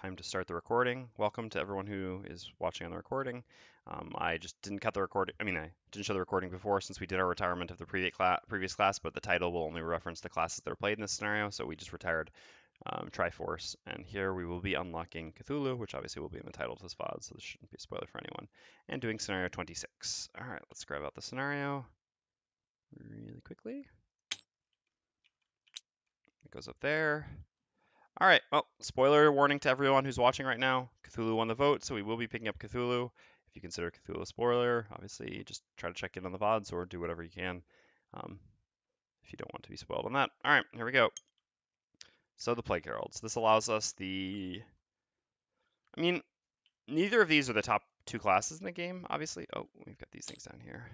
Time to start the recording. Welcome to everyone who is watching on the recording. I just didn't cut the recording. I didn't show the recording before since we did our retirement of the previous class, but the title will only reference the classes that are played in this scenario. So we just retired Triforce, and here we will be unlocking Cthulhu, which obviously will be in the title of this VOD, so this shouldn't be a spoiler for anyone. And doing scenario 26. All right, let's grab out the scenario really quickly. It goes up there. All right, well, spoiler warning to everyone who's watching right now. Cthulhu won the vote, so we will be picking up Cthulhu. If you consider Cthulhu a spoiler, obviously just try to check in on the VODs or do whatever you can if you don't want to be spoiled on that. All right, here we go. So the Plague Heralds. This allows us the... neither of these are the top two classes in the game, obviously. Oh, we've got these things down here.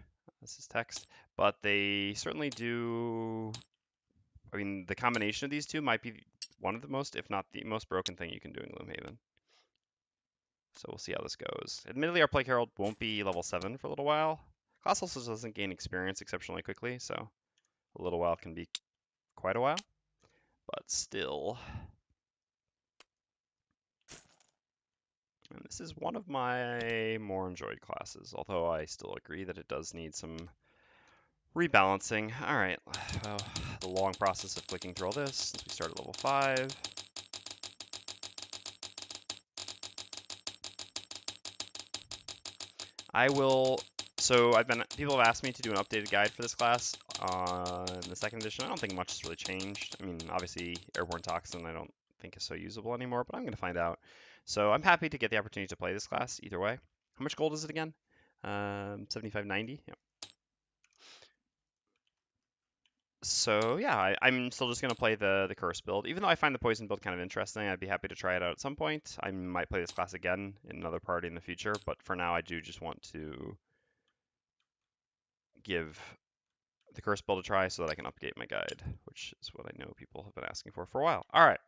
This is text. But they certainly do... the combination of these two might be one of the most, if not the most broken thing you can do in Gloomhaven. So we'll see how this goes. Admittedly, our Plague Herald won't be level 7 for a little while. Class also doesn't gain experience exceptionally quickly, so a little while can be quite a while. But still. And this is one of my more enjoyed classes, although I still agree that it does need some rebalancing. All right, well, the long process of clicking through all this since we started level 5. People have asked me to do an updated guide for this class in the second edition. I don't think much has really changed. Obviously, Airborne Toxin I don't think is so usable anymore, but I'm going to find out. So I'm happy to get the opportunity to play this class either way. How much gold is it again? 75.90. Yep. So yeah, I'm still just going to play the curse build. Even though I find the poison build kind of interesting, I'd be happy to try it out at some point. I might play this class again in another party in the future, but for now I do just want to give the curse build a try so that I can update my guide, which is what I know people have been asking for a while. All right,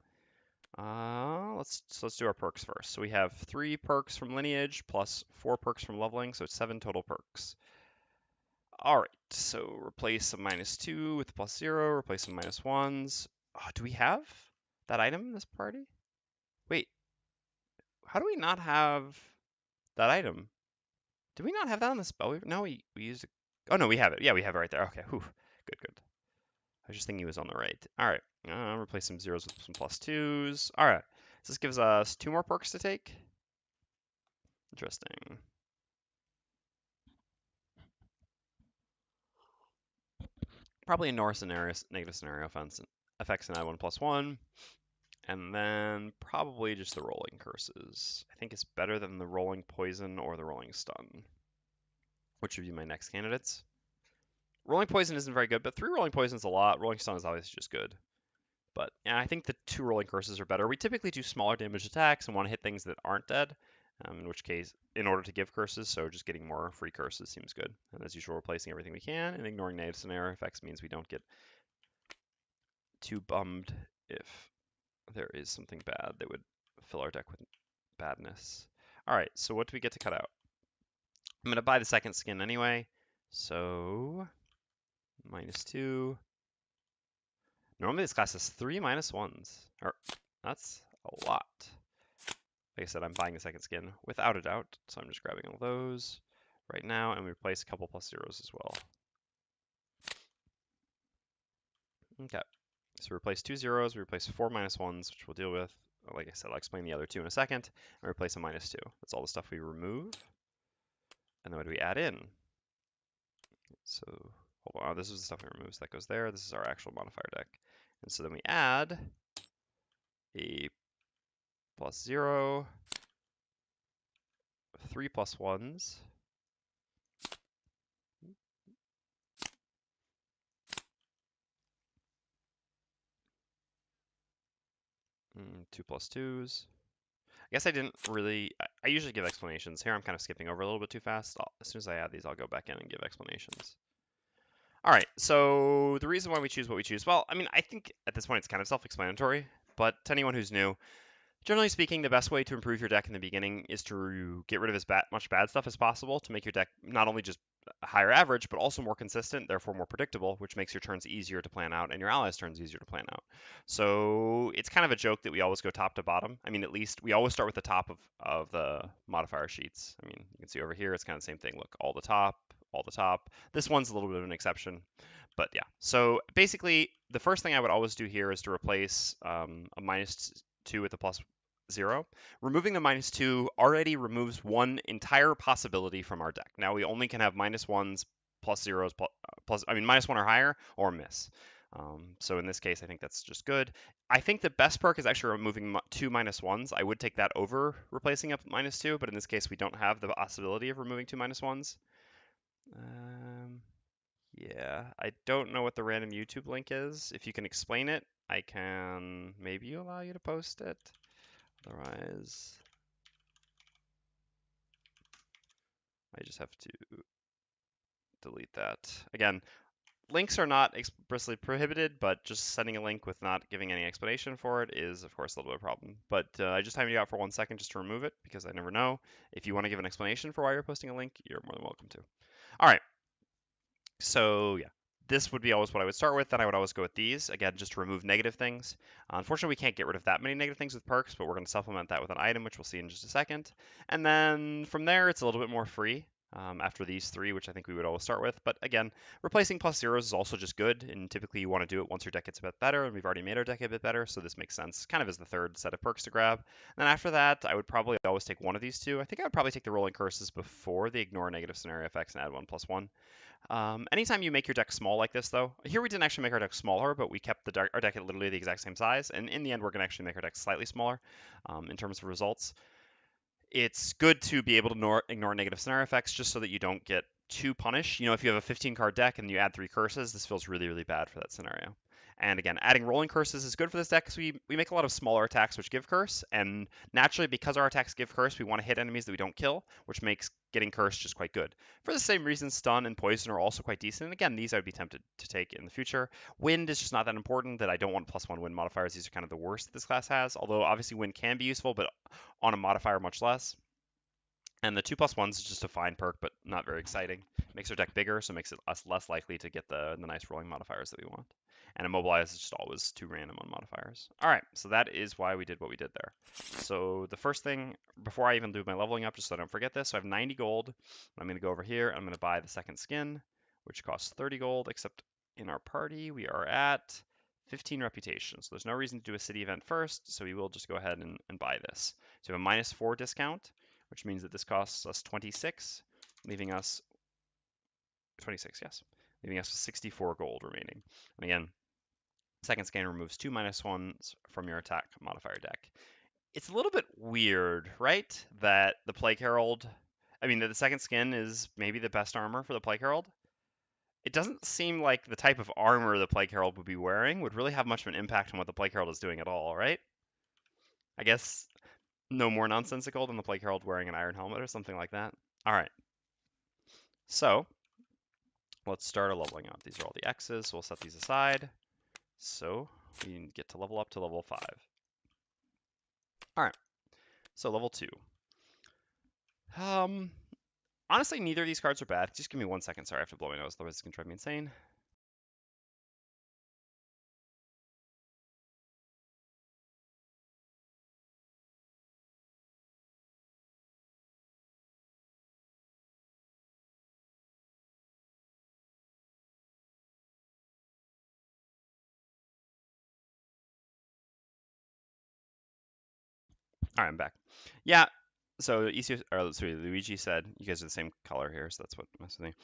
let's do our perks first. So we have 3 perks from lineage plus 4 perks from leveling, so it's 7 total perks. All right, so replace some -2 with +0, replace some -1s. Oh, do we have that item in this party? Wait, how do we not have that item? Do we not have that on the spell? No, we used it. Oh no, we have it. Yeah, we have it right there. Okay, whew. Good. I was just thinking he was on the right. All right, replace some 0s with some +2s. All right, so this gives us 2 more perks to take. Interesting. Probably a Norse scenario, negative scenario effects and add 1+1. And then probably just the rolling curses. I think it's better than the rolling poison or the rolling stun, which would be my next candidates. Rolling poison isn't very good, but 3 rolling poisons a lot. Rolling stun is obviously just good. But yeah, I think the 2 rolling curses are better. We typically do smaller damage attacks and want to hit things that aren't dead, in which case, in order to give curses, so just getting more free curses seems good. And as usual, replacing everything we can and ignoring negative scenario effects means we don't get too bummed if there is something bad that would fill our deck with badness. All right, so what do we get to cut out? I'm going to buy the second skin anyway, so -2. Normally this class has 3 -1s. That's a lot. Like I said, I'm buying the second skin without a doubt, so I'm just grabbing all those right now, and we replace a couple +0s as well. Okay, so we replace 2 zeros, we replace 4 -1s, which we'll deal with. Like I said, I'll explain the other 2 in a second, and replace a -2. That's all the stuff we remove. And then what do we add in? So, hold on, this is the stuff we remove, so that goes there. This is our actual modifier deck. And so then we add a +0, 3 +1s, 2 +2s. I guess I didn't really, I usually give explanations. Here I'm kind of skipping over a little bit too fast. As soon as I add these, I'll go back in and give explanations. All right, so the reason why we choose what we choose, well, I think at this point it's kind of self-explanatory, but to anyone who's new, generally speaking, the best way to improve your deck in the beginning is to get rid of as much bad stuff as possible to make your deck not only just higher average, but also more consistent, therefore more predictable, which makes your turns easier to plan out and your allies' turns easier to plan out. So it's kind of a joke that we always go top to bottom. I mean, at least we always start with the top of the modifier sheets. I mean, you can see over here, it's kind of the same thing. Look, all the top, all the top. This one's a little bit of an exception. But yeah, so basically, the first thing I would always do here is to replace a -2 with a +0. Removing the -2 already removes one entire possibility from our deck. Now we only can have -1s, +0s, I mean, -1 or higher, or miss. So in this case, I think that's just good. I think the best perk is actually removing 2 -1s. I would take that over replacing a -2, but in this case, we don't have the possibility of removing 2 -1s. Yeah, I don't know what the random YouTube link is. If you can explain it, I can maybe allow you to post it. Otherwise, I just have to delete that. Again, links are not expressly prohibited, but just sending a link with not giving any explanation for it is, of course, a little bit of a problem. But I just timed you out for 1 second just to remove it because I never know. If you want to give an explanation for why you're posting a link, you're more than welcome to. All right. So yeah, this would be always what I would start with. Then I would always go with these, again, just to remove negative things. Unfortunately, we can't get rid of that many negative things with perks, but we're going to supplement that with an item, which we'll see in just a second. And then from there, it's a little bit more free after these three, which I think we would always start with. But again, replacing +0s is also just good, and typically you want to do it once your deck gets a bit better, and we've already made our deck a bit better, so this makes sense kind of as the third set of perks to grab. And then after that, I would probably always take one of these two. I think I would probably take the Rolling Curses before the Ignore Negative Scenario Effects and add 1+1. Anytime you make your deck small like this, though, here we didn't actually make our deck smaller, but we kept our deck at literally the exact same size, and in the end, we're going to actually make our deck slightly smaller in terms of results. It's good to be able to ignore negative scenario effects just so that you don't get too punished. You know, if you have a 15 card deck and you add 3 curses, this feels really, really bad for that scenario. And again, adding rolling curses is good for this deck because we make a lot of smaller attacks which give curse, and naturally, because our attacks give curse, we want to hit enemies that we don't kill, which makes getting curse just quite good. For the same reason, stun and poison are also quite decent, and again, these I would be tempted to take in the future. Wind is just not that important that I don't want +1 wind modifiers. These are kind of the worst this class has, although obviously wind can be useful, but on a modifier much less. And the 2+1s is just a fine perk, but not very exciting. Makes our deck bigger, so it makes it us less likely to get the nice rolling modifiers that we want. And Immobilize is just always too random on modifiers. All right, so that is why we did what we did there. So the first thing, before I even do my leveling up, just so I don't forget this, so I have 90 gold. I'm going to go over here. I'm going to buy the second skin, which costs 30 gold, except in our party, we are at 15 reputation. So there's no reason to do a city event first, so we will just go ahead and buy this. So we have a -4 discount, which means that this costs us 26, leaving us 26, yes, leaving us 64 gold remaining. And again, second scan removes 2 -1s from your attack modifier deck. It's a little bit weird, right? That the Plague Herald, I mean, that the second skin is maybe the best armor for the Plague Herald. It doesn't seem like the type of armor the Plague Herald would be wearing would really have much of an impact on what the Plague Herald is doing at all, right? I guess no more nonsensical than the Plague Herald wearing an iron helmet or something like that. All right. So let's start our leveling up. These are all the X's, so we'll set these aside. So we get to level up to level 5. All right, so level 2. Honestly, neither of these cards are bad. Just give me 1 second. Sorry, I have to blow my nose, otherwise it's going to drive me insane. All right, I'm back. Yeah, so Luigi said you guys are the same color here, so that's what messed with me.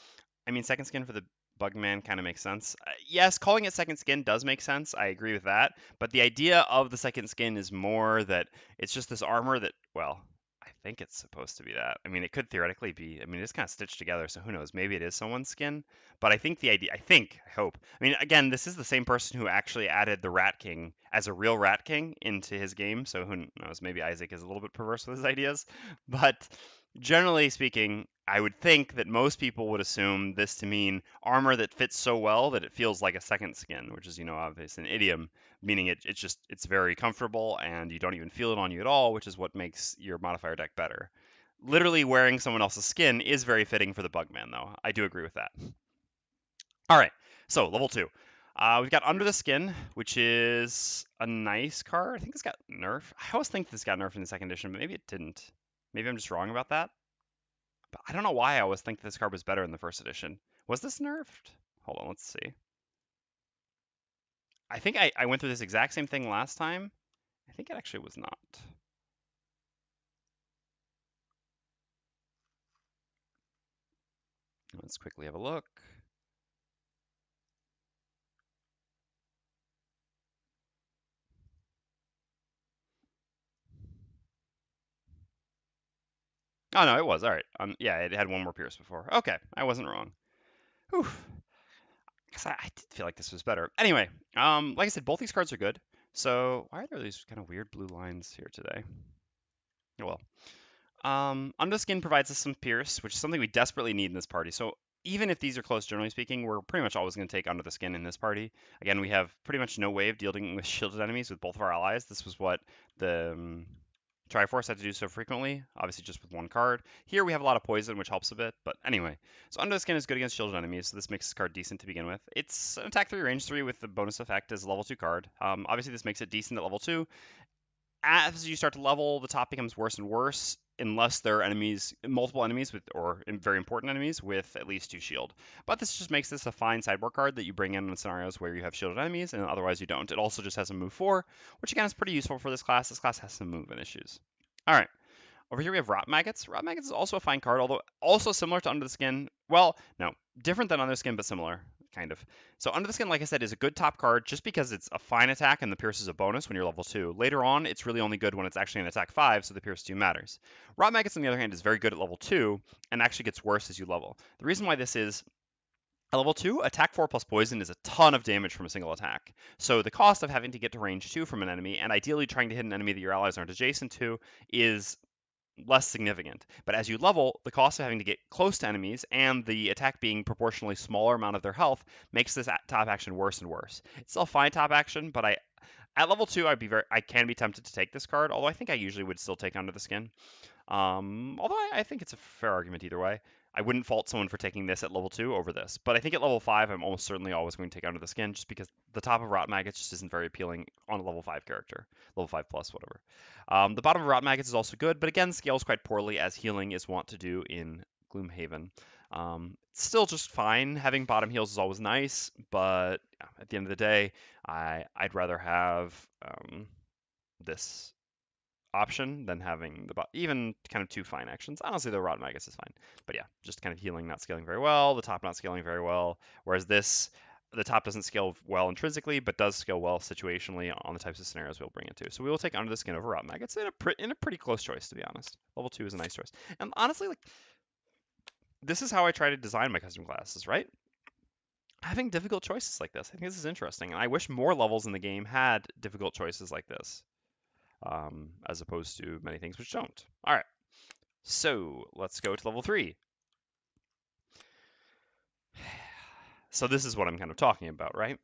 I mean, second skin for the Bugman kind of makes sense. Yes, calling it second skin does make sense. I agree with that. But the idea of the second skin is more that it's just this armor that, well, I think it's supposed to be that. I mean, it could theoretically be. I mean, it's kind of stitched together, so who knows? Maybe it is someone's skin. But I think the idea, I hope. I mean, again, this is the same person who actually added the Rat King as a real Rat King into his game, so who knows? Maybe Isaac is a little bit perverse with his ideas. But generally speaking, I would think that most people would assume this to mean armor that fits so well that it feels like a second skin, which is, obviously an idiom, meaning it's very comfortable and you don't even feel it on you at all, which is what makes your modifier deck better. literally wearing someone else's skin is very fitting for the Bugman, though. I do agree with that. All right, so level 2. We've got Under the Skin, which is a nice card. I think it's got nerf. I always think this got nerfed in the second edition, but maybe it didn't. Maybe I'm just wrong about that. But I don't know why I always think this card was better in the first edition. Was this nerfed? Hold on, let's see. I think I went through this exact same thing last time. I think it actually was not. Let's quickly have a look. Oh no, it was. All right. Yeah, it had one more pierce before. Okay, I wasn't wrong. Whew. Because I did feel like this was better. Anyway, like I said, both these cards are good. So why are there these kind of weird blue lines here today? Oh well. Under the Skin provides us some pierce, which is something we desperately need in this party. So even if these are close, generally speaking, we're pretty much always going to take Under the Skin in this party. Again, we have pretty much no way of dealing with shielded enemies with both of our allies. This was what the Triforce had to do so frequently, obviously just with one card. Here we have a lot of poison, which helps a bit, but anyway. So Under the Skin is good against shielded enemies, so this makes this card decent to begin with. It's an attack 3, range 3 with the bonus effect as a level 2 card. Obviously this makes it decent at level 2. As you start to level, the top becomes worse and worse unless there are enemies, multiple enemies with, or very important enemies with at least 2 shield. But this just makes this a fine sideboard card that you bring in scenarios where you have shielded enemies and otherwise you don't. It also just has a move 4, which again is pretty useful for this class. This class has some movement issues. All right. Over here we have Rot Maggots. Rot Maggots is also a fine card, although also similar to Under the Skin. Well, no, different than Under the Skin, but similar, kind of. So Under the Skin, like I said, is a good top card just because it's a fine attack and the Pierce is a bonus when you're level 2. Later on, it's really only good when it's actually an attack 5, so the Pierce 2 matters. Rot Maggots, on the other hand, is very good at level 2 and actually gets worse as you level. The reason why this is at level 2, attack 4 plus poison is a ton of damage from a single attack. So the cost of having to get to range 2 from an enemy, and ideally trying to hit an enemy that your allies aren't adjacent to, is less significant. But as you level, the cost of having to get close to enemies and the attack being proportionally smaller amount of their health makes this top action worse and worse. It's still a fine top action, but at level 2 I can be tempted to take this card, although I think I usually would still take Under the Skin. Although I think it's a fair argument either way. I wouldn't fault someone for taking this at level 2 over this. But I think at level 5, I'm almost certainly always going to take Under the Skin just because the top of Rot Maggots just isn't very appealing on a level 5 character. Level 5 plus, whatever. The bottom of Rot Maggots is also good, but again, scales quite poorly as healing is wont to do in Gloomhaven. Still just fine. Having bottom heals is always nice, but yeah, at the end of the day, I'd rather have this option than having the even kind of 2 fine actions. Honestly, the Rot Maggots is fine. But yeah, just kind of healing not scaling very well, the top not scaling very well, whereas this, the top doesn't scale well intrinsically, but does scale well situationally on the types of scenarios we'll bring it to. So we will take Under the Skin over Rot Maggots in a pretty close choice, to be honest. Level 2 is a nice choice. And honestly, like, this is how I try to design my custom classes, right? Having difficult choices like this. I think this is interesting, and I wish more levels in the game had difficult choices like this. As opposed to many things which don't. All right, so let's go to level 3. So this is what I'm kind of talking about, right?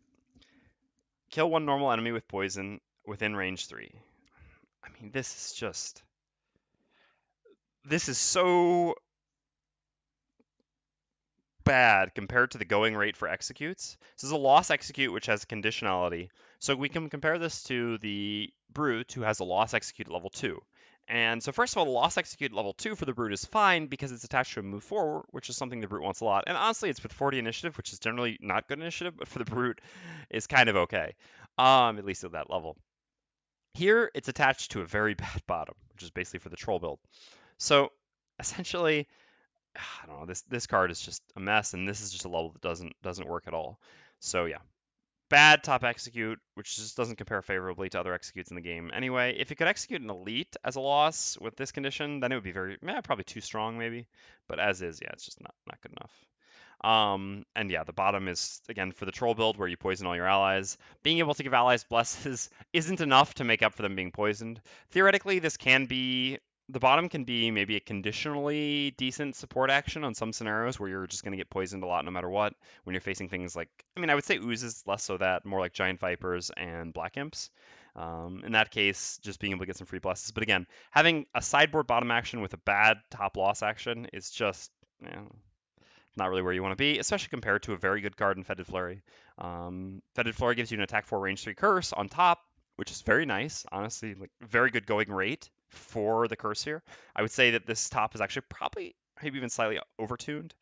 Kill 1 normal enemy with poison within range 3. I mean, this is so bad compared to the going rate for executes. This is a loss execute which has conditionality. So we can compare this to the Brute who has a loss execute at level 2. And so first of all, the loss execute level 2 for the Brute is fine because it's attached to a move forward, which is something the Brute wants a lot. And honestly, it's with 40 initiative, which is generally not good initiative, but for the Brute is kind of okay, at least at that level. Here, it's attached to a very bad bottom, which is basically for the troll build. So essentially, I don't know, this card is just a mess, and this is just a level that doesn't work at all. So yeah, bad top execute, which just doesn't compare favorably to other executes in the game. Anyway, if it could execute an elite as a loss with this condition, then it would be probably too strong maybe. But as is, yeah, it's just not good enough. And yeah, the bottom is, again, for the troll build where you poison all your allies. Being able to give allies blesses isn't enough to make up for them being poisoned. Theoretically, the bottom can be maybe a conditionally decent support action on some scenarios where you're just going to get poisoned a lot no matter what. When you're facing things like, I mean, I would say oozes less so that, more like giant vipers and black imps. In that case, just being able to get some free pluses. But again, having a sideboard bottom action with a bad top loss action is just not really where you want to be, especially compared to a very good card in Fetid Flurry. Fetid Flurry gives you an attack 4 range 3 curse on top, which is very nice. Honestly, like very good going rate for the curse here. I would say that this top is actually probably maybe even slightly overtuned.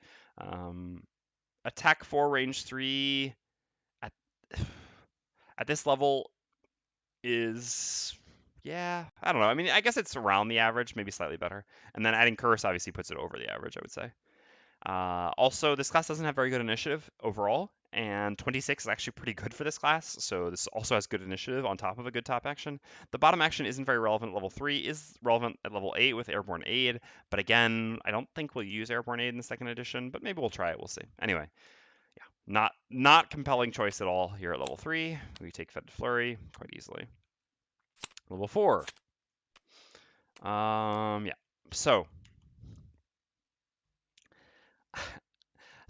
Attack 4 range 3 at at this level is, yeah, I don't know. I mean, I guess it's around the average, maybe slightly better. And then adding curse obviously puts it over the average, I would say. Also, this class doesn't have very good initiative overall, and 26 is actually pretty good for this class, so this also has good initiative on top of a good top action. The bottom action isn't very relevant at level 3, is relevant at level 8 with Airborne Aid, but again, I don't think we'll use Airborne Aid in the second edition, but maybe we'll try it, we'll see. Anyway, yeah, not compelling choice at all here at level 3. We take Fetid Flurry quite easily. Level 4. Yeah, so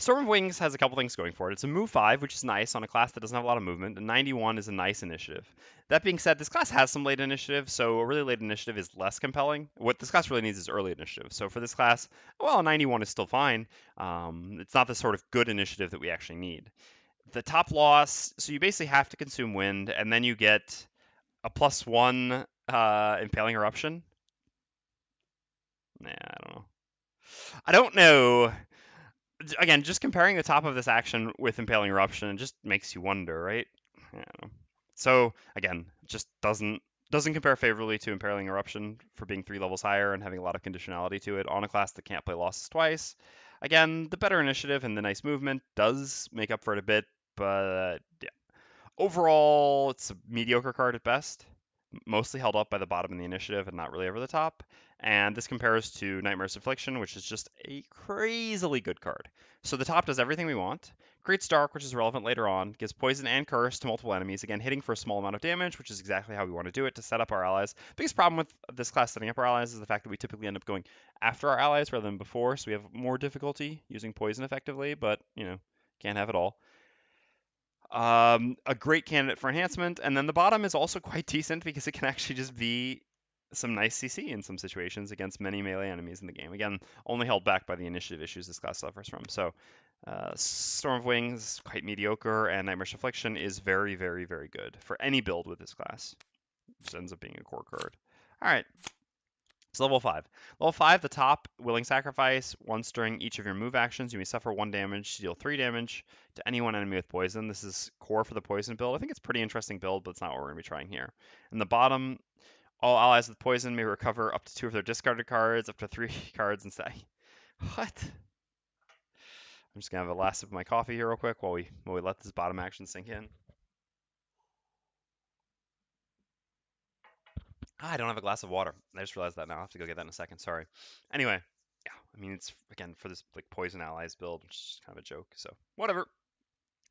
Storm of Wings has a couple things going for it. It's a move 5, which is nice on a class that doesn't have a lot of movement, and 91 is a nice initiative. That being said, this class has some late initiative, so a really late initiative is less compelling. What this class really needs is early initiative. So for this class, well, 91 is still fine. It's not the sort of good initiative that we actually need. The top loss, so you basically have to consume wind, and then you get a +1 Impaling Eruption. Nah, I don't know. I don't know. Again, just comparing the top of this action with Impaling Eruption just makes you wonder, right? Yeah. So again, just doesn't compare favorably to Impaling Eruption for being 3 levels higher and having a lot of conditionality to it on a class that can't play losses twice. Again, the better initiative and the nice movement does make up for it a bit, but yeah. Overall, it's a mediocre card at best, mostly held up by the bottom in the initiative and not really over the top. And this compares to Nightmare's Affliction, which is just a crazily good card. So the top does everything we want. Creates Dark, which is relevant later on. Gives Poison and Curse to multiple enemies. Again, hitting for a small amount of damage, which is exactly how we want to do it to set up our allies. Biggest problem with this class setting up our allies is the fact that we typically end up going after our allies rather than before, so we have more difficulty using Poison effectively, but, can't have it all. A great candidate for enhancement, and then the bottom is also quite decent because it can actually just be some nice CC in some situations against many melee enemies in the game. Again, only held back by the initiative issues this class suffers from. So, Storm of Wings, quite mediocre, and Nightmare's Affliction is very, very, very good for any build with this class. Just ends up being a core card. All right. It's level 5. Level 5, the top, Willing Sacrifice. Once during each of your move actions, you may suffer 1 damage, deal 3 damage to any one enemy with poison. This is core for the poison build. I think it's a pretty interesting build, but it's not what we're going to be trying here. In the bottom, all allies with poison may recover up to 2 of their discarded cards, up to 3 cards instead. What? I'm just going to have a last sip of my coffee here real quick while we let this bottom action sink in. I don't have a glass of water. I just realized that now. I'll have to go get that in a second. Sorry. Anyway, yeah, I mean, it's, again, for this like poison allies build, which is kind of a joke, so whatever.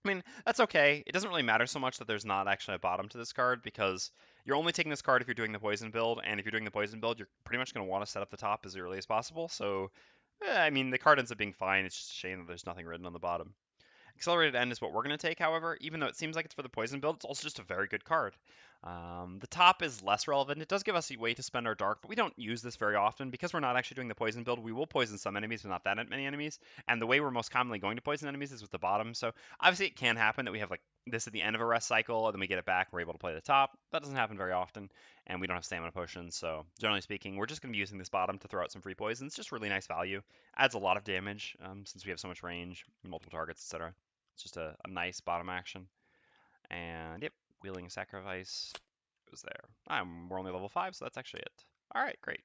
I mean, that's okay. It doesn't really matter so much that there's not actually a bottom to this card because you're only taking this card if you're doing the poison build, and if you're doing the poison build, you're pretty much going to want to set up the top as early as possible. So, I mean, the card ends up being fine. It's just a shame that there's nothing written on the bottom. Accelerated End is what we're going to take, however. Even though it seems like it's for the poison build, it's also just a very good card. The top is less relevant. It does give us a way to spend our dark, but we don't use this very often because we're not actually doing the poison build. We will poison some enemies, but not that many enemies. And the way we're most commonly going to poison enemies is with the bottom. So obviously it can happen that we have like this at the end of a rest cycle, and then we get it back, we're able to play the top. That doesn't happen very often, and we don't have stamina potions. So generally speaking, we're just going to be using this bottom to throw out some free poisons. Just really nice value. Adds a lot of damage since we have so much range, multiple targets, etc. It's just a nice bottom action. And yep, Wheeling Sacrifice goes there. We're only level 5, so that's actually it. All right, great.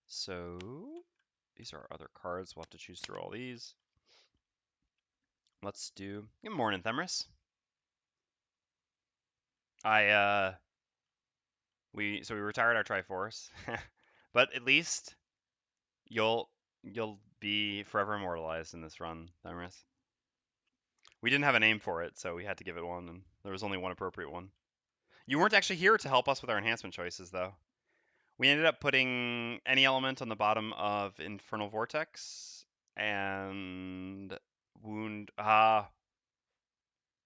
So these are our other cards. We'll have to choose through all these. Let's do Good morning, Themris. We retired our Triforce, but at least you'll be forever immortalized in this run, Themris. We didn't have a name for it, so we had to give it one, and there was only one appropriate one. You weren't actually here to help us with our enhancement choices, though. We ended up putting any element on the bottom of Infernal Vortex and Wound.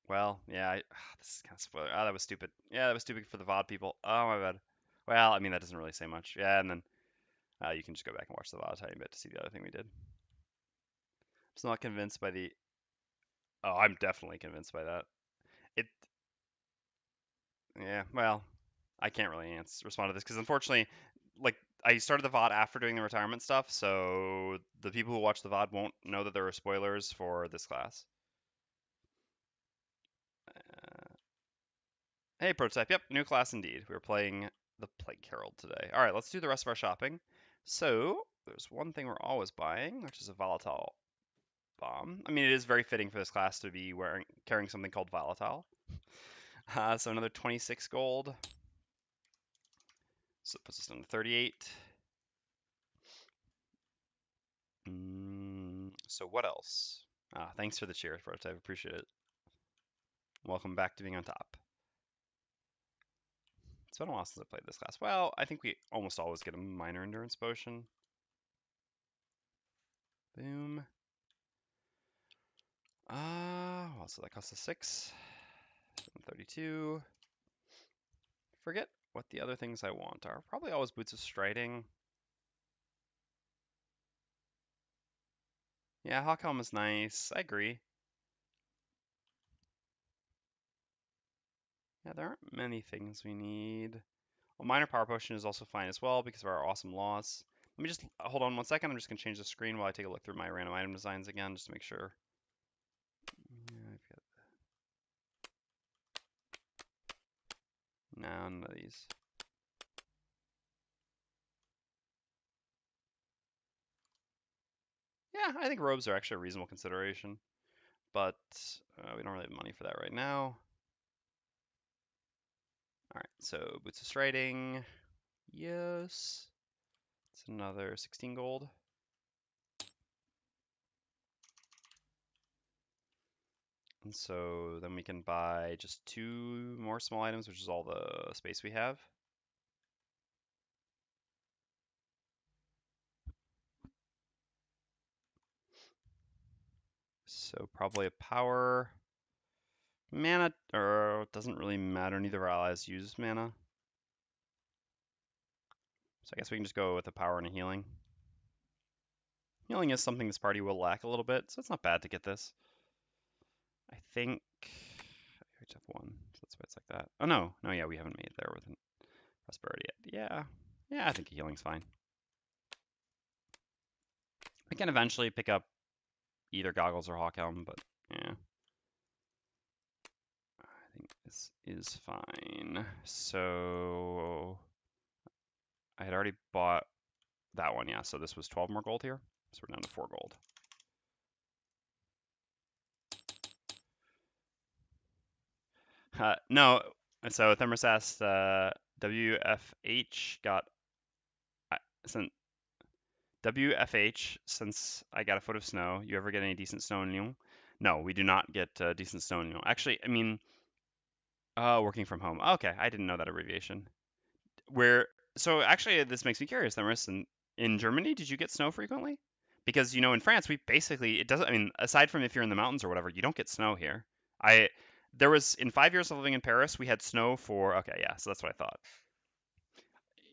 Well, yeah, this is kind of spoiler. Ah, that was stupid. Yeah, that was stupid for the VOD people. Oh, my bad. Well, I mean, that doesn't really say much. Yeah, and then you can just go back and watch the VOD a tiny bit to see the other thing we did. Just not convinced by the. Oh, I'm definitely convinced by that. It. Yeah, well, I can't really respond to this because unfortunately, like I started the VOD after doing the retirement stuff, so the people who watch the VOD won't know that there are spoilers for this class. Hey, Prototype. Yep, new class indeed. We're playing the Plague Herald today. All right, let's do the rest of our shopping. So, there's one thing we're always buying, which is a volatile bomb. I mean, it is very fitting for this class to be carrying something called volatile. So another 26 gold. So it puts us down to 38. So what else? Thanks for the cheer, Prototype. Appreciate it. Welcome back to being on top. It's been a while since I played this class. Well, I think we almost always get a minor endurance potion. Boom. Well, so that costs us 6. 32. Forget what the other things I want are. Probably always Boots of Striding. Yeah, Hawk Helm is nice. I agree. Yeah, there aren't many things we need. Well, Minor Power Potion is also fine as well because of our awesome loss. Let me just hold on 1 second. I'm just going to change the screen while I take a look through my random item designs again just to make sure. Yeah, I've got none of these. Yeah, I think robes are actually a reasonable consideration, but we don't really have money for that right now. All right, so Boots of Striding, yes. It's another 16 gold. And so then we can buy just 2 more small items, which is all the space we have. So probably a power. Mana, or it doesn't really matter. Neither of our allies use mana. So I guess we can just go with a power and a healing. Healing is something this party will lack a little bit, so it's not bad to get this. I think I just have 1, so that's why it's like that. Oh no, yeah, we haven't made it there with prosperity yet. Yeah, I think healing's fine. We can eventually pick up either goggles or Hawkhelm, but yeah. I think this is fine. So I had already bought that one, yeah. So this was 12 more gold here. So we're down to 4 gold. No, so Thermosast WFH got since WFH since I got a foot of snow. You ever get any decent snow in Lyon? No, we do not get decent snow in Lyon. Actually, I mean, working from home. Okay, I didn't know that abbreviation. Where so actually this makes me curious, Thermos. In Germany, did you get snow frequently? Because in France we basically it doesn't. I mean, aside from if you're in the mountains or whatever, you don't get snow here. I there was in 5 years of living in Paris, we had snow for okay, yeah, so that's what I thought.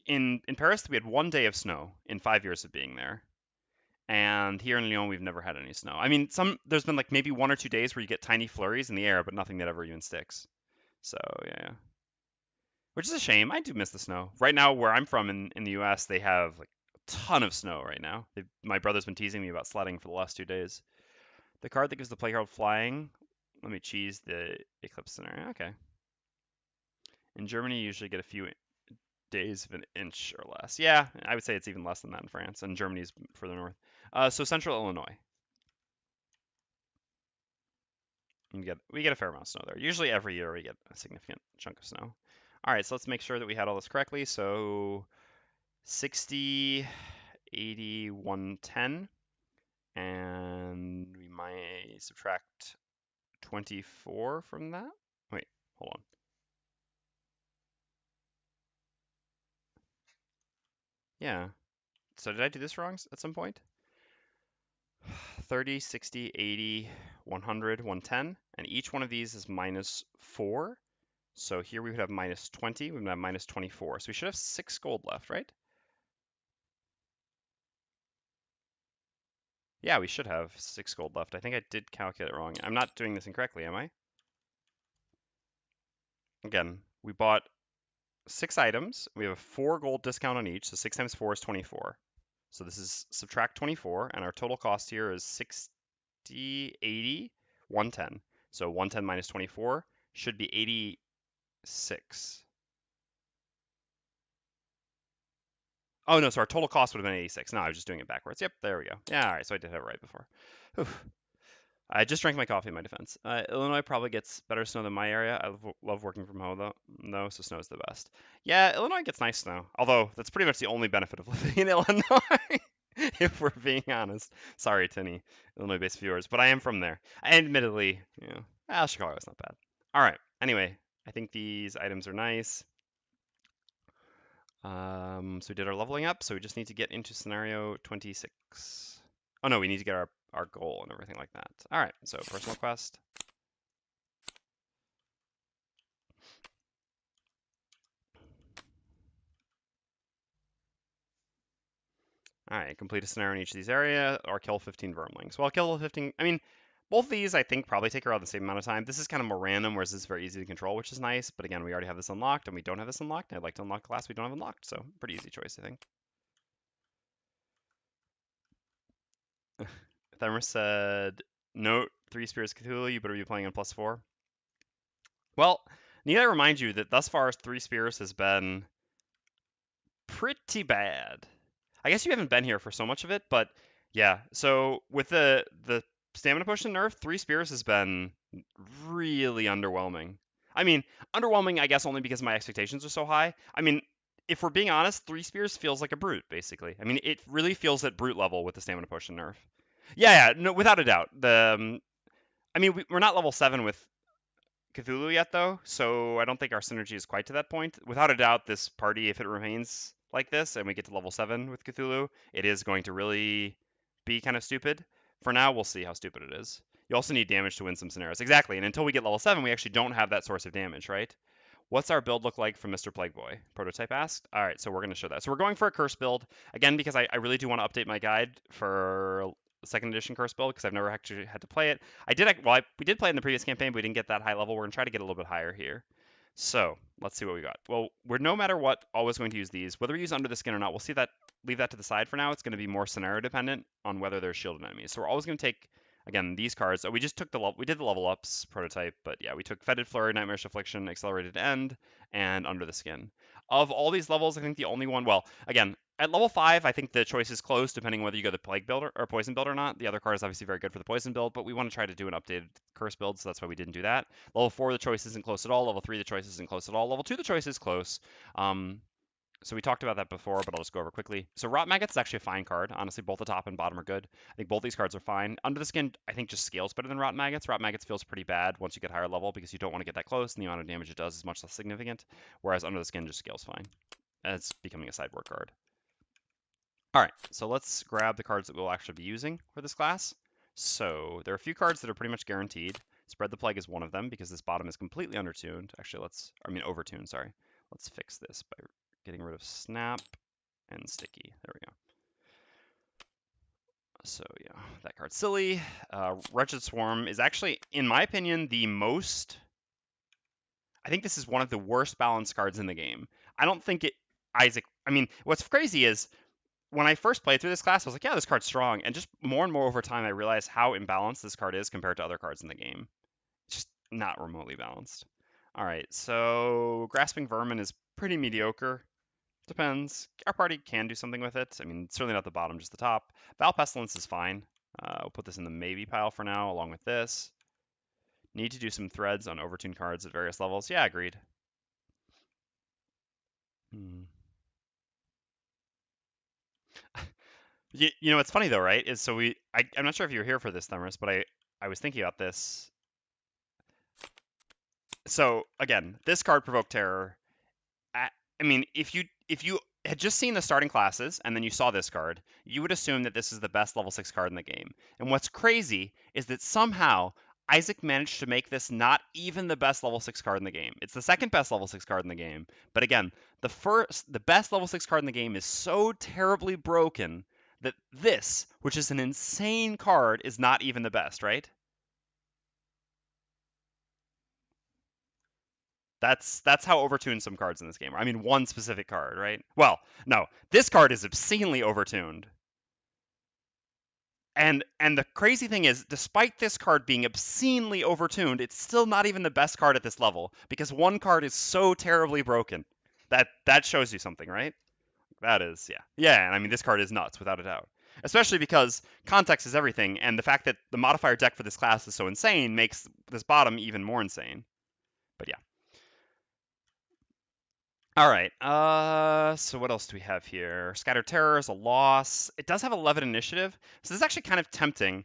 In Paris, we had 1 day of snow in 5 years of being there, and here in Lyon, we've never had any snow. I mean, there's been like maybe 1 or 2 days where you get tiny flurries in the air, but nothing that ever even sticks. So yeah. Which is a shame. I do miss the snow. Right now, where I'm from in the U.S., they have like a ton of snow right now. My brother's been teasing me about sledding for the last 2 days. The card that gives the Plague Herald flying. Let me cheese the eclipse scenario. Okay. In Germany, you usually get a few days of an inch or less. Yeah, I would say it's even less than that in France, and Germany's further north. So central Illinois, we get a fair amount of snow there. Usually every year we get a significant chunk of snow. All right, so let's make sure that we had all this correctly. So 60, 80, 110, and we might subtract 24 from that. Wait, hold on. Yeah. So did I do this wrong at some point? 30, 60, 80, 100, 110, and each one of these is -4. So here we would have -20, we would have -24. So we should have 6 gold left, right? Yeah, we should have 6 gold left. I think I did calculate it wrong. I'm not doing this incorrectly, am I? Again, we bought 6 items. We have a 4 gold discount on each, so 6 times 4 is 24. So this is subtract 24, and our total cost here is 60, 80, 110. So 110 minus 24 should be 86. Oh no, so our total cost would have been 86. No, I was just doing it backwards. Yep, there we go. Yeah, all right, so I did have it right before. Whew. I just drank my coffee in my defense. Illinois probably gets better snow than my area. I love working from home though, so snow is the best. Yeah, Illinois gets nice snow. Although that's pretty much the only benefit of living in Illinois, if we're being honest. Sorry to any Illinois-based viewers, but I am from there. And admittedly, Chicago is not bad. All right. Anyway, I think these items are nice. So we did our leveling up, so we just need to get into scenario 26. Oh no, we need to get our goal and everything like that. All right, so personal quest. All right, complete a scenario in each of these areas or kill 15 vermlings. Well, kill 15, I mean, both of these I think probably take around the same amount of time. This is kind of more random, whereas this is very easy to control, which is nice. But again, we already have this unlocked and we don't have this unlocked. And I'd like to unlock the class we don't have unlocked, so pretty easy choice, I think. Thermos said, note 3 Spirits Cthulhu, you better be playing on +4. Well, need I remind you that thus far 3 Spirits has been pretty bad. I guess you haven't been here for so much of it, but yeah. So with the stamina potion nerf, 3 Spears has been really underwhelming. I mean, underwhelming, I guess, only because my expectations are so high. I mean, if we're being honest, 3 Spears feels like a brute, basically. I mean, it really feels at brute level with the stamina potion nerf. Yeah, no, without a doubt. I mean, we're not level 7 with Cthulhu yet, though, so I don't think our synergy is quite to that point. Without a doubt, this party, if it remains like this and we get to level 7 with Cthulhu, it is going to really be kind of stupid. For now, we'll see how stupid it is. You also need damage to win some scenarios. Exactly, and until we get level 7, we actually don't have that source of damage, right? What's our build look like from Mr. Plagueboy? Prototype asked. All right, so we're going to show that. So we're going for a curse build, again, because I really do want to update my guide for second edition curse build because I've never actually had to play it. We did play it in the previous campaign, but we didn't get that high level. We're gonna try to get a little bit higher here. So let's see what we got. Well, we're no matter what always going to use these. Whether we use Under the Skin or not, we'll see that. Leave that to the side for now. It's going to be more scenario dependent on whether there's shielded enemies. So we're always going to take again these cards. We just took we did the level ups prototype, but yeah, we took Fetid Flurry, Nightmarish Affliction, Accelerated End, and Under the Skin. Of all these levels, I think the only one. Well, again, at level 5, I think the choice is close, depending whether you go the Plague build or Poison build or not. The other card is obviously very good for the Poison build, but we want to try to do an updated Curse build, so that's why we didn't do that. Level 4, the choice isn't close at all. Level 3, the choice isn't close at all. Level 2, the choice is close. So we talked about that before, but I'll just go over quickly. So Rot Maggots is actually a fine card. Honestly, both the top and bottom are good. I think both these cards are fine. Under the Skin, I think just scales better than Rot Maggots. Rot Maggots feels pretty bad once you get higher level because you don't want to get that close, and the amount of damage it does is much less significant, whereas Under the Skin just scales fine. And it's becoming a sideboard card. All right, so let's grab the cards that we'll actually be using for this class. So there are a few cards that are pretty much guaranteed. Spread the Plague is one of them because this bottom is completely undertuned. Actually, overtuned, sorry. Let's fix this by getting rid of Snap and Sticky. There we go. So yeah, that card's silly. Wretched Swarm is actually, in my opinion, I think this is one of the worst balanced cards in the game. I don't think what's crazy is when I first played through this class, I was like, yeah, this card's strong. And just more and more over time, I realized how imbalanced this card is compared to other cards in the game. It's just not remotely balanced. All right, so Grasping Vermin is pretty mediocre. Depends. Our party can do something with it. I mean, certainly not the bottom, just the top. Val Pestilence is fine. We'll put this in the maybe pile for now, along with this. Need to do some threads on overtuned cards at various levels. Yeah, agreed. You know what's funny though, right? Is so I'm not sure if you were here for this, Thumrus, but I was thinking about this. So again, this card Provoke Terror. I mean, if you had just seen the starting classes and then you saw this card, you would assume that this is the best level 6 card in the game. And what's crazy is that somehow Isaac managed to make this not even the best level 6 card in the game. It's the second best level 6 card in the game. But again, the best level 6 card in the game is so terribly broken that this, which is an insane card, is not even the best, right? That's how overtuned some cards in this game are. I mean, one specific card, right? Well, no, this card is obscenely overtuned. And the crazy thing is, despite this card being obscenely overtuned, it's still not even the best card at this level because one card is so terribly broken. That shows you something, right? That is, yeah. Yeah, and I mean this card is nuts without a doubt. Especially because context is everything, and the fact that the modifier deck for this class is so insane makes this bottom even more insane. But yeah. All right. So what else do we have here? Scattered Terror is a loss. It does have 11 initiative, so this is actually kind of tempting.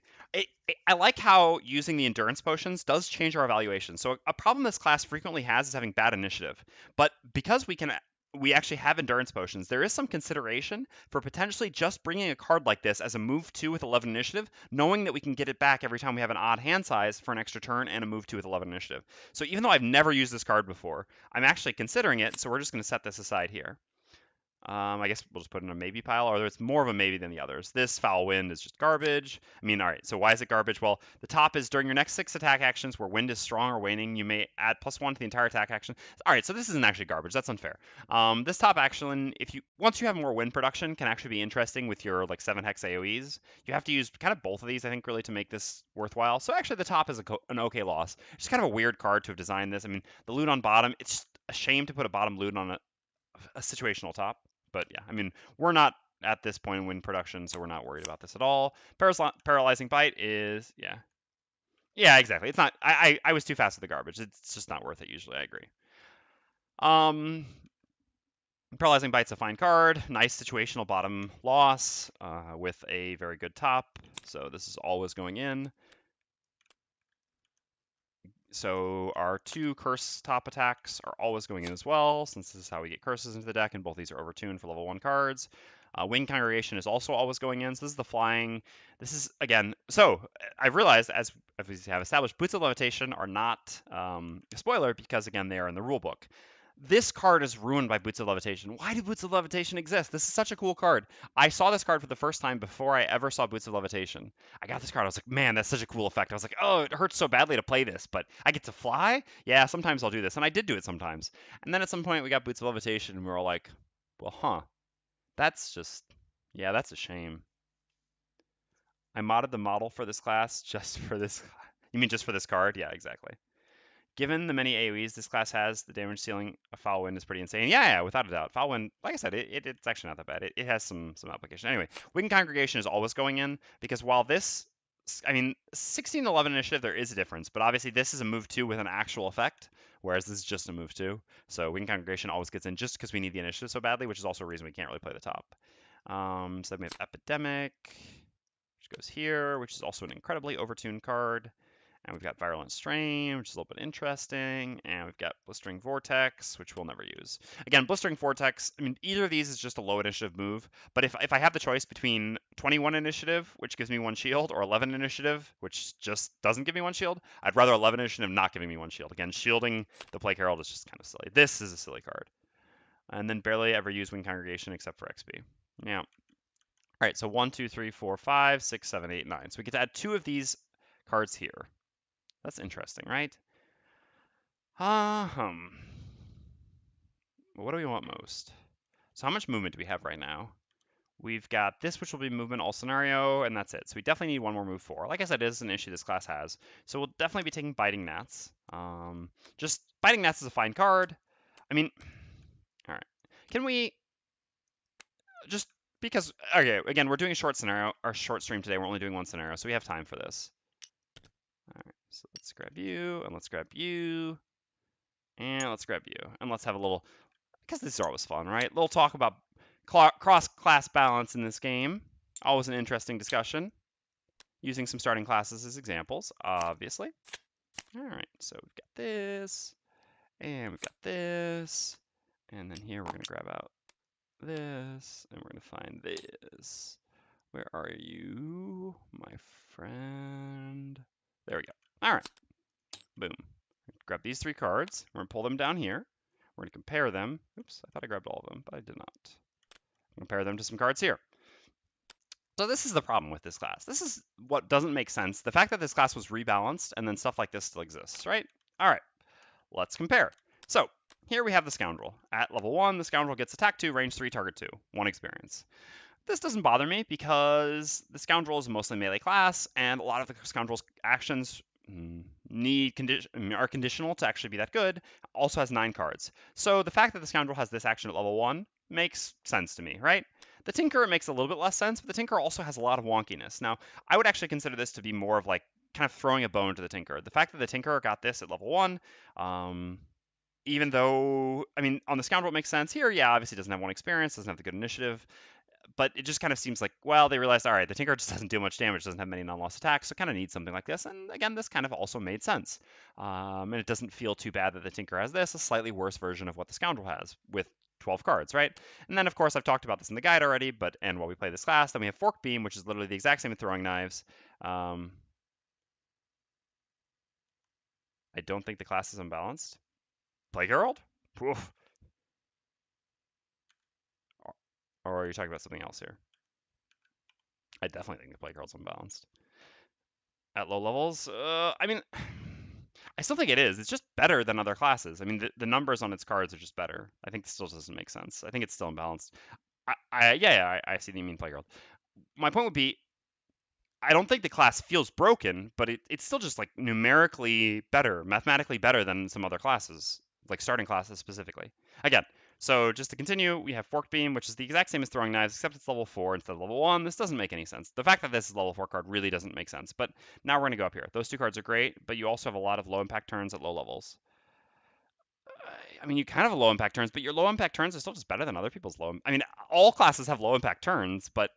I like how using the endurance potions does change our evaluation. So a problem this class frequently has is having bad initiative. But because we actually have endurance potions, there is some consideration for potentially just bringing a card like this as a move 2 with 11 initiative, knowing that we can get it back every time we have an odd hand size for an extra turn and a move 2 with 11 initiative. So even though I've never used this card before, I'm actually considering it, so we're just going to set this aside here. I guess we'll just put it in a maybe pile, or it's more of a maybe than the others. This Foul Wind is just garbage. I mean, all right, so why is it garbage? Well, the top is during your next 6 attack actions where wind is strong or waning, you may add +1 to the entire attack action. All right, so this isn't actually garbage. That's unfair. This top action, once you have more wind production, can actually be interesting with your like 7 hex AoEs. You have to use kind of both of these, I think, really to make this worthwhile. So actually, the top is an okay loss. It's kind of a weird card to have designed this. I mean, the loot on bottom, it's a shame to put a bottom loot on a situational top. But yeah, I mean, we're not at this point in wind production, so we're not worried about this at all. Paralyzing Bite is, yeah. Yeah, exactly. It's not, I was too fast with the garbage. It's just not worth it usually, I agree. Um, Paralyzing Bite's a fine card. Nice situational bottom loss with a very good top. So this is always going in. So our 2 curse top attacks are always going in as well, since this is how we get curses into the deck, and both these are overtuned for level 1 cards. Wing Congregation is also always going in, so this is the flying. This is, again, so I've realized, as we have established, Boots of Levitation are not a spoiler, because, again, they are in the rulebook. This card is ruined by Boots of Levitation. Why do Boots of Levitation exist? This is such a cool card. I saw this card for the first time before I ever saw Boots of Levitation. I got this card. I was like, man, that's such a cool effect. I was like, oh, it hurts so badly to play this, but I get to fly? Yeah, sometimes I'll do this. And I did do it sometimes. And then at some point we got Boots of Levitation and we were all like, well, that's just, yeah, that's a shame. I modded the model for this class just for this. You mean just for this card? Yeah, exactly. Given the many AoEs this class has, the damage ceiling of Foul Wind is pretty insane. Yeah, without a doubt. Foul Wind, like I said, it's actually not that bad. It has some application. Anyway, Winged Congregation is always going in, because while this, I mean, 16 to 11 initiative, there is a difference, but obviously this is a move 2 with an actual effect, whereas this is just a move 2. So Winged Congregation always gets in just because we need the initiative so badly, which is also a reason we can't really play the top. So then we have Epidemic, which goes here, which is also an incredibly overtuned card. And we've got Virulent Strain, which is a little bit interesting. And we've got Blistering Vortex, which we'll never use. Again, Blistering Vortex, I mean, either of these is just a low initiative move. But if I have the choice between 21 initiative, which gives me 1 shield, or 11 initiative, which just doesn't give me 1 shield, I'd rather 11 initiative not giving me 1 shield. Again, shielding the Plague Herald is just kind of silly. This is a silly card. And then barely ever use Wing Congregation except for XP. Yeah. All right, so 1, 2, 3, 4, 5, 6, 7, 8, 9. So we get to add 2 of these cards here. That's interesting, right? What do we want most? So how much movement do we have right now? We've got this, which will be movement all scenario, and that's it. So we definitely need 1 more move 4. Like I said, it is an issue this class has. So we'll definitely be taking Biting Gnats. Just Biting Gnats is a fine card. I mean, all right. Can we just, because, okay, again, we're doing a short scenario, our short stream today. We're only doing 1 scenario, so we have time for this. All right, so let's grab you, and let's grab you, and let's grab you, and let's have a little, because these are always fun, right? Little talk about cross-class balance in this game. Always an interesting discussion. Using some starting classes as examples, obviously. All right, so we've got this, and we've got this, and then here we're going to grab out this, this, and we're going to find this. Where are you, my friend? There we go. All right. Boom. Grab these 3 cards. We're going to pull them down here. We're going to compare them. Oops, I thought I grabbed all of them, but I did not. Compare them to some cards here. So this is the problem with this class. This is what doesn't make sense. The fact that this class was rebalanced and then stuff like this still exists, right? All right, let's compare. So here we have the Scoundrel. At level 1, the Scoundrel gets attack 2, range 3, target 2, 1 experience. This doesn't bother me because the Scoundrel is mostly melee class, and a lot of the Scoundrel's actions are conditional to actually be that good. Also has 9 cards. So the fact that the Scoundrel has this action at level 1 makes sense to me, right? The Tinker makes a little bit less sense, but the Tinker also has a lot of wonkiness. Now, I would actually consider this to be more of like kind of throwing a bone to the Tinker. The fact that the Tinker got this at level 1, even though, I mean, on the Scoundrel it makes sense. Here, yeah, obviously doesn't have 1 experience, doesn't have the good initiative, but it just kind of seems like, well, they realized, all right, the Tinker just doesn't do much damage, doesn't have many non-loss attacks, so kind of needs something like this. And again, this kind of also made sense. And it doesn't feel too bad that the Tinker has this, a slightly worse version of what the Scoundrel has with 12 cards, right? And then, of course, I've talked about this in the guide already, and while we play this class, then we have Fork Beam, which is literally the exact same as Throwing Knives. I don't think the class is unbalanced. Plague Herald? Oof. Or are you talking about something else here? I definitely think the Plague Herald's unbalanced. At low levels, I mean, I still think it is. It's just better than other classes. I mean, the numbers on its cards are just better. I think this still doesn't make sense. I think it's still imbalanced. I see what you mean, Plague Herald. My point would be, I don't think the class feels broken, but it's still just like numerically better, mathematically better than some other classes, like starting classes specifically. Again, so just to continue, we have Forked Beam, which is the exact same as Throwing Knives, except it's level 4 instead of level 1. This doesn't make any sense. The fact that this is a level 4 card really doesn't make sense. But now we're going to go up here. Those 2 cards are great, but you also have a lot of low impact turns at low levels. I mean, you kind of have low impact turns, but your low impact turns are still just better than other people's low. I mean, all classes have low impact turns, but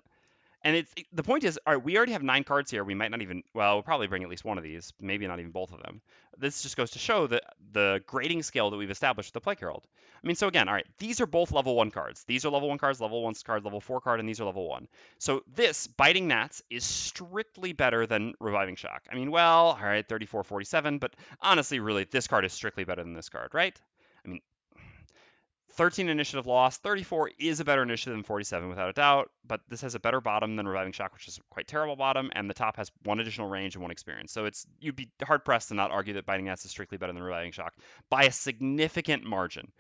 the point is, all right, we already have 9 cards here. We might not even, well, we'll probably bring at least one of these, maybe not even both of them. This just goes to show the grading scale that we've established with the Plague Herald. I mean, so again, all right, these are both level 1 cards. These are level 1 cards, level 1 card, level 4 card, and these are level 1. So this, Biting Gnats, is strictly better than Reviving Shock. I mean, well, all right, 34, 47, but honestly, really, this card is strictly better than this card, right? I mean, 13 initiative loss. 34 is a better initiative than 47 without a doubt, but this has a better bottom than Reviving Shock, which is a quite terrible bottom, and the top has 1 additional range and 1 experience. So you'd be hard pressed to not argue that Biting Gnats is strictly better than Reviving Shock by a significant margin.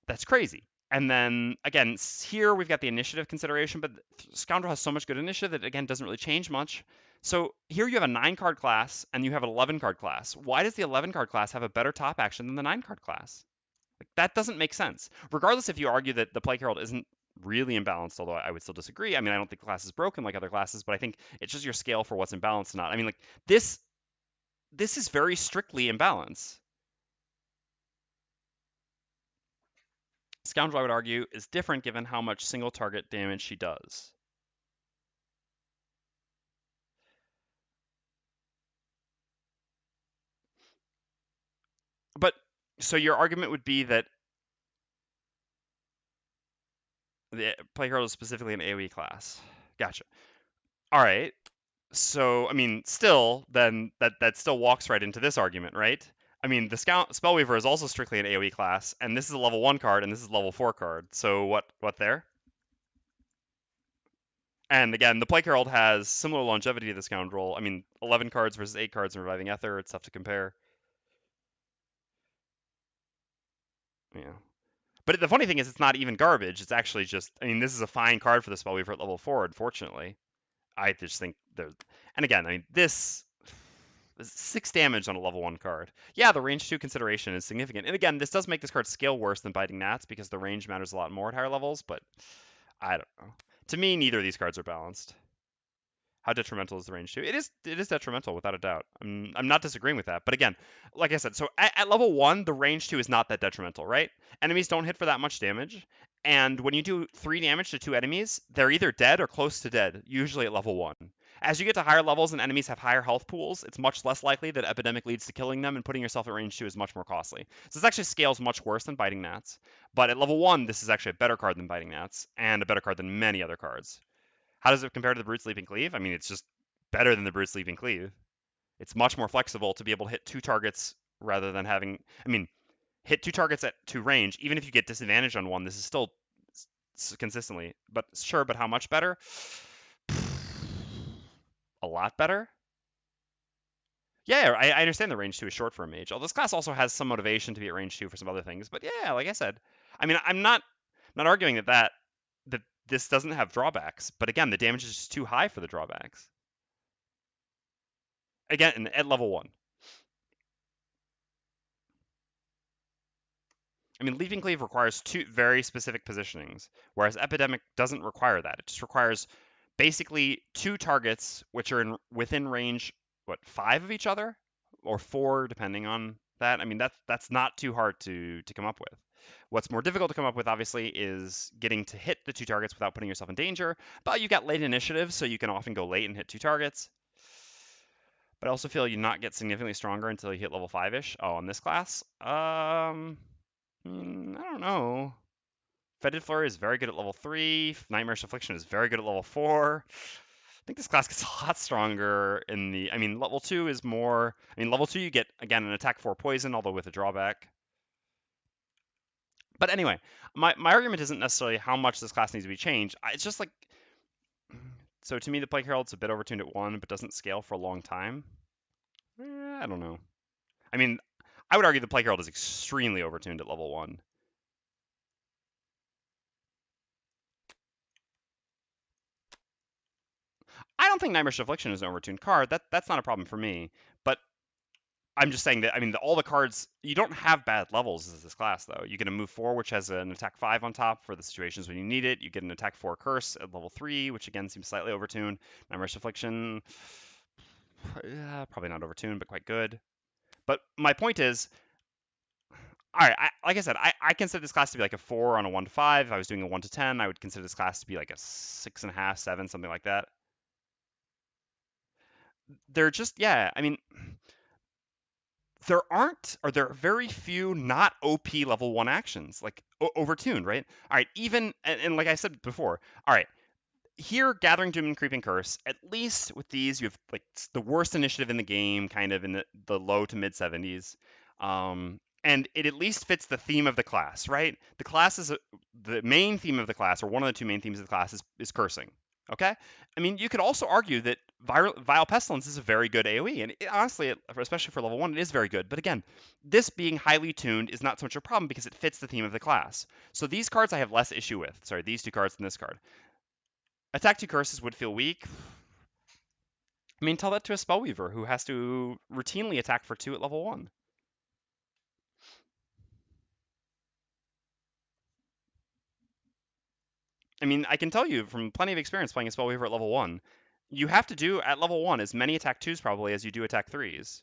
That's crazy. And then again, here we've got the initiative consideration, but Scoundrel has so much good initiative that again doesn't really change much. So here you have a 9 card class and you have an 11 card class. Why does the 11 card class have a better top action than the 9 card class? Like, that doesn't make sense. Regardless if you argue that the Plague Herald isn't really imbalanced, although I would still disagree. I mean, I don't think the class is broken like other classes, but I think it's just your scale for what's imbalanced or not. I mean, like, this is very strictly imbalance. Scoundrel, I would argue, is different given how much single target damage she does. But, so your argument would be that the Plague Herald is specifically an AoE class. Gotcha. All right. So, I mean, still, then that still walks right into this argument, right? I mean, the Spellweaver is also strictly an AoE class, and this is a level 1 card, and this is a level 4 card. So what there? And again, the Plague Herald has similar longevity to the Scoundrel. I mean, 11 cards versus 8 cards in Reviving Ether. It's tough to compare. Yeah. But the funny thing is, it's not even garbage. It's actually just, I mean, this is a fine card for the Spellweaver at level 4, unfortunately. I just think there's, and again, I mean, this 6 damage on a level 1 card. Yeah, the range 2 consideration is significant. And again, this does make this card scale worse than Biting Gnats because the range matters a lot more at higher levels, but I don't know. To me, neither of these cards are balanced. How detrimental is the range 2? It is detrimental without a doubt. I'm not disagreeing with that. But again, like I said, so at level 1, the range 2 is not that detrimental, right? Enemies don't hit for that much damage. And when you do 3 damage to 2 enemies, they're either dead or close to dead, usually at level 1. As you get to higher levels and enemies have higher health pools, it's much less likely that Epidemic leads to killing them, and putting yourself at range 2 is much more costly. So this actually scales much worse than Biting Gnats. But at level 1, this is actually a better card than Biting Gnats, and a better card than many other cards. How does it compare to the Brute Sleeping Cleave? I mean, it's just better than the Brute Sleeping Cleave. It's much more flexible to be able to hit 2 targets rather than having... I mean, hit 2 targets at 2 range. Even if you get disadvantage on one, this is still consistently. But sure, but how much better? A lot better? Yeah, I understand the range 2 is short for a mage. Although this class also has some motivation to be at range 2 for some other things. But yeah, like I said, I mean, I'm not arguing that this doesn't have drawbacks. But again, the damage is just too high for the drawbacks. Again, at level 1. I mean, Leaping Cleave requires 2 very specific positionings, whereas Epidemic doesn't require that. It just requires basically 2 targets which are within range, 5 of each other? Or 4, depending on that. I mean, that's not too hard to come up with. What's more difficult to come up with, obviously, is getting to hit the 2 targets without putting yourself in danger. But you got late initiative, so you can often go late and hit 2 targets. But I also feel you not get significantly stronger until you hit level 5-ish. Oh, in this class? I don't know. Fetid Flurry is very good at level 3. Nightmarish Affliction is very good at level 4. I think this class gets a lot stronger in the... I mean, level 2 is more... I mean, level 2 you get, again, an attack 4 poison, although with a drawback. But anyway, my argument isn't necessarily how much this class needs to be changed. It's just like... So to me, the Plague Herald's a bit overtuned at 1, but doesn't scale for a long time. I don't know. I mean, I would argue the Plague Herald is extremely overtuned at level 1. I don't think Nightmarish Affliction is an overtuned card. That's not a problem for me. But I'm just saying that, I mean, all the cards, you don't have bad levels as this class, though. You get a move 4, which has an attack 5 on top for the situations when you need it. You get an attack 4 curse at level 3, which again seems slightly overtuned. Nightmarish Affliction, probably not overtuned, but quite good. But my point is, all right, like I said, I consider this class to be like a 4 on a 1 to 5. If I was doing a 1 to 10, I would consider this class to be like a 6.5, 7, something like that. They're just, yeah, I mean, there are very few not OP level 1 actions, like overtuned, right? All right, even, and like I said before, all right, here, Gathering Doom and Creeping Curse, at least with these, you have like the worst initiative in the game, kind of in the low to mid 70s. And it at least fits the theme of the class, right? The class is the main theme of the class, or one of the 2 main themes of the class is cursing. Okay? I mean, you could also argue that Vile Pestilence is a very good AoE, and honestly, especially for level 1, it is very good. But again, this being highly tuned is not so much a problem because it fits the theme of the class. So these cards I have less issue with. Sorry, these 2 cards than this card. Attack 2 curses would feel weak. I mean, tell that to a Spellweaver who has to routinely attack for 2 at level 1. I mean, I can tell you from plenty of experience playing a Spellweaver at level 1, you have to do, at level 1, as many attack 2s probably as you do attack 3s.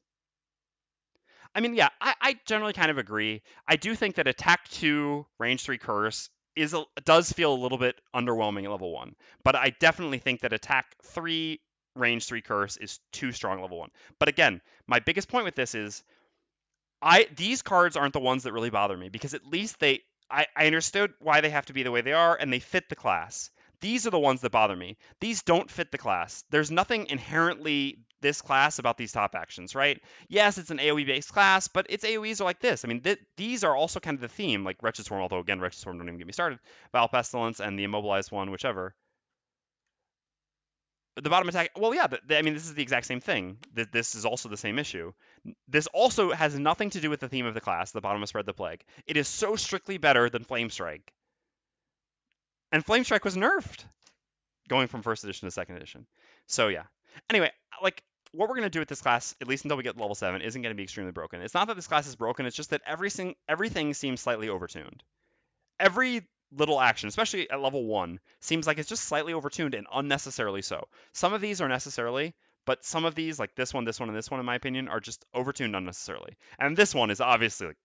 I mean, yeah, I generally kind of agree. I do think that attack 2, range 3 curse does feel a little bit underwhelming at level 1. But I definitely think that attack 3, range 3 curse is too strong at level 1. But again, my biggest point with this is these cards aren't the ones that really bother me because at least I understood why they have to be the way they are and they fit the class. These are the ones that bother me. These don't fit the class. There's nothing inherently this class about these top actions, right? Yes, it's an AoE based class, but its AoEs are like this. I mean, these are also kind of the theme, like Wretched Swarm, although again, Wretched Swarm don't even get me started. Vile Pestilence and the Immobilized one, whichever. The bottom attack, well, yeah, I mean, this is the exact same thing. This is also the same issue. This also has nothing to do with the theme of the class, the bottom of Spread the Plague. It is so strictly better than Flame Strike. And Flame Strike was nerfed going from 1st edition to 2nd edition. So, yeah. Anyway, like, what we're going to do with this class, at least until we get level 7, isn't going to be extremely broken. It's not that this class is broken, it's just that everything seems slightly overtuned. Every little action, especially at level 1, seems like it's just slightly overtuned and unnecessarily so. Some of these are necessarily, but some of these, like this one, and this one, in my opinion, are just overtuned unnecessarily. And this one is obviously, like,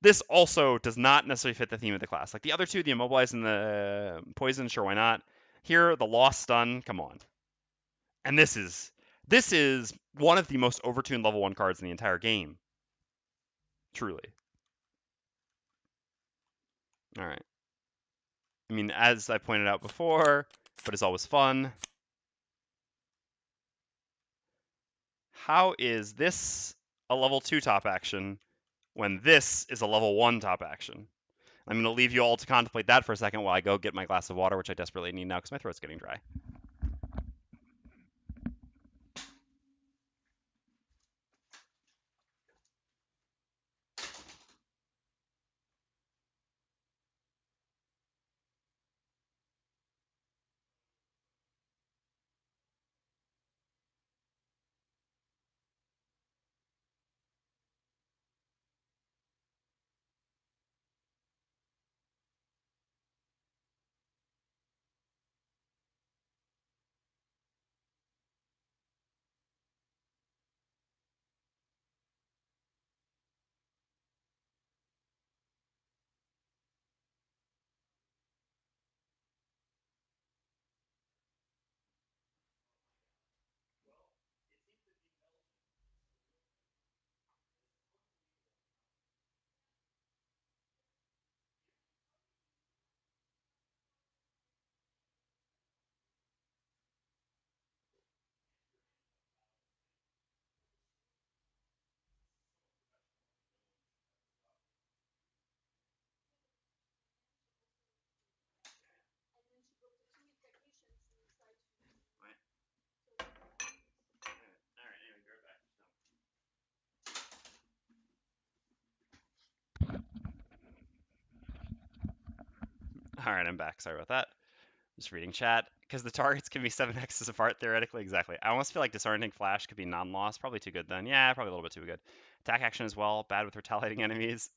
this also does not necessarily fit the theme of the class. Like the other 2, the Immobilize and the Poison, sure, why not? Here, the Lost Stun, come on. And this is one of the most overtuned level 1 cards in the entire game. Truly. All right. I mean, as I pointed out before, but it's always fun. How is this a level 2 top action when this is a level 1 top action? I'm going to leave you all to contemplate that for a second while I go get my glass of water, which I desperately need now because my throat's getting dry. All right, I'm back. Sorry about that. Just reading chat. Because the targets can be 7x's apart, theoretically. Exactly. I almost feel like Disorienting Flash could be non-loss. Probably too good then. Yeah, probably a little bit too good. Attack action as well. Bad with retaliating enemies.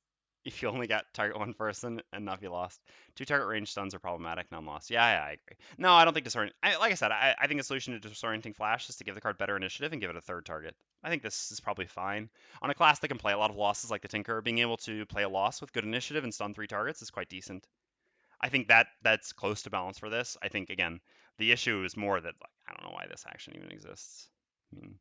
If you only got target one person and not be lost. 2 target range stuns are problematic, non-loss. Yeah, I agree. No, I don't think like I said, I think a solution to Disorienting Flash is to give the card better initiative and give it a 3rd target. I think this is probably fine. On a class that can play a lot of losses like the Tinker, being able to play a loss with good initiative and stun 3 targets is quite decent. I think that's close to balance for this. I think again, the issue is more that like I don't know why this action even exists. I mean,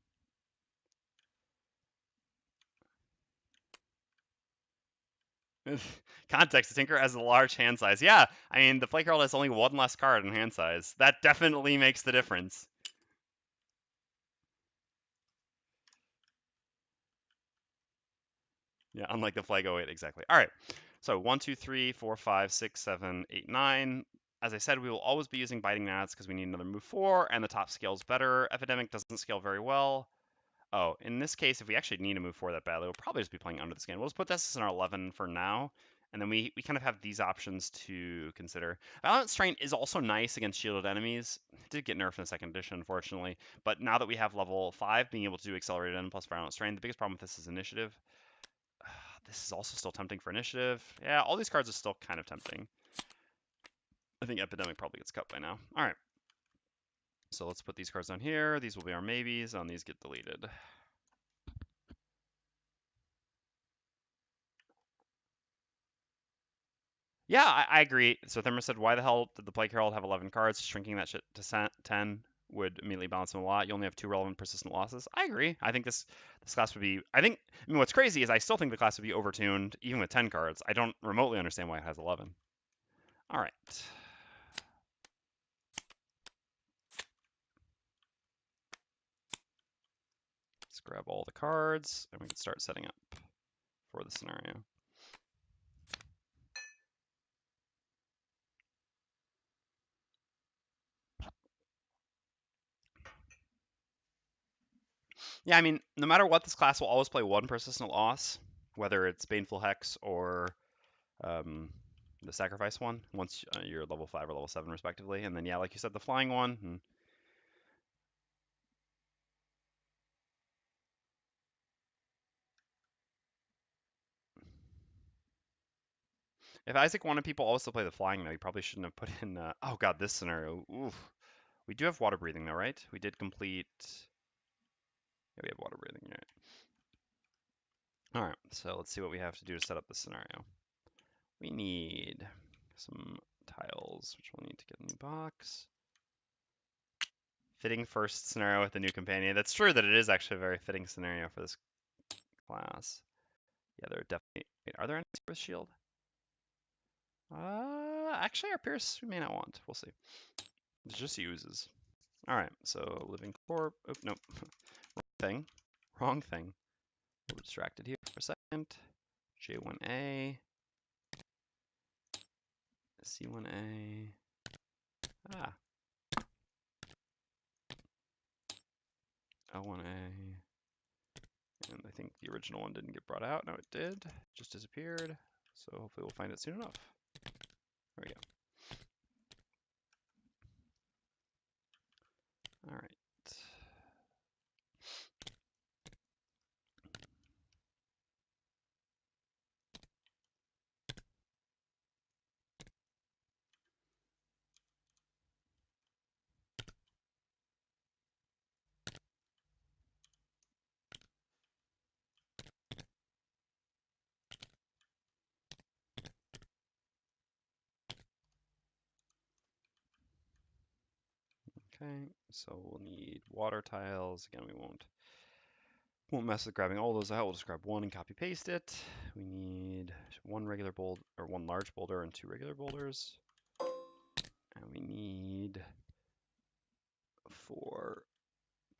context, the Tinker has a large hand size. Yeah, I mean the Flake Herald has only 1 less card in hand size. That definitely makes the difference. Yeah, unlike the Flag 08, exactly. All right. So 1, 2, 3, 4, 5, 6, 7, 8, 9. As I said, we will always be using Biting Gnats because we need another move 4, and the top scales better. Epidemic doesn't scale very well. Oh, in this case, if we actually need to move 4 that badly, we'll probably just be playing under the skin. We'll just put this in our 11 for now, and then we kind of have these options to consider. Violent Strain is also nice against shielded enemies. It did get nerfed in the 2nd edition, unfortunately, but now that we have level 5, being able to do Accelerated N plus Violent Strain, the biggest problem with this is initiative. This is also still tempting for initiative. Yeah, all these cards are still kind of tempting. I think Epidemic probably gets cut by now. All right. So let's put these cards down here. These will be our maybes, and these get deleted. Yeah, I agree. So Thermer said, why the hell did the Plague Herald have 11 cards? Shrinking that shit to 10 would immediately balance them a lot. You only have 2 relevant persistent losses. I agree. I think this class would be. I mean, what's crazy is I still think the class would be overtuned even with 10 cards. I don't remotely understand why it has 11. All right. Let's grab all the cards and we can start setting up for the scenario. Yeah, I mean, no matter what, this class will always play 1 persistent loss, whether it's Baneful Hex or um, the Sacrifice one, once you're level 5 or level 7, respectively. And then, yeah, like you said, the Flying one. If Isaac wanted people always to play the Flying, though, he probably shouldn't have put in. Oh, God, this scenario. Oof. We do have water breathing, though, right? We did complete. Yeah, we have water breathing, right? All right, so let's see what we have to do to set up this scenario. We need some tiles, which we'll need to get a new box. Fitting first scenario with the new companion. That's true that it is actually a very fitting scenario for this class. Yeah, there are definitely. Wait, are there any with shield? Actually, our Pierce we may not want. We'll see. It just uses. All right, so living corp. Oh, nope. Wrong thing. Wrong thing. A little distracted here for a second. J1A. C1A. Ah. L1A. And I think the original one didn't get brought out. No, it did. Just disappeared. So hopefully we'll find it soon enough. There we go. All right. Okay, so we'll need water tiles. Again, we won't mess with grabbing all those out. We'll just grab one and copy paste it. We need one regular boulder, or one large boulder and two regular boulders. And we need 4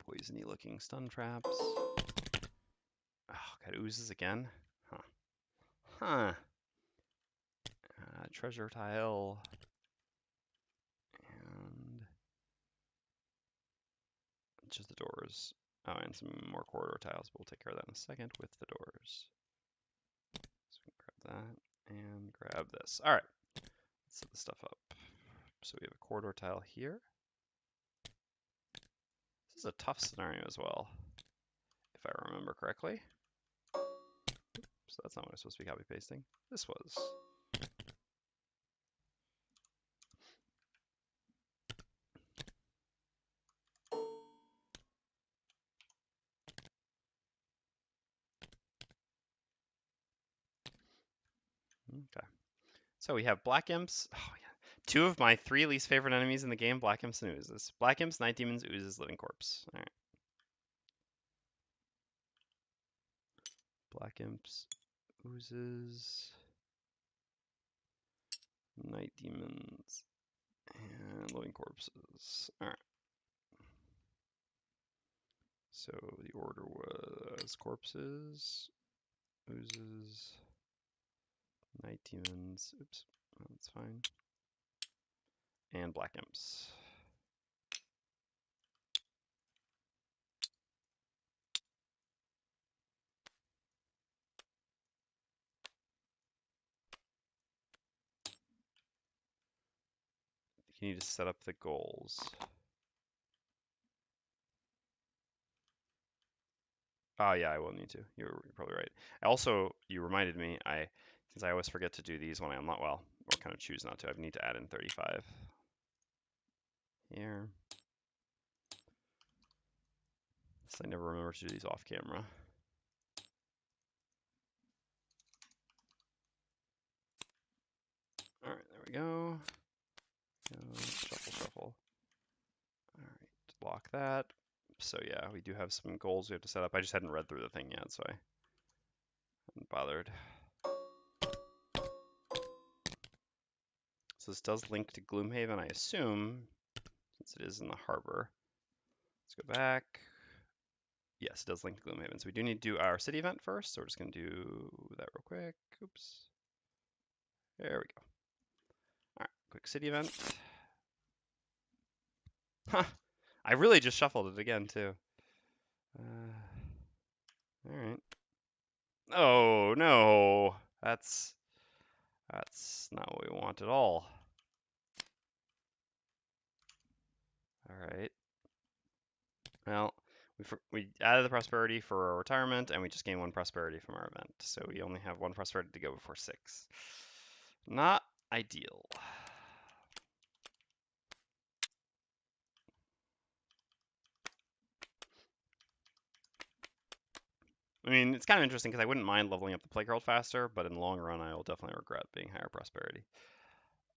poisony looking stun traps. Oh, got oozes again. Huh. Treasure tile. And just the doors. Oh, and some more corridor tiles. We'll take care of that in a second with the doors. So we can grab that and grab this. All right, let's set this stuff up. So we have a corridor tile here. This is a tough scenario as well, if I remember correctly. So that's not what I'm supposed to be copy pasting. This was. Okay. So we have Black Imps. Oh, yeah. 2 of my 3 least favorite enemies in the game, Black Imps and Oozes. Black Imps, Night Demons, Oozes, Living Corpse. All right. Black Imps, Oozes, Night Demons, and Living Corpses. All right. So the order was Corpses, Oozes, Night Demons. Oops, that's fine. And Black Imps. You need to set up the goals. Oh yeah, I will need to. You're probably right. Also, you reminded me, since I always forget to do these when I'm not well, or kind of choose not to, I need to add in 35 here. So I never remember to do these off camera. All right, there we go. Shuffle, shuffle. All right, lock that. So yeah, we do have some goals we have to set up. I just hadn't read through the thing yet, so I hadn't bothered. So this does link to Gloomhaven, I assume, since it is in the harbor. Let's go back. Yes, it does link to Gloomhaven. So we do need to do our city event first. So we're just going to do that real quick. Oops. There we go. All right, quick city event. Huh. I really just shuffled it again, too. All right. Oh, no. That's not what we want at all. All right. Well, we added the prosperity for our retirement, and we just gained 1 prosperity from our event. So we only have 1 prosperity to go before 6. Not ideal. I mean, it's kind of interesting because I wouldn't mind leveling up the Plague Herald faster, but in the long run, I will definitely regret being higher prosperity.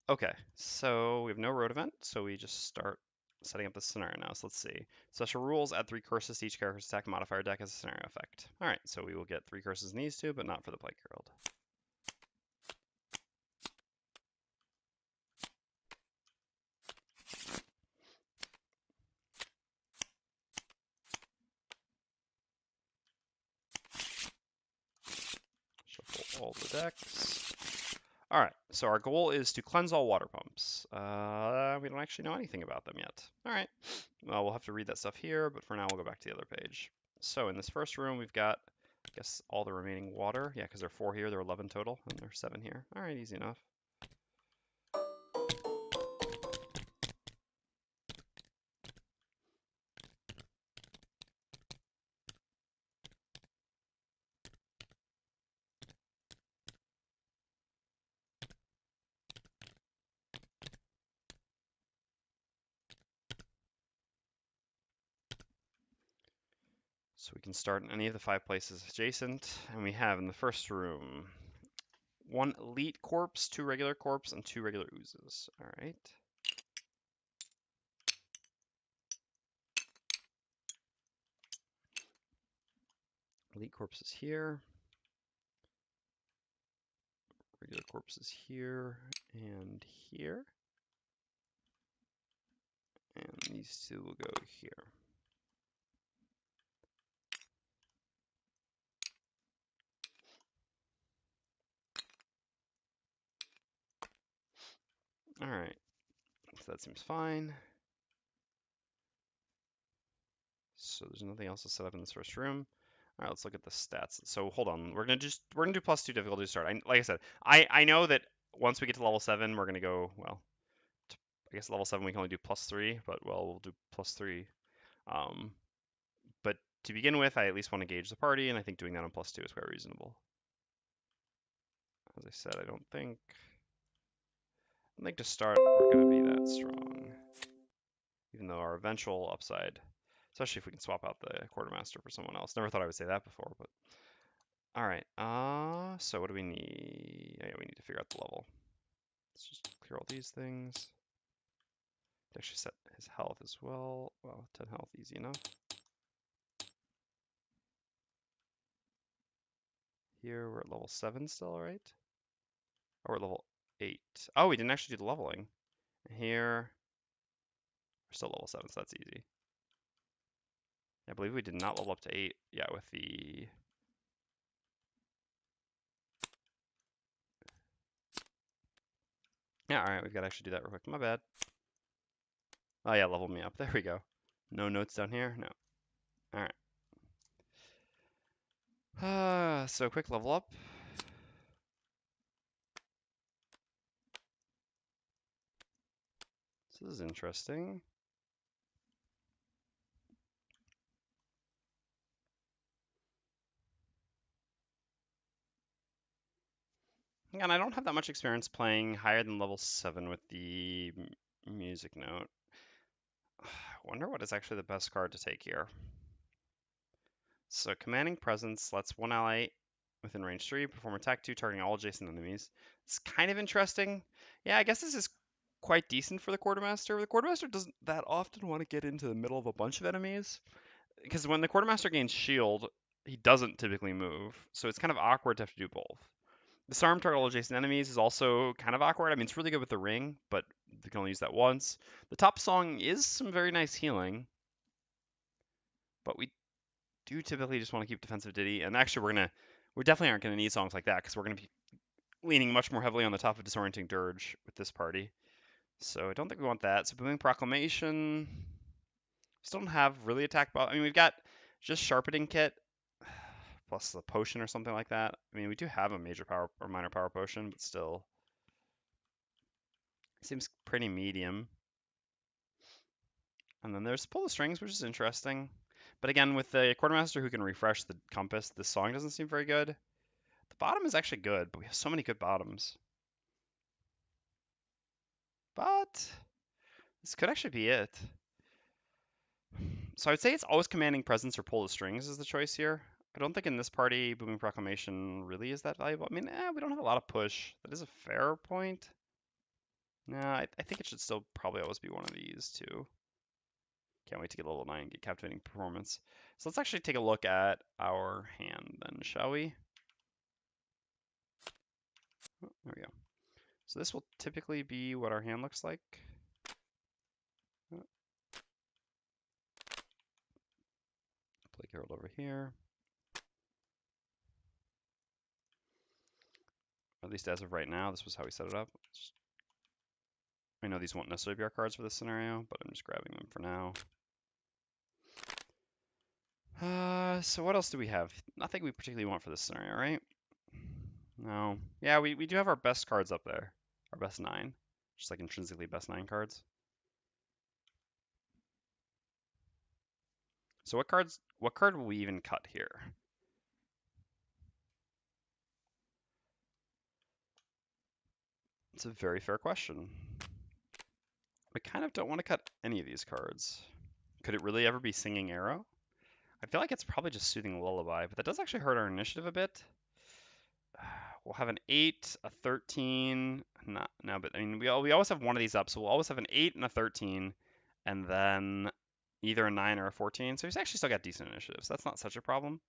Okay, so we have no road event, so we just start setting up the scenario now. So let's see. Special rules, add 3 curses to each character's attack modifier deck as a scenario effect. Alright, so we will get 3 curses in these two, but not for the Plague Herald. Shuffle all the decks. Alright, so our goal is to cleanse all water pumps. We don't actually know anything about them yet. Alright, well, we'll have to read that stuff here, but for now we'll go back to the other page. So in this first room, we've got, I guess, all the remaining water. Yeah, because there are 4 here, there are 11 total, and there are 7 here. Alright, easy enough. So we can start in any of the 5 places adjacent, and we have in the first room 1 elite corpse, 2 regular corpse, and 2 regular oozes. All right. Elite corpse is here. Regular corpse is here and here. And these 2 will go here. All right. So that seems fine. So there's nothing else to set up in this first room. All right, let's look at the stats. So hold on, we're gonna do +2 difficulty to start. Like I said, I know that once we get to level 7, we're gonna go, well, I guess level 7 we can only do +3, but well, we'll do +3. But to begin with, I at least want to gauge the party, and I think doing that on +2 is quite reasonable. As I said, I don't think to start we're gonna be that strong, even though our eventual upside. Especially if we can swap out the Quartermaster for someone else. Never thought I would say that before, but... Alright, so what do we need? Yeah, we need to figure out the level. Let's just clear all these things. Actually set his health as well. Well, 10 health, easy enough. Here, we're at level 7 still, right? Or we're at level 8. Oh, we didn't actually do the leveling. Here, we're still level 7, so that's easy. I believe we did not level up to 8. Yeah, with the... Yeah, alright, we've got to actually do that real quick. My bad. Oh yeah, level me up. There we go. No notes down here? No. Alright. So quick level up. This is interesting. And I don't have that much experience playing higher than level 7 with the music note. I wonder what is actually the best card to take here. So Commanding Presence lets 1 ally within range 3 perform attack 2 targeting all adjacent enemies. It's kind of interesting. Yeah, I guess this is quite decent for the Quartermaster. The Quartermaster doesn't that often want to get into the middle of a bunch of enemies. Because when the Quartermaster gains shield, he doesn't typically move. So it's kind of awkward to have to do both. Disarm target all adjacent enemies is also kind of awkward. I mean, it's really good with the ring, but you can only use that once. The top song is some very nice healing, but we do typically just want to keep defensive ditty. And actually, we definitely aren't going to need songs like that because we're going to be leaning much more heavily on the top of Disorienting Dirge with this party. So I don't think we want that. So Booming Proclamation, still don't have really attack. I mean, we've got just Sharpening Kit plus the potion or something like that. I mean, we do have a major power or minor power potion, but still seems pretty medium. And then there's Pull the Strings, which is interesting. But again, with the Quartermaster who can refresh the compass, this song doesn't seem very good. The bottom is actually good, but we have so many good bottoms. But this could actually be it. So I would say it's always Commanding Presence or Pull the Strings is the choice here. I don't think in this party Booming Proclamation really is that valuable. I mean, we don't have a lot of push. That is a fair point. No, I think it should still probably always be one of these two. Can't wait to get level 9 and get captivating performance. So let's actually take a look at our hand then, shall we? Oh, there we go. So this will typically be what our hand looks like. Play Herald over here. At least as of right now, this was how we set it up. I know these won't necessarily be our cards for this scenario, but I'm just grabbing them for now. So what else do we have? Nothing we particularly want for this scenario, right? No. Yeah, we do have our best cards up there. Our best 9. Just like intrinsically best 9 cards. So what card will we even cut here? It's a very fair question. I kind of don't want to cut any of these cards. Could it really ever be Singing Arrow? I feel like it's probably just Soothing Lullaby, but that does actually hurt our initiative a bit. We'll have an 8, a 13. No, but I mean, we always have one of these up, so we'll always have an 8 and a 13, and then either a 9 or a 14. So he's actually still got decent initiatives. That's not such a problem.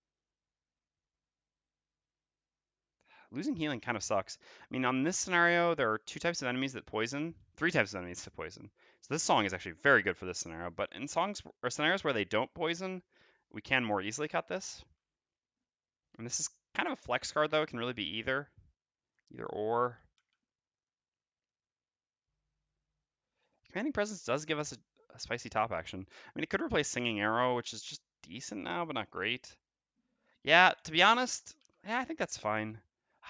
Losing healing kind of sucks. I mean, on this scenario, there are 2 types of enemies that poison, 3 types of enemies that poison. So this song is actually very good for this scenario, but in songs or scenarios where they don't poison, we can more easily cut this. And this is kind of a flex card, though. It can really be either or. Commanding Presence does give us a spicy top action. I mean, it could replace Singing Arrow, which is just decent now, but not great. Yeah, to be honest, yeah, I think that's fine.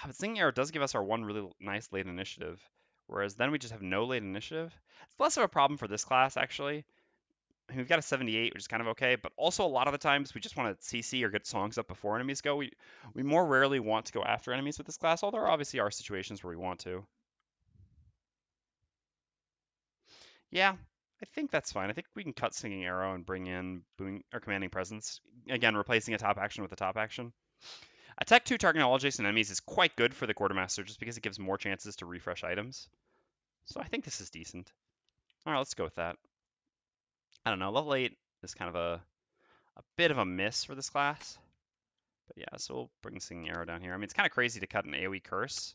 But Singing Arrow does give us our one really nice late initiative, whereas then we just have no late initiative. It's less of a problem for this class, actually. I mean, we've got a 78, which is kind of okay, but also a lot of the times we just want to CC or get songs up before enemies go. We more rarely want to go after enemies with this class, although there obviously are situations where we want to. Yeah, I think that's fine. I think we can cut Singing Arrow and bring in Boon or Commanding Presence. Again, replacing a top action with a top action. Attack 2 targeting all adjacent enemies is quite good for the Quartermaster just because it gives more chances to refresh items. So I think this is decent. All right, let's go with that. I don't know, level 8 is kind of a bit of a miss for this class. But yeah, so we'll bring Singing Arrow down here. I mean, it's kind of crazy to cut an AoE curse.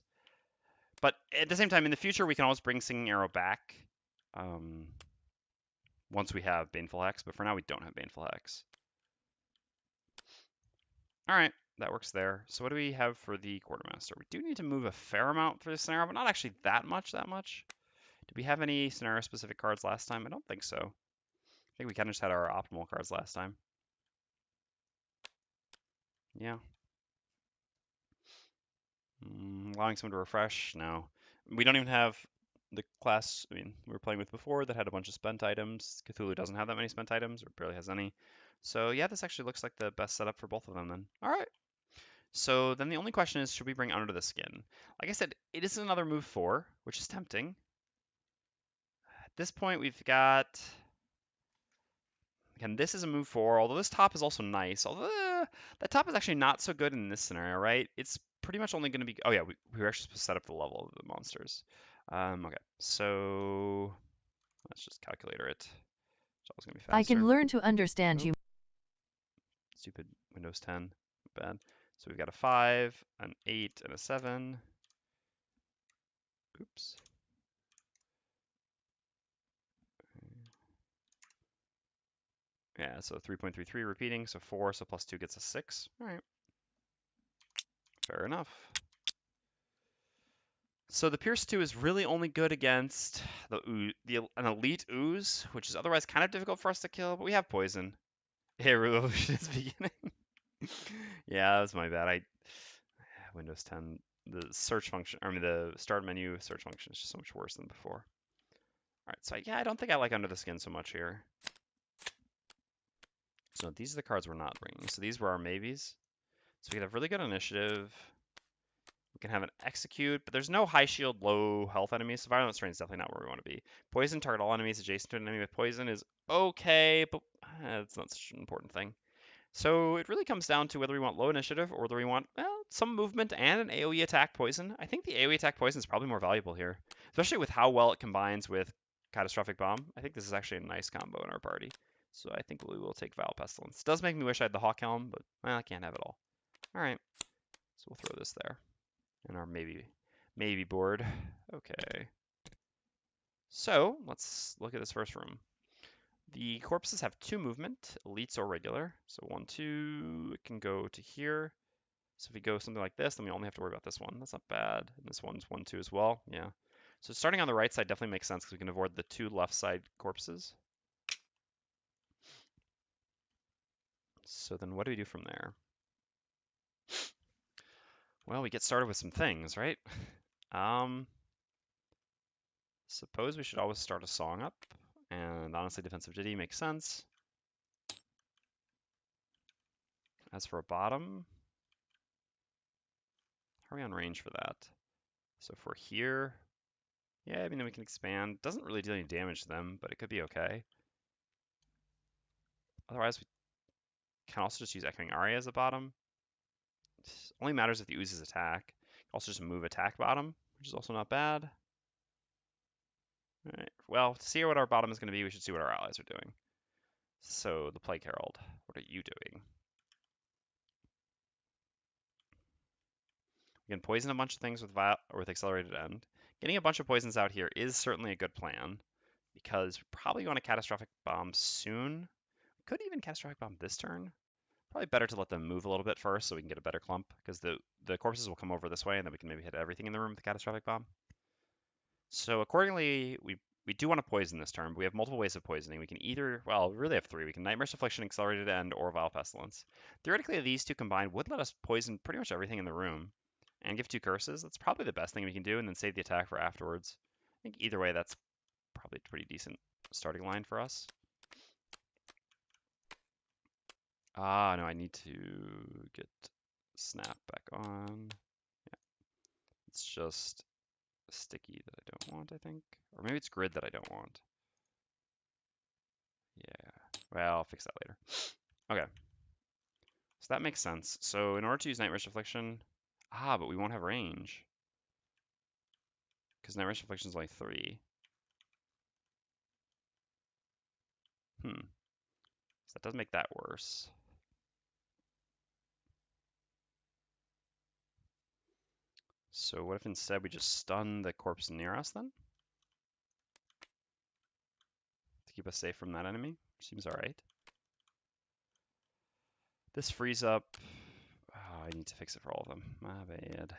But at the same time, in the future, we can always bring Singing Arrow back once we have Baneful Hex. But for now, we don't have Baneful Hex. All right, that works there. So what do we have for the Quartermaster? We do need to move a fair amount for this scenario, but not actually that much. Did we have any scenario-specific cards last time? I don't think so. I think we kind of just had our optimal cards last time. Yeah. Allowing someone to refresh? No. We don't even have the class, I mean, we were playing with before that had a bunch of spent items. Cthulhu doesn't have that many spent items, or barely has any. So yeah, this actually looks like the best setup for both of them then. All right. So then the only question is, should we bring Under the Skin? Like I said, it is another move 4, which is tempting. At this point, we've got... Again, this is a move 4, although this top is also nice. Although that top is actually not so good in this scenario, right? It's pretty much only going to be... Oh yeah, we were actually supposed to set up the level of the monsters. Okay, so let's just calculator it. It's always going to be faster. I can learn to understand you. Stupid Windows 10. Bad. So we've got a 5, an 8, and a 7. Oops. Yeah, so 3.33 repeating, so 4, so plus 2 gets us 6. All right. Fair enough. So the Pierce 2 is really only good against an elite ooze, which is otherwise kind of difficult for us to kill, but we have poison. Herald is beginning. Yeah, that was my bad. Windows 10, the search function, I mean the start menu search function is just so much worse than before. All right, so yeah, I don't think I like Under the Skin so much here. So these are the cards we're not bringing. So these were our maybes. So we can have really good initiative. We can have an execute, but there's no high shield, low health enemies. So violent strain is definitely not where we want to be. Poison, target all enemies adjacent to an enemy with poison is okay, but it's not such an important thing. So it really comes down to whether we want low initiative or whether we want, well, some movement and an AoE attack poison. I think the AoE attack poison is probably more valuable here, especially with how well it combines with Catastrophic Bomb. I think this is actually a nice combo in our party. So I think we will take Vile Pestilence. It does make me wish I had the Hawk Helm, but well, I can't have it all. All right, so we'll throw this there. And our maybe board. Okay. So let's look at this first room. The corpses have 2 movement, elites or regular. So 1, 2, it can go to here. So if we go something like this, then we only have to worry about this one. That's not bad. And this one's 1, 2 as well. Yeah. So starting on the right side definitely makes sense because we can avoid the 2 left side corpses. So then what do we do from there? Well, we get started with some things, right? Suppose we should always start a song up. And honestly, defensive ditty makes sense. As for a bottom, how are we on range for that? So if we're here, yeah, I mean, then we can expand. Doesn't really do any damage to them, but it could be okay. Otherwise, we can also just use Echoing Aria as a bottom. It only matters if the oozes attack. Also just move attack bottom, which is also not bad. All right. Well, to see what our bottom is going to be, we should see what our allies are doing. So the Plague Herald, what are you doing? We can poison a bunch of things with Accelerated End. Getting a bunch of poisons out here is certainly a good plan because we probably want to Catastrophic Bomb soon. Could even Catastrophic Bomb this turn. Probably better to let them move a little bit first so we can get a better clump because the corpses will come over this way and then we can maybe hit everything in the room with the Catastrophic Bomb. So accordingly, we do want to poison this turn, but we have multiple ways of poisoning. We can either, well, we really have 3. We can Nightmare's Affliction, Accelerated End, or Vile Pestilence. Theoretically, these 2 combined would let us poison pretty much everything in the room and give 2 curses. That's probably the best thing we can do, and then save the attack for afterwards. I think either way, that's probably a pretty decent starting line for us. Ah, no, I need to get Snap back on. Yeah. It's just sticky that I don't want, I think. Or maybe it's grid that I don't want. Yeah. Well, I'll fix that later. Okay. So that makes sense. So in order to use Nightmare's Affliction, but we won't have range. Because Nightmare's Affliction is only 3. So that does make that worse. So what if instead we just stun the corpse near us then? To keep us safe from that enemy? Seems alright. This frees up... Oh, I need to fix it for all of them. My bad.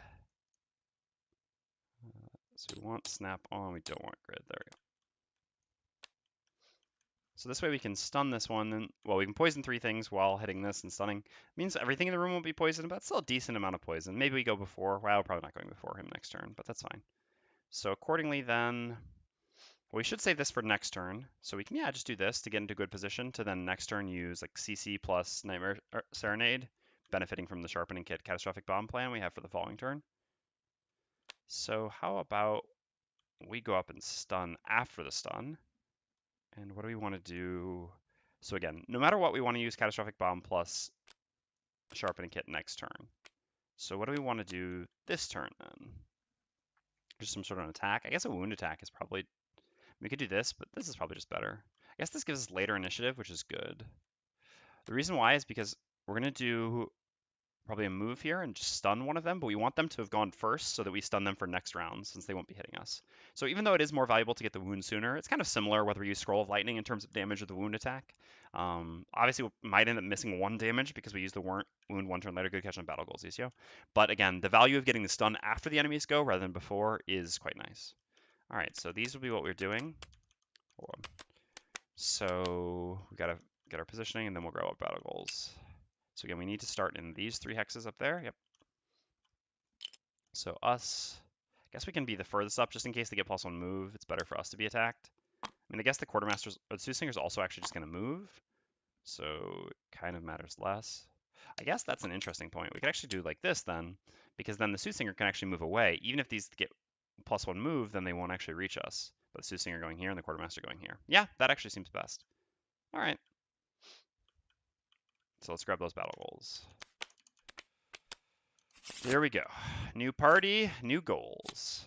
So we want Snap on, we don't want Grid. There we go. So this way we can stun this one, and well, we can poison 3 things while hitting this and stunning. It means everything in the room will be poisoned, but still a decent amount of poison. Maybe we go before. Well, we're probably not going before him next turn, but that's fine. So accordingly then, we should save this for next turn. So we can, yeah, just do this to get into good position to then next turn use like CC plus Nightmare Serenade, benefiting from the Sharpening Kit Catastrophic Bomb plan we have for the following turn. So how about we go up and stun after the stun? And what do we want to do? So again, no matter what, we want to use Catastrophic Bomb plus Sharpening Kit next turn. So what do we want to do this turn then? Just some sort of an attack? I guess a wound attack is probably... We could do this, but this is probably just better. I guess this gives us later initiative, which is good. The reason why is because we're going to do probably a move here and just stun one of them, but we want them to have gone first so that we stun them for next round since they won't be hitting us. So even though it is more valuable to get the wound sooner, it's kind of similar whether we use Scroll of Lightning in terms of damage or the wound attack. Obviously, we might end up missing 1 damage because we use the wound 1 turn later. Good catch on battle goals, Ezio. But again, the value of getting the stun after the enemies go rather than before is quite nice. All right, so these will be what we're doing. Hold on. So we got to get our positioning and then we'll grow up battle goals. So again, we need to start in these 3 hexes up there. Yep. So us, I guess we can be the furthest up just in case they get +1 move. It's better for us to be attacked. I mean, I guess the Quartermaster's, the Soothsinger's also actually just going to move. So it kind of matters less. I guess that's an interesting point. We could actually do like this then, because then the Soothsinger can actually move away. Even if these get +1 move, then they won't actually reach us. But the Soothsinger going here and the Quartermaster going here. Yeah, that actually seems best. All right. So let's grab those battle goals. There we go. New party, new goals.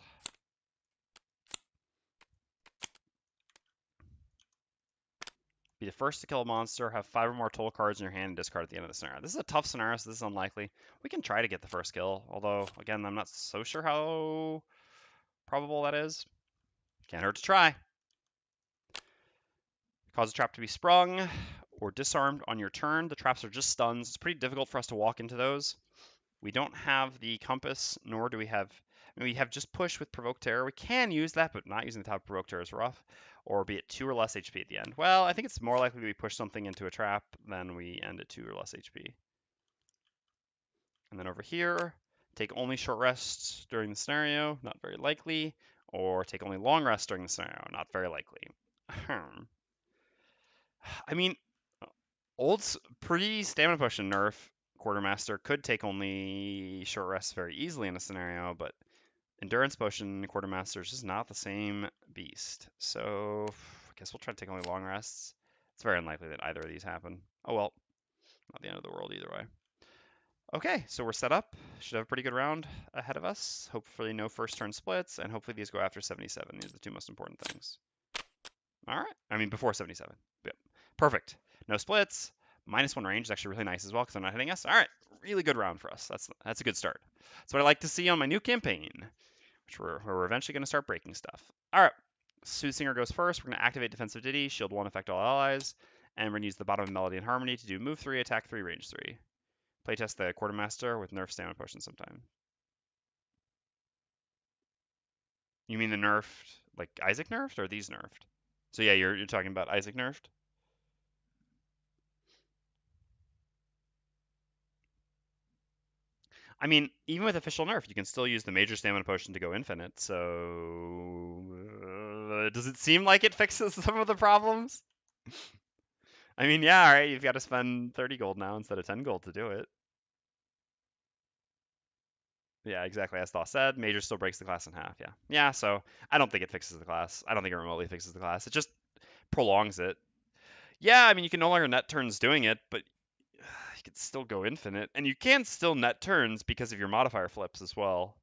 Be the first to kill a monster, have 5 or more total cards in your hand, and discard at the end of the scenario. This is a tough scenario, so this is unlikely. We can try to get the first kill, although, again, I'm not so sure how probable that is. Can't hurt to try. Cause a trap to be sprung or disarmed on your turn. The traps are just stuns. It's pretty difficult for us to walk into those. We don't have the compass, nor do we have... I mean, we have just push with Provoke Terror. We can use that, but not using the top Provoke Terror is rough. Or be at 2 or less HP at the end. Well, I think it's more likely we push something into a trap than we end at 2 or less HP. And then over here, take only short rests during the scenario, not very likely. Or take only long rests during the scenario, not very likely. I mean, old pre-stamina potion nerf Quartermaster could take only short rests very easily in a scenario, but endurance potion Quartermaster is just not the same beast. So I guess we'll try to take only long rests. It's very unlikely that either of these happen. Oh well, not the end of the world either way. Okay, so we're set up. Should have a pretty good round ahead of us. Hopefully no first turn splits, and hopefully these go after 77. These are the 2 most important things. All right, I mean before 77. Yep. Perfect. No splits. -1 range is actually really nice as well because they're not hitting us. All right, really good round for us. That's a good start. That's what I like to see on my new campaign, which we're eventually going to start breaking stuff. All right, Soothsinger goes first. We're going to activate Defensive Ditty, Shield 1, affect all allies, and we're going to use the bottom of Melody and Harmony to do move 3, attack 3, range 3. Playtest the Quartermaster with nerf stamina potion sometime. You mean the nerfed, like Isaac nerfed, or these nerfed? So yeah, you're talking about Isaac nerfed? I mean, even with official nerf, you can still use the major stamina potion to go infinite, so... does it seem like it fixes some of the problems? I mean, yeah, alright, you've got to spend 30 gold now instead of 10 gold to do it. Yeah, exactly, as Thoth said, major still breaks the class in half, yeah. Yeah, so I don't think it fixes the class. I don't think it remotely fixes the class. It just prolongs it. Yeah, I mean, you can no longer net turns doing it, but you can still go infinite. And you can still net turns because of your modifier flips as well.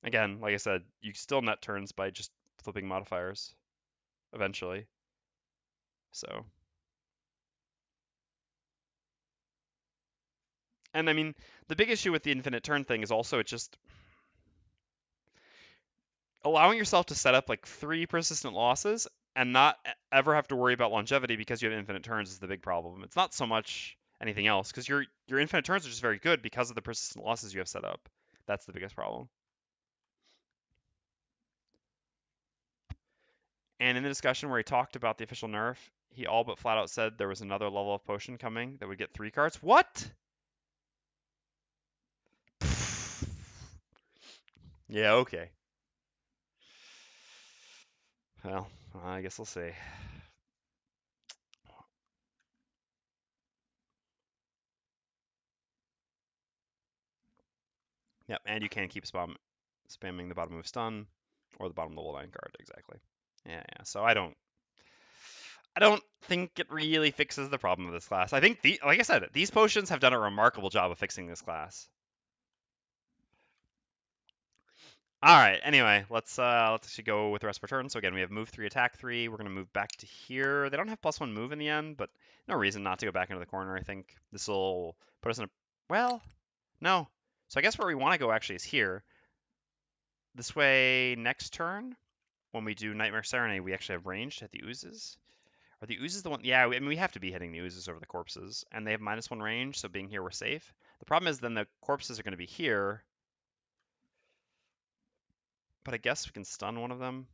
Again, like I said, you still net turns by just flipping modifiers eventually. So, and I mean, the big issue with the infinite turn thing is also it just allowing yourself to set up like 3 persistent losses and not ever have to worry about longevity because you have infinite turns is the big problem. It's not so much anything else because your infinite turns are just very good because of the persistent losses you have set up. That's the biggest problem. And in the discussion where he talked about the official nerf, he all but flat out said there was another level of potion coming that would get 3 cards. What? Yeah, okay. Well, I guess we'll see. Yep, and you can keep spamming the bottom move stun or the bottom level 9 card, exactly. Yeah, so I don't think it really fixes the problem of this class. I think like I said, these potions have done a remarkable job of fixing this class. All right. Anyway, let's actually go with the rest of our turn. So again, we have move 3, attack 3. We're gonna move back to here. They don't have +1 move in the end, but no reason not to go back into the corner. I think this will put us in a well, no. So I guess where we want to go actually is here. This way, next turn when we do Nightmare Serenade, we actually have range to hit the oozes. Are the oozes the one? Yeah, I mean we have to be hitting the oozes over the corpses, and they have -1 range, so being here we're safe. The problem is then the corpses are going to be here. But I guess we can stun one of them.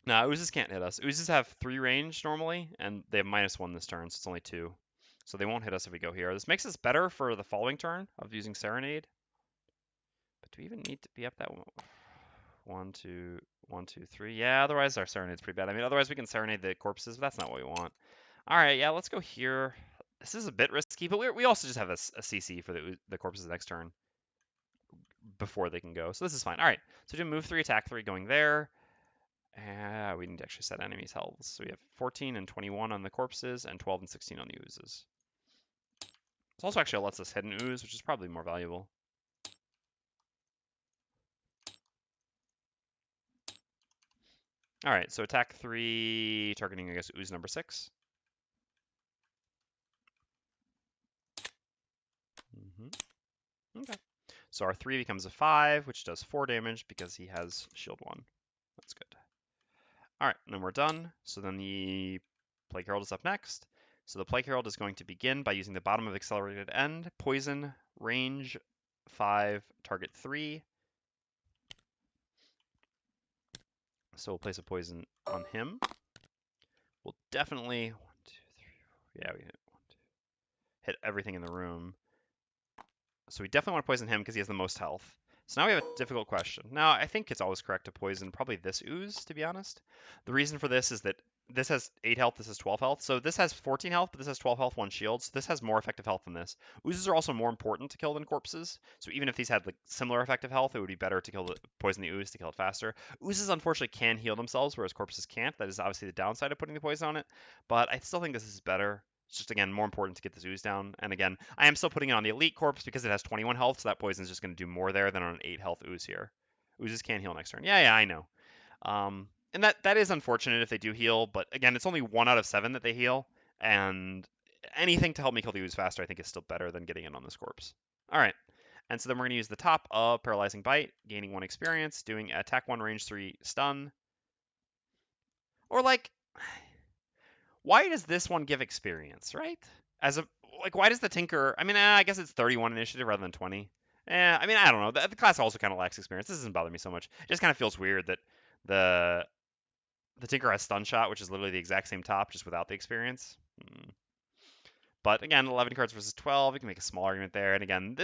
No, oozes can't hit us. Oozes have 3 range normally, and they have -1 this turn, so it's only 2. So they won't hit us if we go here. This makes us better for the following turn of using Serenade. But do we even need to be up that one? 1, 2, 1, 2, 3. Yeah, otherwise our Serenade's pretty bad. I mean, otherwise we can Serenade the corpses, but that's not what we want. All right, yeah, let's go here. This is a bit risky, but we also just have a CC for the corpses the next turn before they can go. So this is fine. All right, so do move 3, attack 3 going there. We need to actually set enemies' healths. So we have 14 and 21 on the corpses and 12 and 16 on the oozes. This also actually lets us hit an ooze, which is probably more valuable. All right, so attack 3, targeting, I guess, ooze number 6. Okay. So our 3 becomes a 5, which does 4 damage because he has shield 1. That's good. All right, and then we're done. So then the Plague Herald is up next. So the Plague Herald is going to begin by using the bottom of accelerated end, poison, range 5, target 3. So we'll place a poison on him. We'll definitely, 1, 2, 3, yeah, we hit everything in the room. So we definitely want to poison him because he has the most health. So now we have a difficult question. Now, I think it's always correct to poison probably this ooze, to be honest. The reason for this is that this has 8 health, this has 12 health. So this has 14 health, but this has 12 health, 1 shield. So this has more effective health than this. Oozes are also more important to kill than corpses. So even if these had like similar effective health, it would be better to poison the ooze to kill it faster. Oozes unfortunately can heal themselves, whereas corpses can't. That is obviously the downside of putting the poison on it. But I still think this is better. It's just, again, more important to get this ooze down. And again, I am still putting it on the elite corpse because it has 21 health, so that poison is just going to do more there than on an 8 health ooze here. Oozes can't heal next turn. Yeah, I know. And that is unfortunate if they do heal, but again, it's only 1 out of 7 that they heal, and anything to help me kill the ooze faster I think is still better than getting in on this corpse. All right, and so then we're going to use the top of Paralyzing Bite, gaining 1 experience, doing attack 1, range 3, stun. Or like, why does this one give experience, right? As a like, why does the Tinker? I mean, I guess it's 31 initiative rather than 20. I mean, I don't know. The class also kind of lacks experience. This doesn't bother me so much. It just kind of feels weird that the the Tinker has stun shot, which is literally the exact same top, just without the experience. But again, 11 cards versus 12, you can make a small argument there. And again,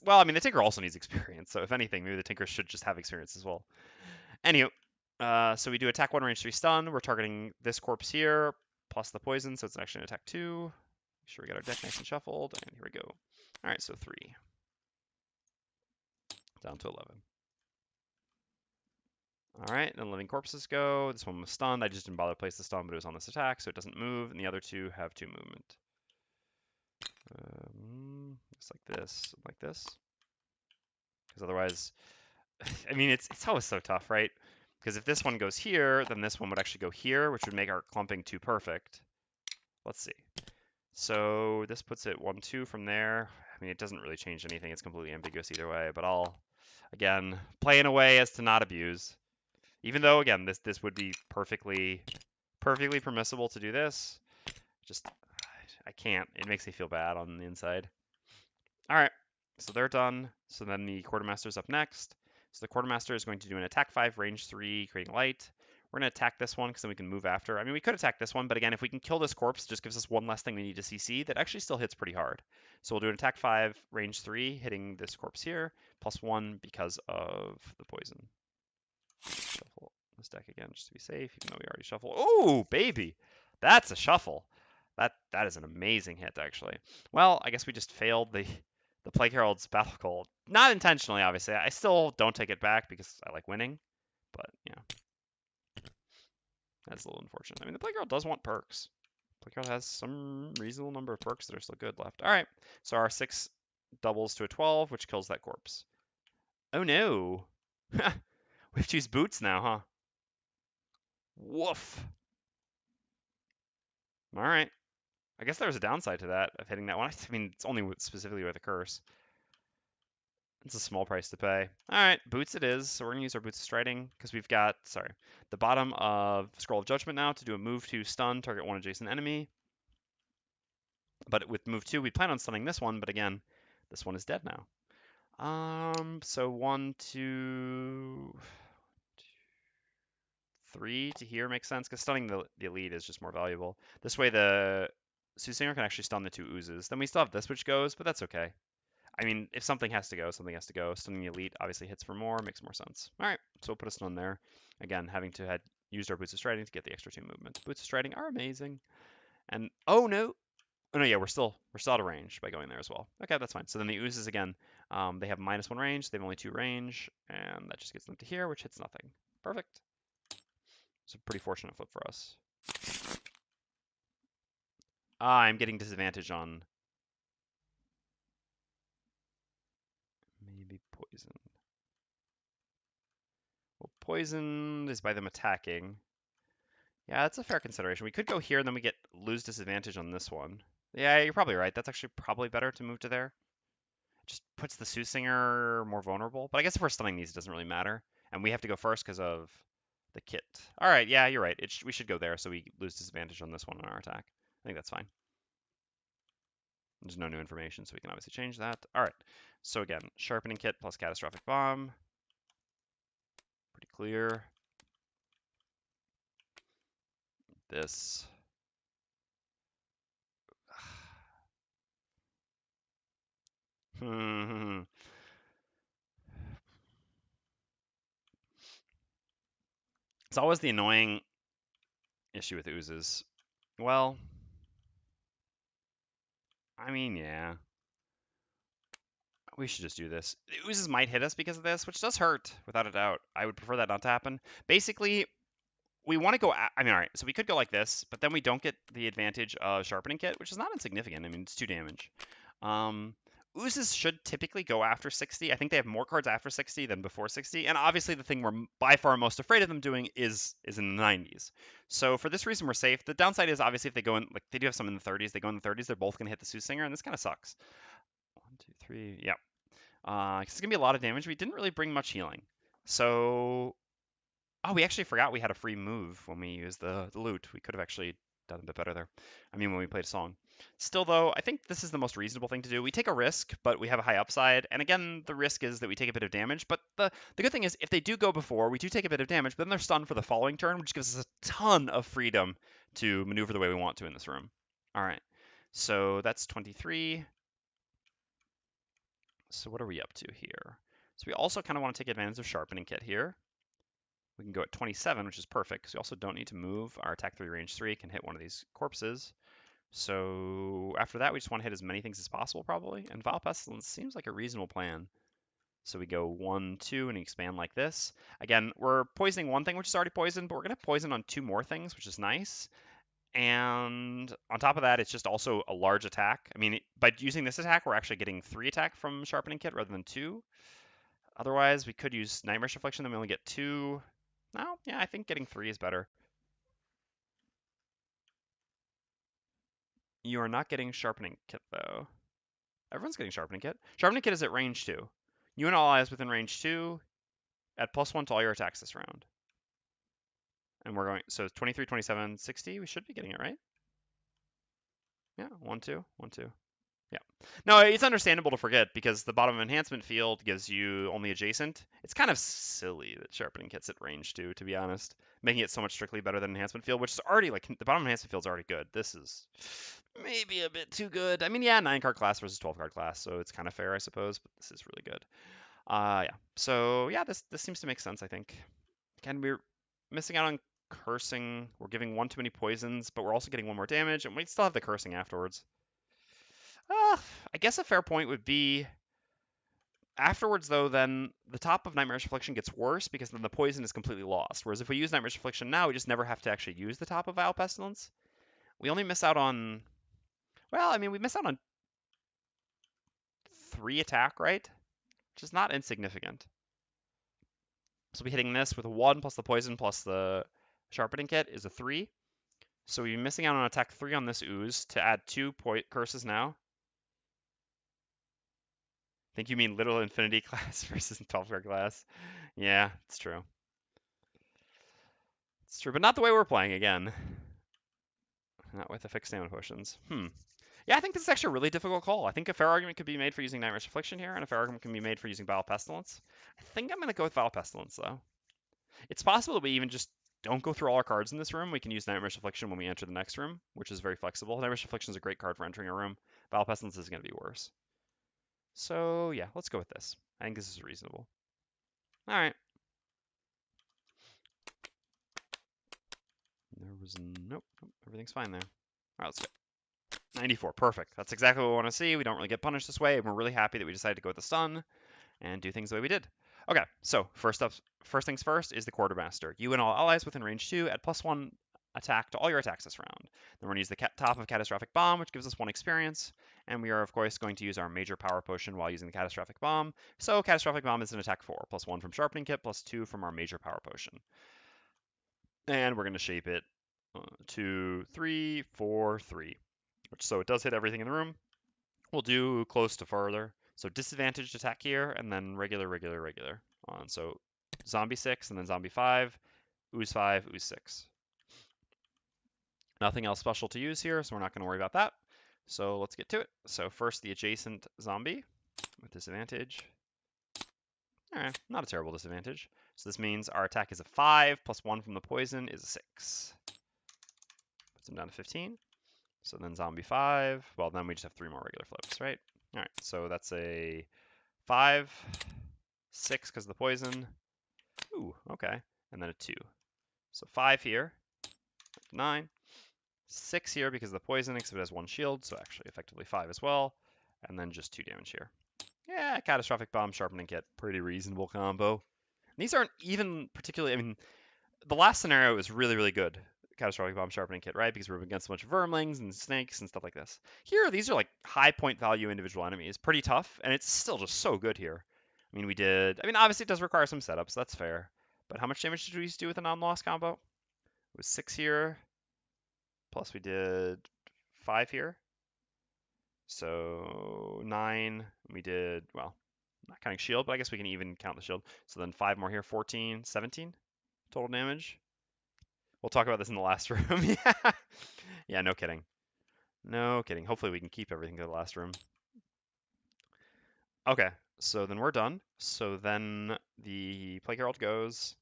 well, I mean, the Tinker also needs experience. So if anything, maybe the Tinker should just have experience as well. Anywho, so we do attack 1, range 3, stun. We're targeting this corpse here, plus the poison, so it's actually an attack 2. Make sure we got our deck nice and shuffled, and here we go. All right, so 3. Down to 11. All right, then living corpses go. This one was stunned. I just didn't bother to place the stun, but it was on this attack, so it doesn't move, and the other 2 have 2 movement. Just like this. Because otherwise, I mean, it's always so tough, right? Because if this one goes here, then this one would actually go here, which would make our clumping too perfect. Let's see. So this puts it 1-2 from there. I mean, it doesn't really change anything. It's completely ambiguous either way, but I'll, again, play in a way as to not abuse. Even though, again, this would be perfectly permissible to do this. Just, I can't. It makes me feel bad on the inside. All right, so they're done. So then the Quartermaster's up next. So the Quartermaster is going to do an attack 5, range 3, creating light. We're going to attack this one because then we can move after. I mean, we could attack this one, but again, if we can kill this corpse, it just gives us one less thing we need to CC that actually still hits pretty hard. So we'll do an attack 5, range 3, hitting this corpse here, plus 1 because of the poison. Shuffle this deck again just to be safe, even though we already shuffled. Oh, baby! That's a shuffle. That is an amazing hit, actually. Well, I guess we just failed the Plague Herald's Battle Call. Not intentionally, obviously. I still don't take it back because I like winning. But, yeah. That's a little unfortunate. I mean, the Plague Herald does want perks. Plague Herald has some reasonable number of perks that are still good left. All right. So our 6 doubles to a 12, which kills that corpse. Oh, no. We have to use boots now, huh? Woof. All right. I guess there was a downside to that, of hitting that one. I mean, it's only specifically with a curse. It's a small price to pay. All right, boots it is. So we're going to use our boots of striding because we've got, the bottom of Scroll of Judgment now to do a move to stun, target one adjacent enemy. But with move 2, we plan on stunning this one, but again, this one is dead now. So 1, 2, 3 to here makes sense because stunning the elite is just more valuable. This way the Soothsayer can actually stun the 2 oozes. Then we still have this which goes, but that's okay. I mean, if something has to go, something has to go. Stunning the elite obviously hits for more, makes more sense. All right, so we'll put a stun there. Again, having to had used our boots of striding to get the extra 2 movement. Boots of striding are amazing. And oh no, yeah, we're still out of range by going there as well. Okay, that's fine. So then the oozes again, they have -1 range. They have only 2 range, and that just gets them to here, which hits nothing. Perfect. It's a pretty fortunate flip for us. I'm getting disadvantage on maybe poison. Well, poison is by them attacking. Yeah, that's a fair consideration. We could go here and then we lose disadvantage on this one. Yeah, you're probably right. That's actually probably better to move to there. Just puts the Soothsinger more vulnerable. But I guess if we're stunning these, it doesn't really matter. And we have to go first because of the kit. All right, yeah, you're right. We should go there so we lose disadvantage on this one on our attack. I think that's fine. There's no new information, so we can obviously change that. All right, so again, Sharpening Kit plus Catastrophic Bomb. Pretty clear. This. It's always the annoying issue with oozes. Well, I mean, yeah. We should just do this. The oozes might hit us because of this, which does hurt, without a doubt. I would prefer that not to happen. Basically, we want to go... I mean, all right, so we could go like this, but then we don't get the advantage of Sharpening Kit, which is not insignificant. I mean, it's 2 damage. Oozes should typically go after 60. I think they have more cards after 60 than before 60. And obviously the thing we're by far most afraid of them doing is in the 90s. So for this reason, we're safe. The downside is obviously if they go in, like they do have some in the 30s, they go in the 30s, they're both going to hit the Soothsinger, and this kind of sucks. 1, 2, 3, yeah. It's going to be a lot of damage. We didn't really bring much healing. So, oh, we actually forgot we had a free move when we used the loot. We could have actually done a bit better there. I mean, when we played a song. Still, though, I think this is the most reasonable thing to do. We take a risk, but we have a high upside. And again, the risk is that we take a bit of damage. But the good thing is, if they do go before, we do take a bit of damage, but then they're stunned for the following turn, which gives us a ton of freedom to maneuver the way we want to in this room. All right, so that's 23. So what are we up to here? So we also kind of want to take advantage of Sharpening Kit here. We can go at 27, which is perfect, because we also don't need to move. Our attack 3, range 3 can hit one of these corpses. So after that, we just want to hit as many things as possible, probably. And Vile Pestilence seems like a reasonable plan. So we go 1, 2, and expand like this. Again, we're poisoning one thing, which is already poisoned, but we're going to poison on 2 more things, which is nice. And on top of that, it's just also a large attack. I mean, by using this attack, we're actually getting 3 attack from Sharpening Kit rather than 2. Otherwise, we could use Nightmare's Affliction, then we only get 2. No, yeah, I think getting 3 is better. You are not getting Sharpening Kit, though. Everyone's getting Sharpening Kit. Sharpening Kit is at range 2. You and all allies within range 2 at +1 to all your attacks this round. And we're going, so 23, 27, 60, we should be getting it, right? Yeah, 1, 2, 1, 2. Yeah. No, it's understandable to forget because the bottom enhancement field gives you only adjacent. It's kind of silly that Sharpening Kit's at range 2, to be honest, making it so much strictly better than enhancement field, which is already, like, the bottom enhancement field's already good. This is maybe a bit too good. I mean, yeah, 9-card class versus 12-card class, so it's kind of fair, I suppose, but this is really good. Yeah. So, yeah, this seems to make sense, I think. Again, we're missing out on cursing. We're giving 1 too many poisons, but we're also getting 1 more damage, and we still have the cursing afterwards. I guess a fair point would be afterwards, though, then the top of Nightmare's Affliction gets worse because then the poison is completely lost. Whereas if we use Nightmare's Affliction now, we just never have to actually use the top of Vile Pestilence. We only miss out on, well, I mean, we miss out on 3 attack, right? Which is not insignificant. So we'll be hitting this with a 1 plus the poison plus the Sharpening Kit is a 3. So we'll be missing out on attack 3 on this ooze to add 2 curses now. Think you mean Little Infinity class versus 12-card class? Yeah, it's true. It's true, but not the way we're playing again. Not with the fixed stamina potions. Yeah, I think this is actually a really difficult call. I think a fair argument could be made for using Nightmare's Affliction here, and a fair argument can be made for using Vile Pestilence. I think I'm going to go with Vile Pestilence, though. It's possible that we even just don't go through all our cards in this room. We can use Nightmare's Affliction when we enter the next room, which is very flexible. Nightmare's Affliction is a great card for entering a room. Vile Pestilence is going to be worse. So, yeah, let's go with this. I think this is reasonable. All right. There was nope, everything's fine there. All right, let's go. 94, perfect. That's exactly what we want to see. We don't really get punished this way, and we're really happy that we decided to go with the stun and do things the way we did. Okay, so first things first is the Quartermaster. You and all allies within range 2 at +1 attack to all your attacks this round. Then we're going to use the top of Catastrophic Bomb, which gives us 1 experience, and we are, of course, going to use our major power potion while using the Catastrophic Bomb. So Catastrophic Bomb is an attack 4, +1 from Sharpening Kit, +2 from our major power potion. And we're going to shape it 2, 3, 4, 3. So it does hit everything in the room. We'll do close to further. So disadvantaged attack here, and then regular, regular, regular on. So zombie 6, and then zombie 5, ooze 5, ooze 6. Nothing else special to use here, so we're not going to worry about that. So let's get to it. So first the adjacent zombie with disadvantage. All right, not a terrible disadvantage. So this means our attack is a 5, plus 1 from the poison is a 6. Puts him down to 15. So then zombie 5, well then we just have 3 more regular flips, right? All right, so that's a 5, 6 because of the poison. Ooh, okay. And then a 2. So 5 here, 9. 6 here because of the poison, except it has 1 shield, so actually effectively 5 as well. And then just 2 damage here. Yeah, Catastrophic Bomb, Sharpening Kit, pretty reasonable combo. These aren't even particularly, I mean, the last scenario is really, really good. Catastrophic Bomb, Sharpening Kit, right? Because we're against a bunch of vermlings and snakes and stuff like this. Here, these are like high point value individual enemies. Pretty tough, and it's still just so good here. I mean, obviously it does require some setups, that's fair. But how much damage did we do with a non-loss combo? It was 6 here, plus we did 5 here. So 9, we did, well, not counting shield, but I guess we can even count the shield. So then 5 more here, 14, 17 total damage. We'll talk about this in the last room. Yeah. Yeah, no kidding. No kidding. Hopefully we can keep everything to the last room. Okay, so then we're done. So then the Plague Herald goes.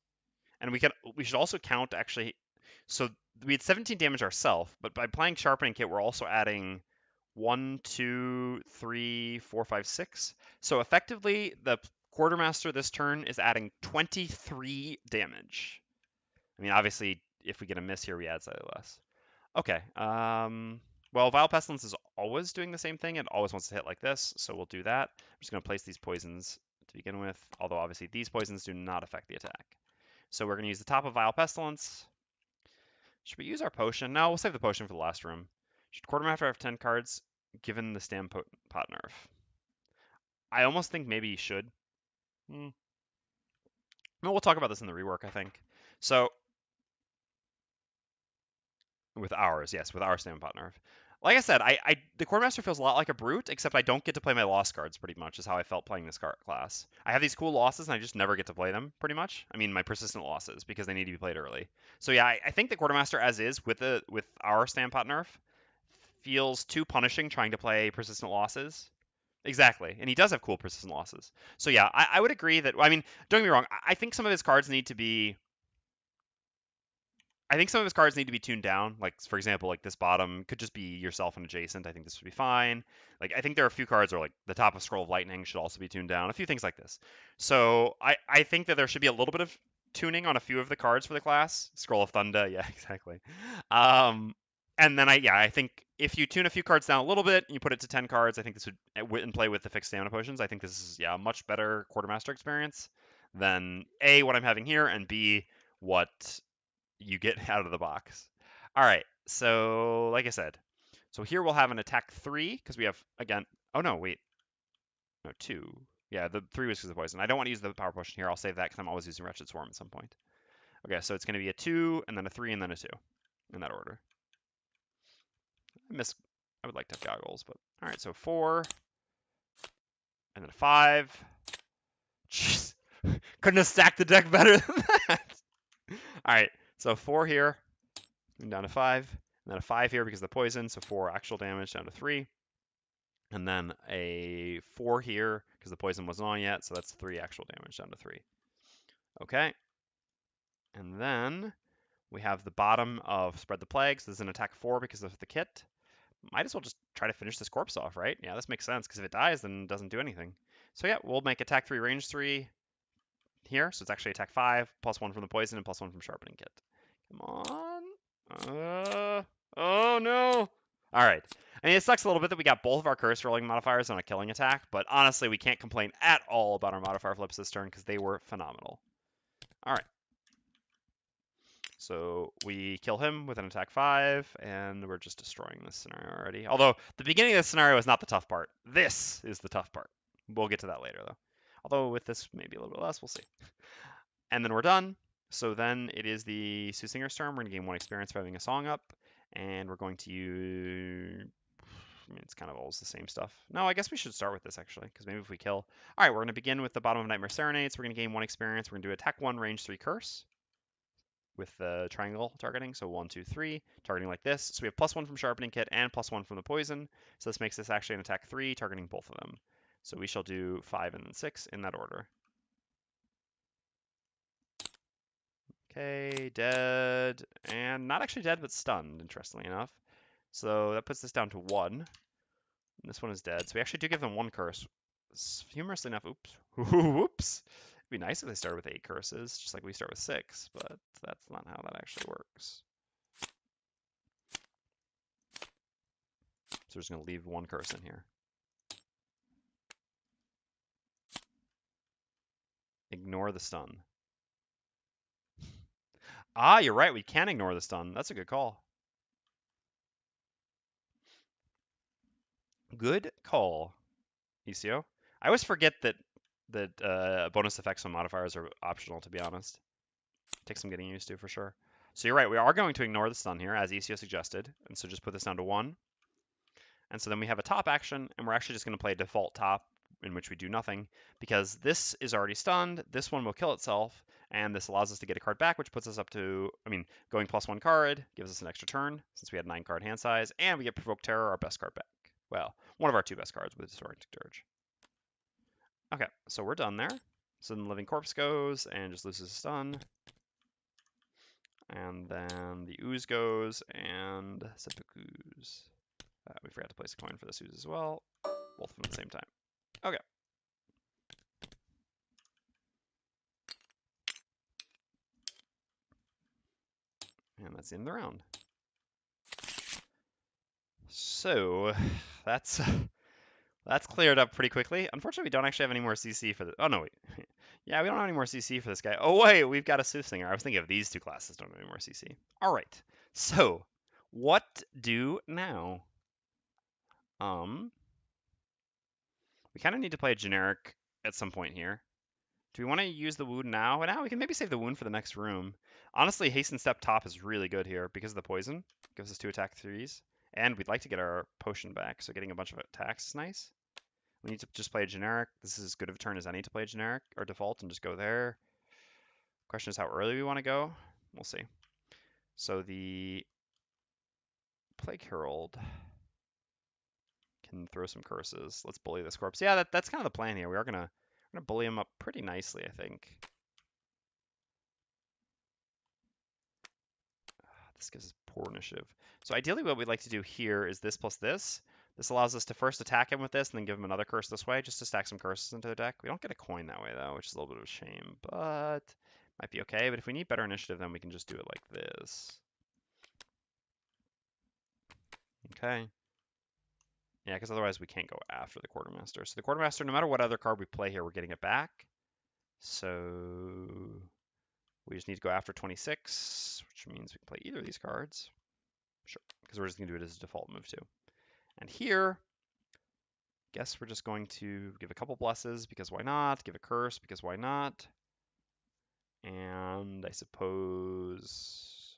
And we should also count actually. So we had 17 damage ourselves, but by playing Sharpening Kit, we're also adding 1, 2, 3, 4, 5, 6. So effectively, the Quartermaster this turn is adding 23 damage. I mean, obviously, if we get a miss here, we add slightly less. Okay. Well, Vile Pestilence is always doing the same thing. It always wants to hit like this, so we'll do that. I'm just going to place these poisons to begin with, although obviously these poisons do not affect the attack. So we're going to use the top of Vile Pestilence. Should we use our potion? No, we'll save the potion for the last room. Should Quartermaster have 10 cards given the Stam Pot nerf? I almost think maybe he should. No, we'll talk about this in the rework, I think. So, with ours, yes, with our Stam Pot nerf. Like I said, the Quartermaster feels a lot like a brute, except I don't get to play my lost cards pretty much, is how I felt playing this class. I have these cool losses, and I just never get to play them, pretty much. I mean, my persistent losses, because they need to be played early. So yeah, I think the Quartermaster as is, with our Stampot nerf, feels too punishing trying to play persistent losses. Exactly, and he does have cool persistent losses. So yeah, I would agree that, I mean, don't get me wrong, I think some of his cards need to be tuned down. Like, for example, like this bottom could just be yourself and adjacent. I think this would be fine. Like, I think there are a few cards where, like, the top of Scroll of Lightning should also be tuned down. A few things like this. So I think that there should be a little bit of tuning on a few of the cards for the class. Scroll of Thunder, yeah, exactly. And then I think if you tune a few cards down a little bit, and you put it to 10 cards, I think this would, and play with the fixed stamina potions, I think this is, a much better Quartermaster experience than A, what I'm having here, and B, what you get out of the box. All right, so like I said, so here we'll have an attack 3, because we have, again, oh no, wait, no, 2. Yeah, the 3 was because of poison. I don't want to use the power potion here. I'll save that because I'm always using Wretched Swarm at some point. Okay, so it's going to be a 2, and then a 3, and then a 2, in that order. I would like to have goggles, but all right, so 4, and then a 5. Jeez, couldn't have stacked the deck better than that. All right, so 4 here, and down to 5, and then a 5 here because of the poison, so 4 actual damage down to 3, and then a 4 here because the poison wasn't on yet, so that's 3 actual damage down to 3. Okay, and then we have the bottom of Spread the Plague. So this is an attack 4 because of the kit. Might as well just try to finish this corpse off, right? Yeah, this makes sense, because if it dies, then it doesn't do anything. So yeah, we'll make attack 3, range 3 here. So it's actually attack 5, plus 1 from the poison, and plus 1 from Sharpening Kit. Come on. Oh no. All right. I mean, it sucks a little bit that we got both of our curse rolling modifiers on a killing attack, but honestly, we can't complain at all about our modifier flips this turn, because they were phenomenal. All right. So we kill him with an attack 5, and we're just destroying this scenario already. Although, the beginning of this scenario is not the tough part. This is the tough part. We'll get to that later, though. Although, with this, maybe a little bit less. We'll see. And then we're done. So then it is the Soothsinger's turn. We're going to gain 1 experience for having a song up, and we're going to use. I mean, it's kind of always the same stuff. No, I guess we should start with this actually, because maybe if we kill. All right, we're going to begin with the bottom of Nightmare Serenades. We're going to gain 1 experience. We're going to do attack 1, range 3, curse with the triangle targeting. So 1, 2, 3, targeting like this. So we have +1 from Sharpening Kit and +1 from the poison. So this makes this actually an attack 3, targeting both of them. So we shall do 5 and then 6 in that order. Okay, dead, and not actually dead, but stunned, interestingly enough. So that puts this down to 1. And this one is dead. So we actually do give them 1 curse. Humorously enough, oops. Whoops. It'd be nice if they started with 8 curses, just like we start with 6, but that's not how that actually works. So we're just going to leave 1 curse in here. Ignore the stun. Ah, you're right. We can ignore the stun. That's a good call. Good call, ECO. I always forget that bonus effects and modifiers are optional, to be honest. Takes some getting used to for sure. So you're right. We are going to ignore the stun here, as ECO suggested. And so just put this down to 1. And so then we have a top action, and we're actually just going to play a default top in which we do nothing, because this is already stunned, this one will kill itself, and this allows us to get a card back, which puts us up to, going +1 card, gives us an extra turn, since we had 9 card hand size, and we get Provoke Terror, our best card back. Well, one of our 2 best cards with Disorienting Dirge. Okay, so we're done there. So then Living Corpse goes, and just loses a stun. And then the Ooze goes, and Seppuku's. We forgot to place a coin for this Ooze as well. Both of them at the same time. Okay. And that's the end of the round. So that's cleared up pretty quickly. Unfortunately, we don't actually have any more CC for the. Oh no, wait. Yeah, we don't have any more CC for this guy. Oh wait, we've got a Soothsinger. I was thinking of these 2 classes don't have any more CC. All right. So what do now? We kind of need to play a generic at some point here. Do we want to use the wound now? Now we can maybe save the wound for the next room. Honestly, Hasten Step top is really good here because of the poison. Gives us 2 attack 3s. And we'd like to get our potion back, so getting a bunch of attacks is nice. We need to just play a generic. This is as good of a turn as any to play a generic or default and just go there. Question is how early we want to go. We'll see. So the Plague Herald can throw some curses. Let's bully this corpse. Yeah, that's kind of the plan here. We're gonna bully him up pretty nicely, I think. This gives us poor initiative. So ideally what we'd like to do here is this plus this. This allows us to first attack him with this and then give him another curse this way, just to stack some curses into the deck. We don't get a coin that way though, which is a little bit of a shame, but might be okay. But if we need better initiative, then we can just do it like this. Okay. Yeah, because otherwise we can't go after the Quartermaster. So the Quartermaster, no matter what other card we play here, we're getting it back. So we just need to go after 26, which means we can play either of these cards. Sure, because we're just going to do it as a default move too. And here, guess we're just going to give a couple blesses, because why not? Give a curse, because why not? And I suppose,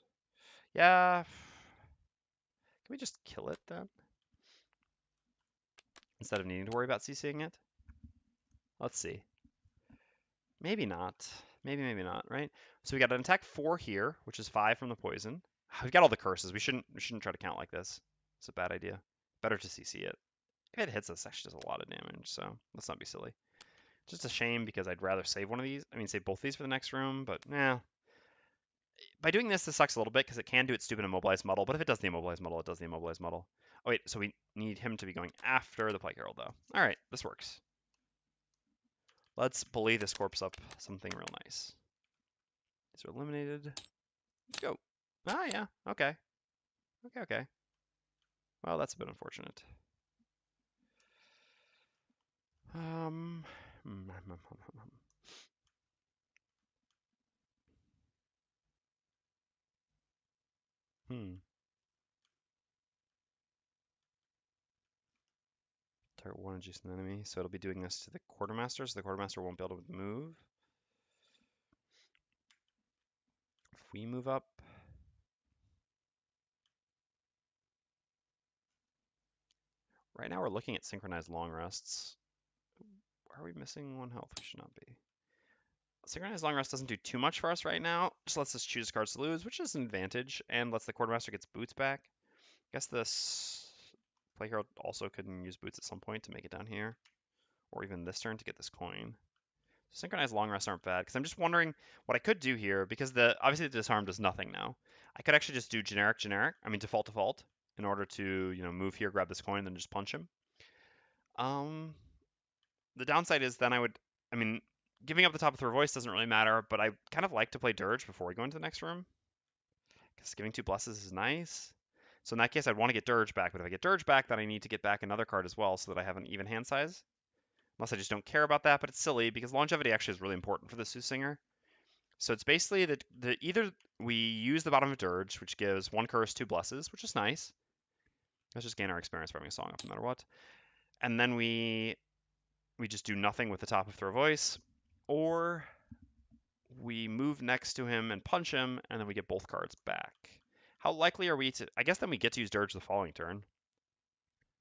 yeah, can we just kill it then? Instead of needing to worry about CCing it? Let's see. Maybe not. Maybe not, right? So we got an attack 4 here, which is 5 from the poison. We've got all the curses. We shouldn't try to count like this. It's a bad idea. Better to CC it. If it hits us, it actually does a lot of damage, so let's not be silly. Just a shame because I'd rather save one of these. Save both these for the next room, but nah. By doing this sucks a little bit because it can do its stupid immobilized model, but if it does the immobilized model, it does the immobilized model. Oh wait, so we need him to be going after the Plague Herald though. All right, this works. Let's bully this corpse up something real nice. These are eliminated. Let's go. Ah, yeah, okay. Okay. Well, that's a bit unfortunate. Hmm. Target one adjacent enemy, so it'll be doing this to the Quartermaster, so the Quartermaster won't be able to move. we move up, right now we're looking at synchronized long rests. Are we missing 1 health? We should not be. Synchronized long rest doesn't do too much for us right now. Just lets us choose cards to lose, which is an advantage, and lets the Quartermaster get boots back. I guess this Play Herald also couldn't use boots at some point to make it down here, or even this turn to get this coin. Synchronized long rests aren't bad, because I'm just wondering what I could do here, because obviously the disarm does nothing now. I could actually just do default, in order to, move here, grab this coin, then just punch him. The downside is then giving up the top of Throw Voice doesn't really matter, but I kind of like to play Dirge before we go into the next room, because giving 2 blesses is nice. So in that case, I'd want to get Dirge back, but if I get Dirge back, then I need to get back another card as well so that I have an even hand size. Unless I just don't care about that, but it's silly because longevity actually is really important for the Soothsinger. So it's basically that either we use the bottom of Dirge, which gives 1 curse, 2 blesses, which is nice. Let's just gain our experience for having a song up no matter what. And then we just do nothing with the top of Throw Voice, or we move next to him and punch him, and then we get both cards back. How likely are we to... I guess then we get to use Dirge the following turn.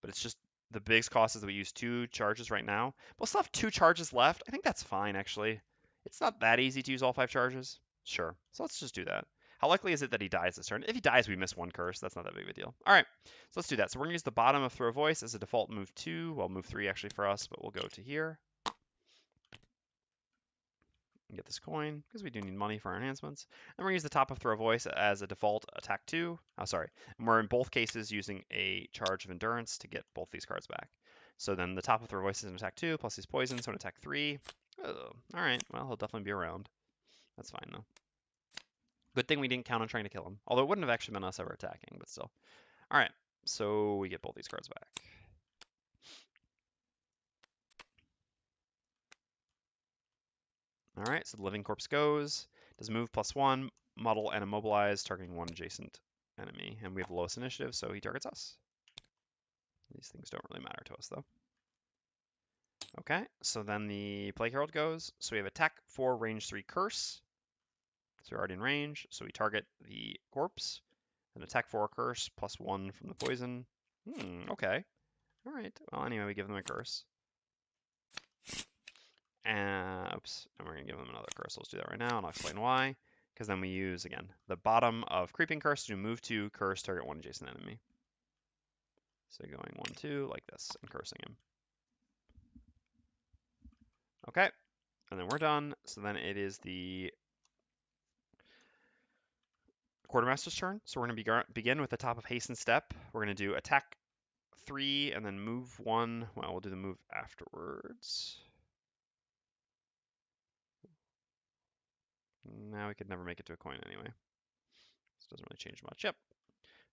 But it's just the biggest cost is that we use 2 charges right now. We'll still have 2 charges left. I think that's fine, actually. It's not that easy to use all 5 charges. Sure. So let's just do that. How likely is it that he dies this turn? If he dies, we miss 1 curse. That's not that big of a deal. All right. So let's do that. So we're going to use the bottom of Throw Voice as a default move 2. Well, move 3 actually for us, but we'll go to here. And get this coin, because we do need money for our enhancements. And we're going to use the top of Throw Voice as a default attack 2. Oh, sorry. And we're in both cases using a charge of endurance to get both these cards back. So then the top of Throw Voice is an attack 2, plus he's poisoned, so an attack 3. Oh, all right. Well, he'll definitely be around. That's fine, though. Good thing we didn't count on trying to kill him. Although it wouldn't have actually been us ever attacking, but still. All right. So we get both these cards back. All right, so the Living Corpse goes. Does move +1, muddle, and immobilize, targeting 1 adjacent enemy. And we have the lowest initiative, so he targets us. These things don't really matter to us, though. Okay, so then the Plague Herald goes. So we have attack 4, range 3, curse. So we're already in range, so we target the corpse. Then attack 4, curse, +1 from the poison. Okay. All right, well, anyway, we give them a curse. Oops, and we're going to give them another curse. So let's do that right now, and I'll explain why. Because then we use, again, the bottom of Creeping Curse to move to curse, target 1 adjacent enemy. So going 1, 2, like this, and cursing him. Okay, and then we're done. So then it is the Quartermaster's turn. So we're going to begin with the top of Hasten Step. We're going to do attack 3, and then move 1. Well, we'll do the move afterwards. Now we could never make it to a coin anyway. This doesn't really change much. Yep.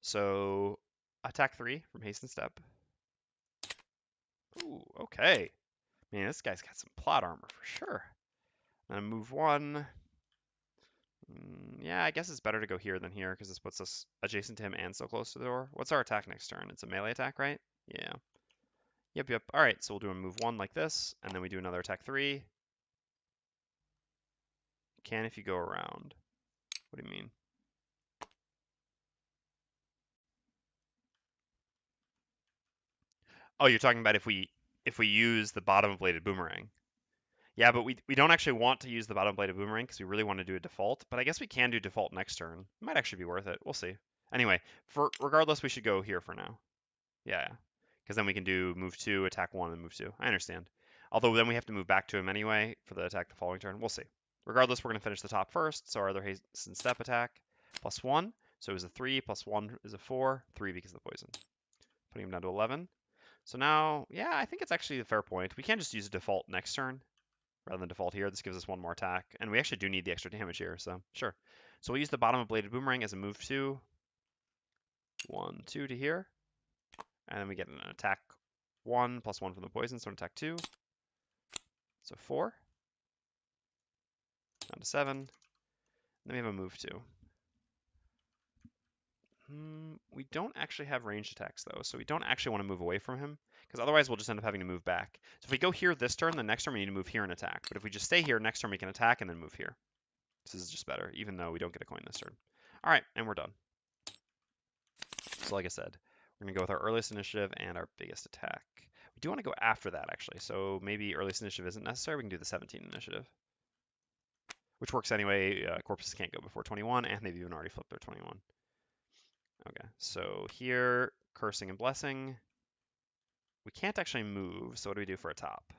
So attack 3 from Hasten Step. Ooh, okay. Man, this guy's got some plot armor for sure. Then move 1. Yeah, I guess it's better to go here than here because this puts us adjacent to him and so close to the door. What's our attack next turn? It's a melee attack, right? Yeah. Yep. All right, so we'll do a move 1 like this, and then we do another attack 3. Can if you go around. What do you mean? Oh, you're talking about if we use the bottom bladed boomerang. Yeah, but we don't actually want to use the bottom bladed boomerang because we really want to do a default. But I guess we can do default next turn. It might actually be worth it. We'll see. Anyway, regardless, we should go here for now. Yeah, because then we can do move 2, attack 1, and move 2. I understand. Although then we have to move back to him anyway for the attack the following turn. We'll see. Regardless, we're going to finish the top first. So our other hasten step attack +1. So it was a 3, +1 is a 4. 3 because of the poison. Putting him down to 11. So now, yeah, I think it's actually a fair point. We can just use a default next turn rather than default here. This gives us 1 more attack. And we actually do need the extra damage here, so sure. So we'll use the bottom of Bladed Boomerang as a move 2. 1, 2 to here. And then we get an attack 1 +1 from the poison, so an attack 2. So 4. Down to 7. Then we have a move 2. We don't actually have ranged attacks, though, so we don't actually want to move away from him, because otherwise we'll just end up having to move back. So if we go here this turn, the next turn we need to move here and attack. But if we just stay here, next turn we can attack and then move here. This is just better, even though we don't get a coin this turn. All right, and we're done. So like I said, we're going to go with our earliest initiative and our biggest attack. We do want to go after that, actually. So maybe earliest initiative isn't necessary. We can do the 17 initiative, which works anyway. Corpses can't go before 21, and they've even already flipped their 21. Okay, so here, cursing and blessing. We can't actually move, so what do we do for a top?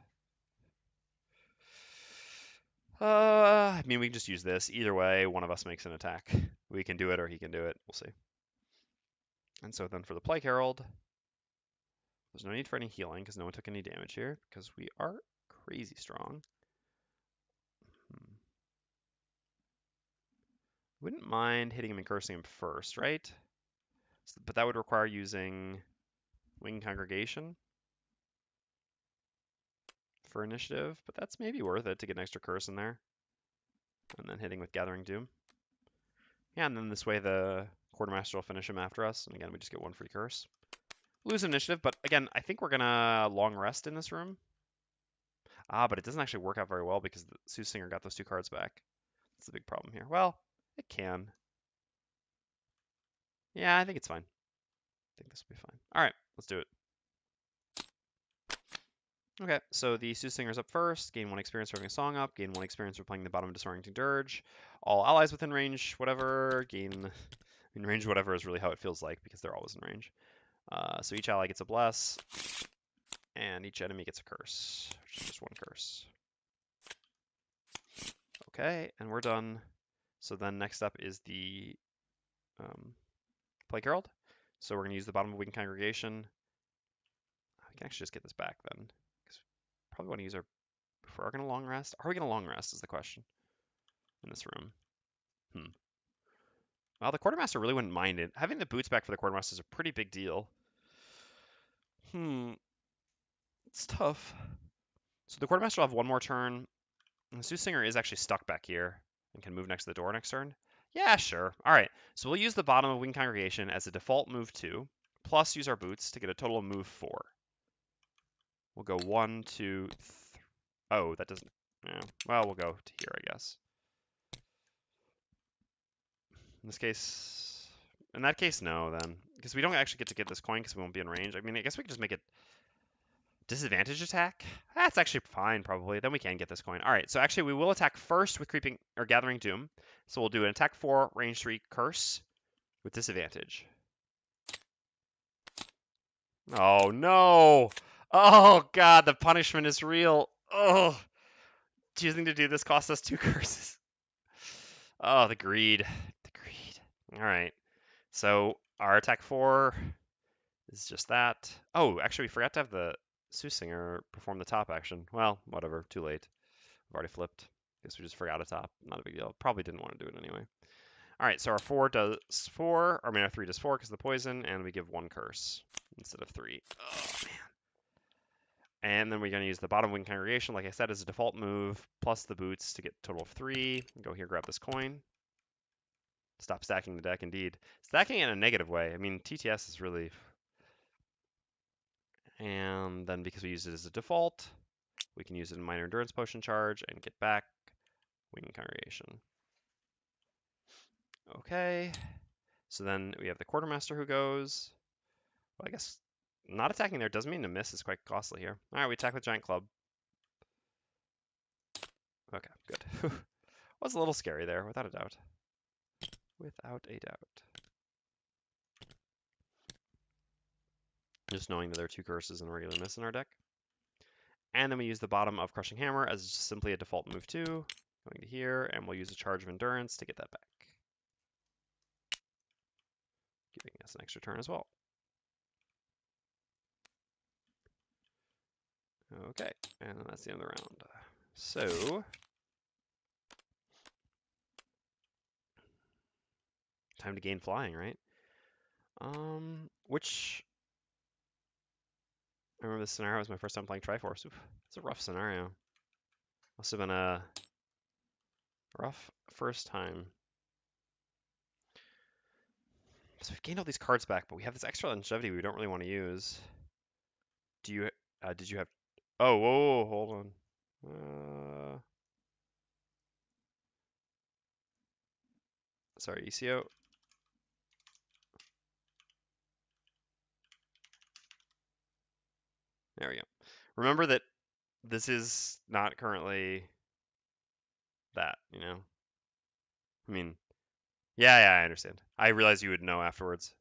I mean, we can just use this. Either way, one of us makes an attack. We can do it or he can do it. We'll see. And so then for the Plague Herald, there's no need for any healing because no one took any damage here because we are crazy strong. Wouldn't mind hitting him and cursing him first, right? So, but that would require using Wing Congregation for initiative, but that's maybe worth it to get an extra curse in there. And then hitting with Gathering Doom. Yeah, and then this way the Quartermaster will finish him after us, and again, we just get one free curse. Lose initiative, but again, I think we're gonna long rest in this room. Ah, but it doesn't actually work out very well because the Soothsinger got those 2 cards back. That's the big problem here. Well, it can. Yeah, I think it's fine. I think this will be fine. All right, let's do it. Okay, so the Soothsinger's up first. Gain 1 experience for having a song up. Gain 1 experience for playing the bottom of Disorienting Dirge. All allies within range, whatever. Gain in range, whatever is really how it feels like because they're always in range. So each ally gets a bless, and each enemy gets a curse, which is just 1 curse. Okay, and we're done. So then next up is the Plague Herald. So we're going to use the bottom of Wing Congregation. I can actually just get this back then. Because we probably want to use our... If we are going to long rest. Are we going to long rest is the question in this room. Well, the Quartermaster really wouldn't mind it. Having the boots back for the Quartermaster is a pretty big deal. It's tough. So the Quartermaster will have 1 more turn. And the Soothsinger is actually stuck back here and can move next to the door next turn. Yeah, sure. All right. So we'll use the bottom of Wing Congregation as a default move 2, plus use our boots to get a total of move 4. We'll go 1, 2, 3. Oh, that doesn't. Yeah. Well, we'll go to here, I guess. In this case, in that case, no, then. Because we don't actually get to get this coin because we won't be in range. I mean, I guess we could just make it disadvantage attack. That's actually fine, probably. Then we can get this coin. All right, so actually we will attack first with Creeping or Gathering Doom. So we'll do an attack 4, range 3, curse with disadvantage. Oh, no. Oh, God, the punishment is real. Oh, choosing to do this costs us 2 curses. Oh, the greed. The greed. All right. So our attack 4 is just that. Oh, actually, we forgot to have the Soothsinger perform the top action. Well, whatever. Too late. I've already flipped. Guess we just forgot a top. Not a big deal. Probably didn't want to do it anyway. All right, so our 4 does 4. I mean, our 3 does 4 because of the poison, and we give 1 curse instead of 3. Oh, man. And then we're going to use the bottom Wing Congregation, like I said, as a default move, plus the boots to get a total of 3. Go here, grab this coin. Stop stacking the deck, indeed. Stacking in a negative way. I mean, TTS is really... And then because we use it as a default, we can use it in Minor Endurance Potion charge and get back Wing Congregation. Okay. So then we have the Quartermaster who goes. Well, I guess not attacking there doesn't mean to miss is quite costly here. All right, we attack with Giant Club. Okay, good. Was a little scary there, without a doubt. Without a doubt. Just knowing that there are 2 curses and a regular miss in our deck. And then we use the bottom of Crushing Hammer as simply a default move 2. Going to here, and we'll use a Charge of Endurance to get that back. Giving us an extra turn as well. Okay, and that's the end of the round. So, time to gain flying, right? Which, I remember this scenario was my first time playing Triforce. Oof, it's a rough scenario. Must have been a rough first time. So we've gained all these cards back, but we have this extra longevity we don't really want to use. Do you, did you have, oh, whoa, hold on. sorry, ECO. There we go. Remember that this is not currently that, you know? I mean, yeah, I understand. I realize you would know afterwards.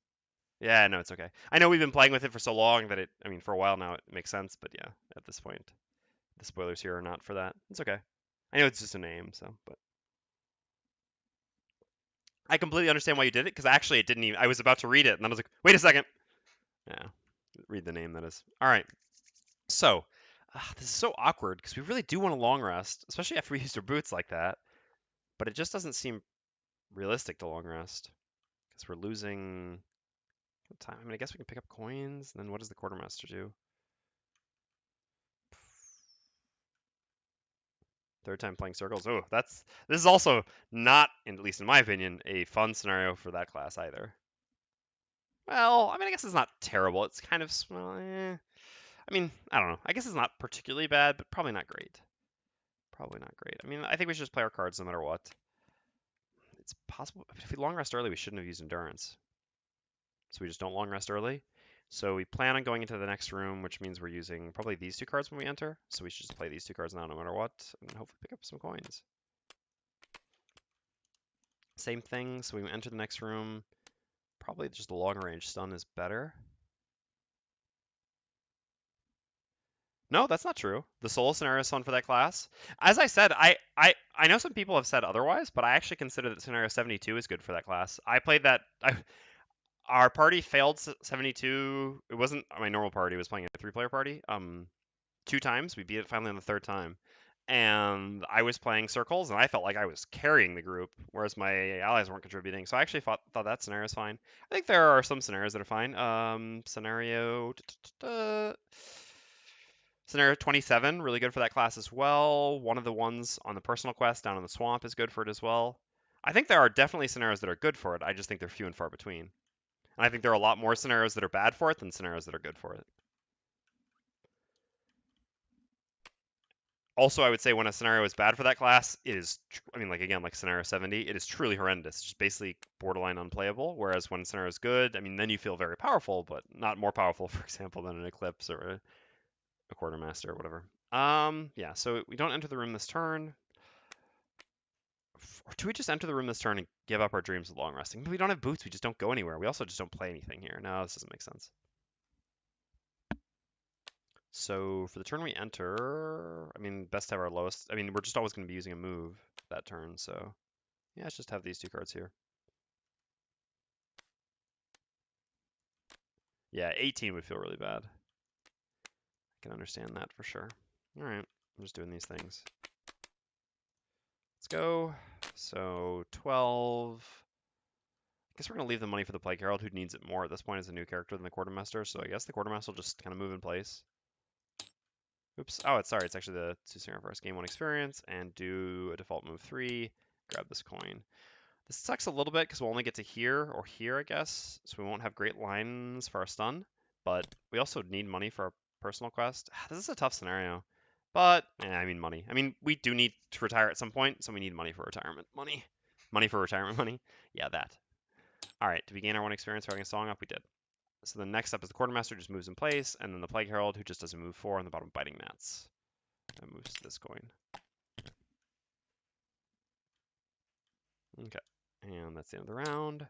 Yeah, no, it's okay. I know we've been playing with it for so long that I mean, for a while now it makes sense, but yeah, at this point, the spoilers here are not for that. It's okay. I know it's just a name, so, but I completely understand why you did it, because actually it didn't even, I was about to read it, and then I was like, wait a second. Yeah, read the name, that is. All right, so, this is so awkward, because we really do want a long rest, especially after we used our boots like that, but it just doesn't seem realistic to long rest, because we're losing time. I mean, I guess we can pick up coins, and then what does the Quartermaster do? Third time playing circles. Oh, this is also not, at least in my opinion, a fun scenario for that class either. Well, I mean, I guess it's not terrible. It's kind of, well, I mean, I don't know. I guess it's not particularly bad, but probably not great. Probably not great. I mean, I think we should just play our cards no matter what. It's possible. If we long rest early, we shouldn't have used endurance. So we just don't long rest early. So we plan on going into the next room, which means we're using probably these two cards when we enter. So we should just play these two cards now no matter what, and hopefully pick up some coins. Same thing, so we enter the next room. Probably just the long range stun is better. No, that's not true. The solo scenario is fun for that class. As I said, I know some people have said otherwise, but I actually consider that scenario 72 is good for that class. I played that. Our party failed 72. It wasn't my normal party. It was playing a 3-player party. 2 times. We beat it finally on the 3rd time. And I was playing circles, and I felt like I was carrying the group, whereas my allies weren't contributing. So I actually thought that scenario is fine. I think there are some scenarios that are fine. Scenario 27, really good for that class as well. One of the ones on the personal quest down in the swamp is good for it as well. I think there are definitely scenarios that are good for it. I just think they're few and far between. And I think there are a lot more scenarios that are bad for it than scenarios that are good for it. Also, I would say when a scenario is bad for that class, it is, I mean, like again, like scenario 70, it is truly horrendous. It's just basically borderline unplayable. Whereas when scenario is good, I mean, then you feel very powerful, but not more powerful, for example, than an Eclipse or a Quartermaster or whatever. Yeah, so we don't enter the room this turn. Or do we just enter the room this turn and give up our dreams of long resting? But we don't have boots, we just don't go anywhere. We also just don't play anything here. No, this doesn't make sense. So for the turn we enter, I mean, best to have our lowest. I mean, we're just always going to be using a move that turn, so yeah, let's just have these two cards here. Yeah, 18 would feel really bad. I can understand that for sure. All right, I'm just doing these things. Let's go. So 12. I guess we're going to leave the money for the Plague Herald, who needs it more at this point as a new character than the Quartermaster, so I guess the Quartermaster will just kind of move in place. Oops. Oh, sorry. It's actually the Susinger first game 1 experience, and do a default move 3. Grab this coin. This sucks a little bit because we'll only get to here or here, I guess, so we won't have great lines for our stun, but we also need money for our personal quest. This is a tough scenario, but I mean money. I mean, we do need to retire at some point, so we need money for retirement money. Money for retirement money. Yeah, that. All right, did we gain our 1 experience for having a song up? We did. So the next step is the Quartermaster just moves in place, and then the Plague Herald, who just does a move 4 on the bottom biting mats. That moves this coin. Okay, and that's the end of the round.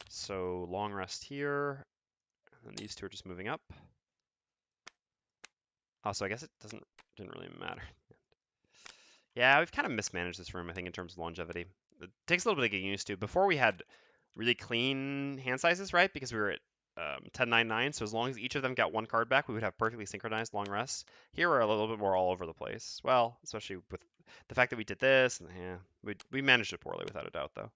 So long rest here, and these two are just moving up. Also, I guess it didn't really matter. Yeah, we've kind of mismanaged this room, I think, in terms of longevity. It takes a little bit of getting used to. Before we had really clean hand sizes, right? Because we were at 10-9-9, so as long as each of them got 1 card back, we would have perfectly synchronized long rests. Here we're a little bit more all over the place. Well, especially with the fact that we did this, and yeah, we managed it poorly without a doubt, though.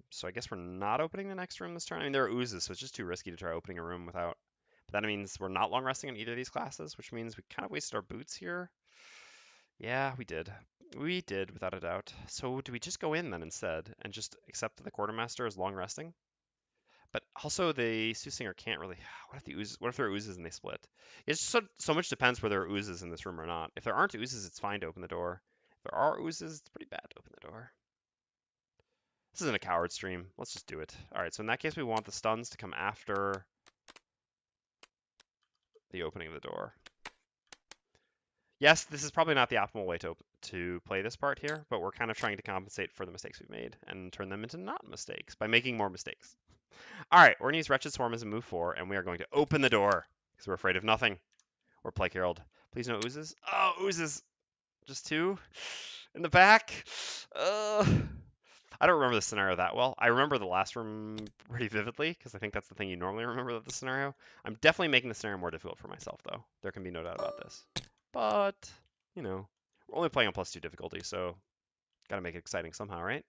So I guess we're not opening the next room this turn. I mean, there are oozes, so it's just too risky to try opening a room without. But that means we're not long resting in either of these classes, which means we kind of wasted our boots here. Yeah, we did. We did, without a doubt. So do we just go in then instead and just accept that the Quartermaster is long resting? But also the Susinger can't really. What if the oozes? What if there are oozes and they split? It's so much depends whether there are oozes in this room or not. If there aren't oozes, it's fine to open the door. If there are oozes, it's pretty bad to open the door. This isn't a coward stream. Let's just do it. All right, so in that case, we want the stuns to come after the opening of the door. Yes, this is probably not the optimal way to play this part here, but we're kind of trying to compensate for the mistakes we've made and turn them into not mistakes by making more mistakes. All right, we're going to use Wretched Swarm as a move 4, and we are going to open the door because we're afraid of nothing. Or Plague Herald. Please no oozes. Oh, oozes. Just 2 in the back. I don't remember the scenario that well. I remember the last room pretty vividly because I think that's the thing you normally remember of the scenario. I'm definitely making the scenario more difficult for myself, though. There can be no doubt about this. But, you know, we're only playing on +2 difficulty, so gotta make it exciting somehow, right?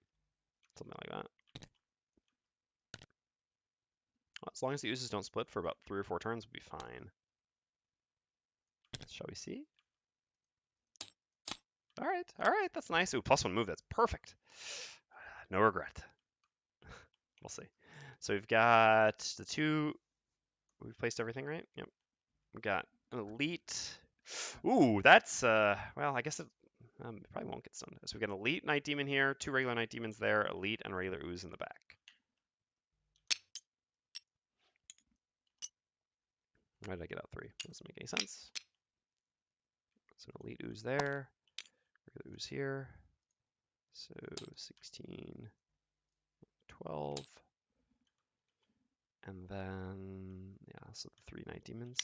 Something like that. Well, as long as the oozes don't split for about 3 or 4 turns, we'll be fine. Shall we see? All right, that's nice. Ooh, +1 move, that's perfect. No regret. We'll see. So we've got the 2. We've placed everything right? Yep. We've got an elite. Ooh, that's, well, I guess it probably won't get stunned. So we've got an elite Night Demon here, 2 regular Night Demons there, elite and regular ooze in the back. Why did I get out 3? Doesn't make any sense. So elite ooze there, regular ooze here. So 16, 12. And then, yeah, so the 3 Night Demons.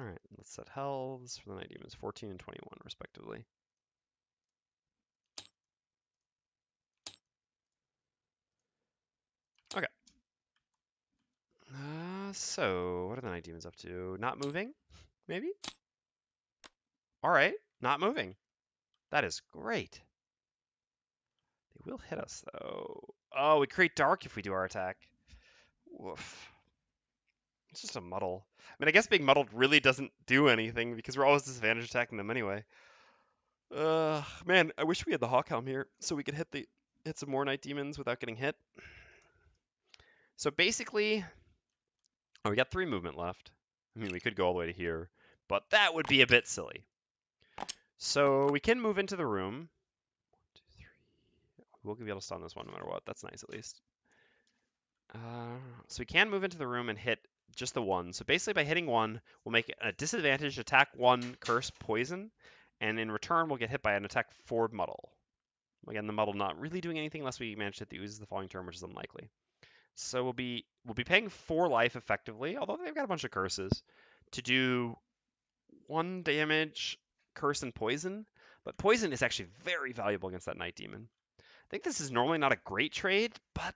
All right, let's set healths for the Night Demons, 14 and 21, respectively. Okay. So what are the Night Demons up to? Not moving, maybe? All right, not moving. That is great. They will hit us, though. Oh, we create dark if we do our attack. Woof. It's just a muddle. I mean, I guess being muddled really doesn't do anything because we're always disadvantage attacking them anyway. Man, I wish we had the Hawkhelm here so we could hit some more Night Demons without getting hit. So basically, oh, we got 3 movement left. I mean, we could go all the way to here, but that would be a bit silly. So we can move into the room. 1, 2, 3. We'll be able to stun this one no matter what. That's nice, at least. So we can move into the room and hit just the 1. So basically, by hitting 1, we'll make a disadvantage attack 1 curse poison, and in return, we'll get hit by an attack 4 muddle. Again, the muddle not really doing anything unless we manage to hit the oozes the following turn, which is unlikely. So we'll be paying 4 life effectively, although they've got a bunch of curses, to do 1 damage, curse, and poison. But poison is actually very valuable against that Night Demon. I think this is normally not a great trade, but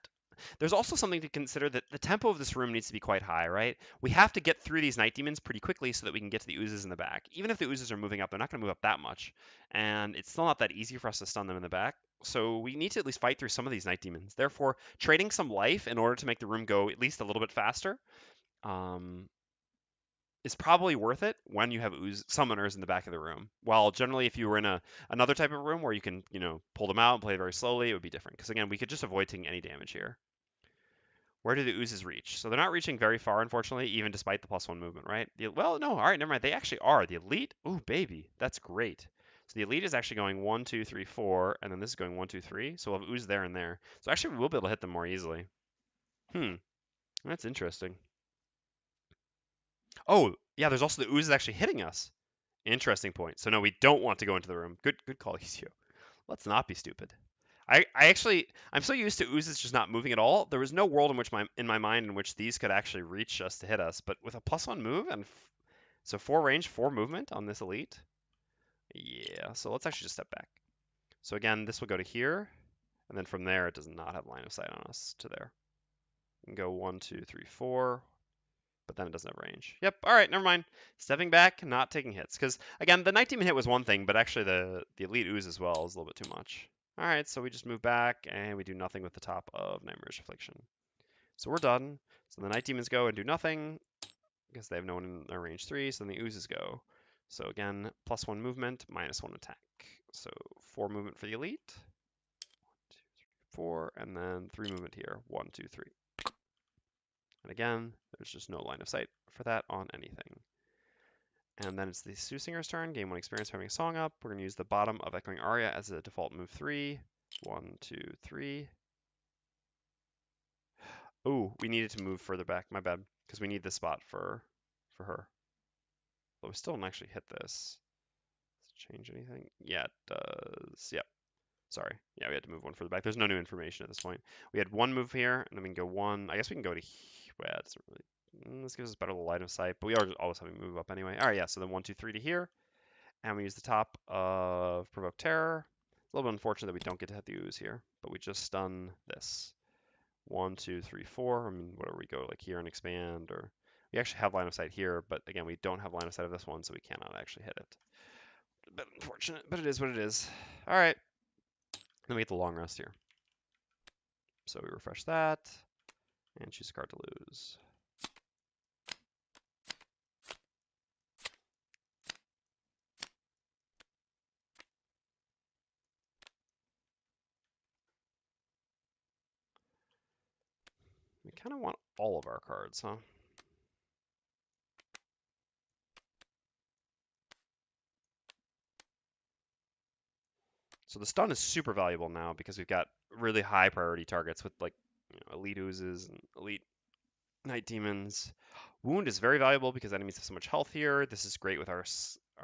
there's also something to consider that the tempo of this room needs to be quite high, right? We have to get through these Night Demons pretty quickly so that we can get to the oozes in the back. Even if the oozes are moving up, they're not going to move up that much. And it's still not that easy for us to stun them in the back. So we need to at least fight through some of these Night Demons. Therefore, trading some life in order to make the room go at least a little bit faster is probably worth it when you have summoners in the back of the room. While generally, if you were in another type of room where you can, pull them out and play very slowly, it would be different. Because again, we could just avoid taking any damage here. Where do the oozes reach? So they're not reaching very far, unfortunately, even despite the +1 movement, right? Well, no, all right, never mind. They actually are. The elite, ooh, baby, that's great. So the elite is actually going 1, 2, 3, 4, and then this is going 1, 2, 3. So we'll have ooze there and there. So actually, we will be able to hit them more easily. That's interesting. Oh, yeah, there's also the oozes actually hitting us. Interesting point. So no, we don't want to go into the room. Good call, Isio. Let's not be stupid. I'm so used to oozes just not moving at all. There was no world in my mind in which these could actually reach us to hit us. But with a +1 move and so 4 range, 4 movement on this elite. Yeah. So let's actually just step back. So again, this will go to here, and then from there it does not have line of sight on us to there. We can go 1, 2, 3, 4. But then it doesn't have range. Yep, all right, never mind. Stepping back, not taking hits. Because, again, the Night Demon hit was one thing, but actually the Elite Ooze as well is a little bit too much. All right, so we just move back, and we do nothing with the top of Nightmare's Affliction. So we're done. So the Night Demons go and do nothing, because they have no one in their range 3, so then the Oozes go. So again, +1 movement, -1 attack. So 4 movement for the Elite. 1, 2, 3, 4, and then 3 movement here. 1, 2, 3. And again, there's just no line of sight for that on anything. And then it's the Soosinger's turn. Gain 1 experience having a song up. We're going to use the bottom of Echoing Aria as a default move 3. 1, 2, 3. Oh, we needed to move further back. My bad. Because we need this spot for her. But we still don't actually hit this. Does it change anything? Yeah, it does. Yep. Sorry. Yeah, we had to move one further back. There's no new information at this point. We had one move here, and then we can go one. I guess we can go to. Well, it doesn't really. This gives us better line of sight, but we are always having move up anyway. All right, yeah. So then 1, 2, 3 to here, and we use the top of Provoke Terror. It's a little bit unfortunate that we don't get to hit the ooze here, but we just stun this. 1, 2, 3, 4. I mean, whatever we go like here and expand, or we actually have line of sight here, but again, we don't have line of sight of this one, so we cannot actually hit it. A bit unfortunate, but it is what it is. All right. Then we get the long rest here. So we refresh that and choose a card to lose. We kind of want all of our cards, huh? So the stun is super valuable now because we've got really high priority targets with like elite oozes and elite night demons. Wound is very valuable because enemies have so much health here. This is great with our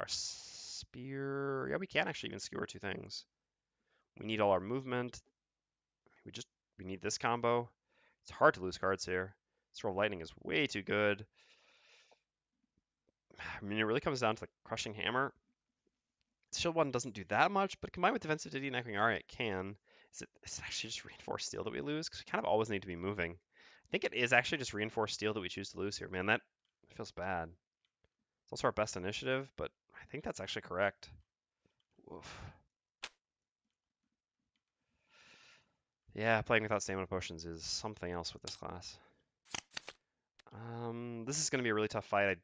spear. Yeah, we can actually even skewer 2 things. We need all our movement. We need this combo. It's hard to lose cards here. Swirl of Lightning is way too good. I mean, it really comes down to the Crushing Hammer. Shield 1 doesn't do that much, but combined with Defensive Ditty and Echoing Aria, it can. Is it actually just Reinforced Steel that we lose? Because we kind of always need to be moving. I think it is actually just Reinforced Steel that we choose to lose here. Man, that feels bad. It's also our best initiative, but I think that's actually correct. Oof. Yeah, playing without stamina potions is something else with this class. This is going to be a really tough fight.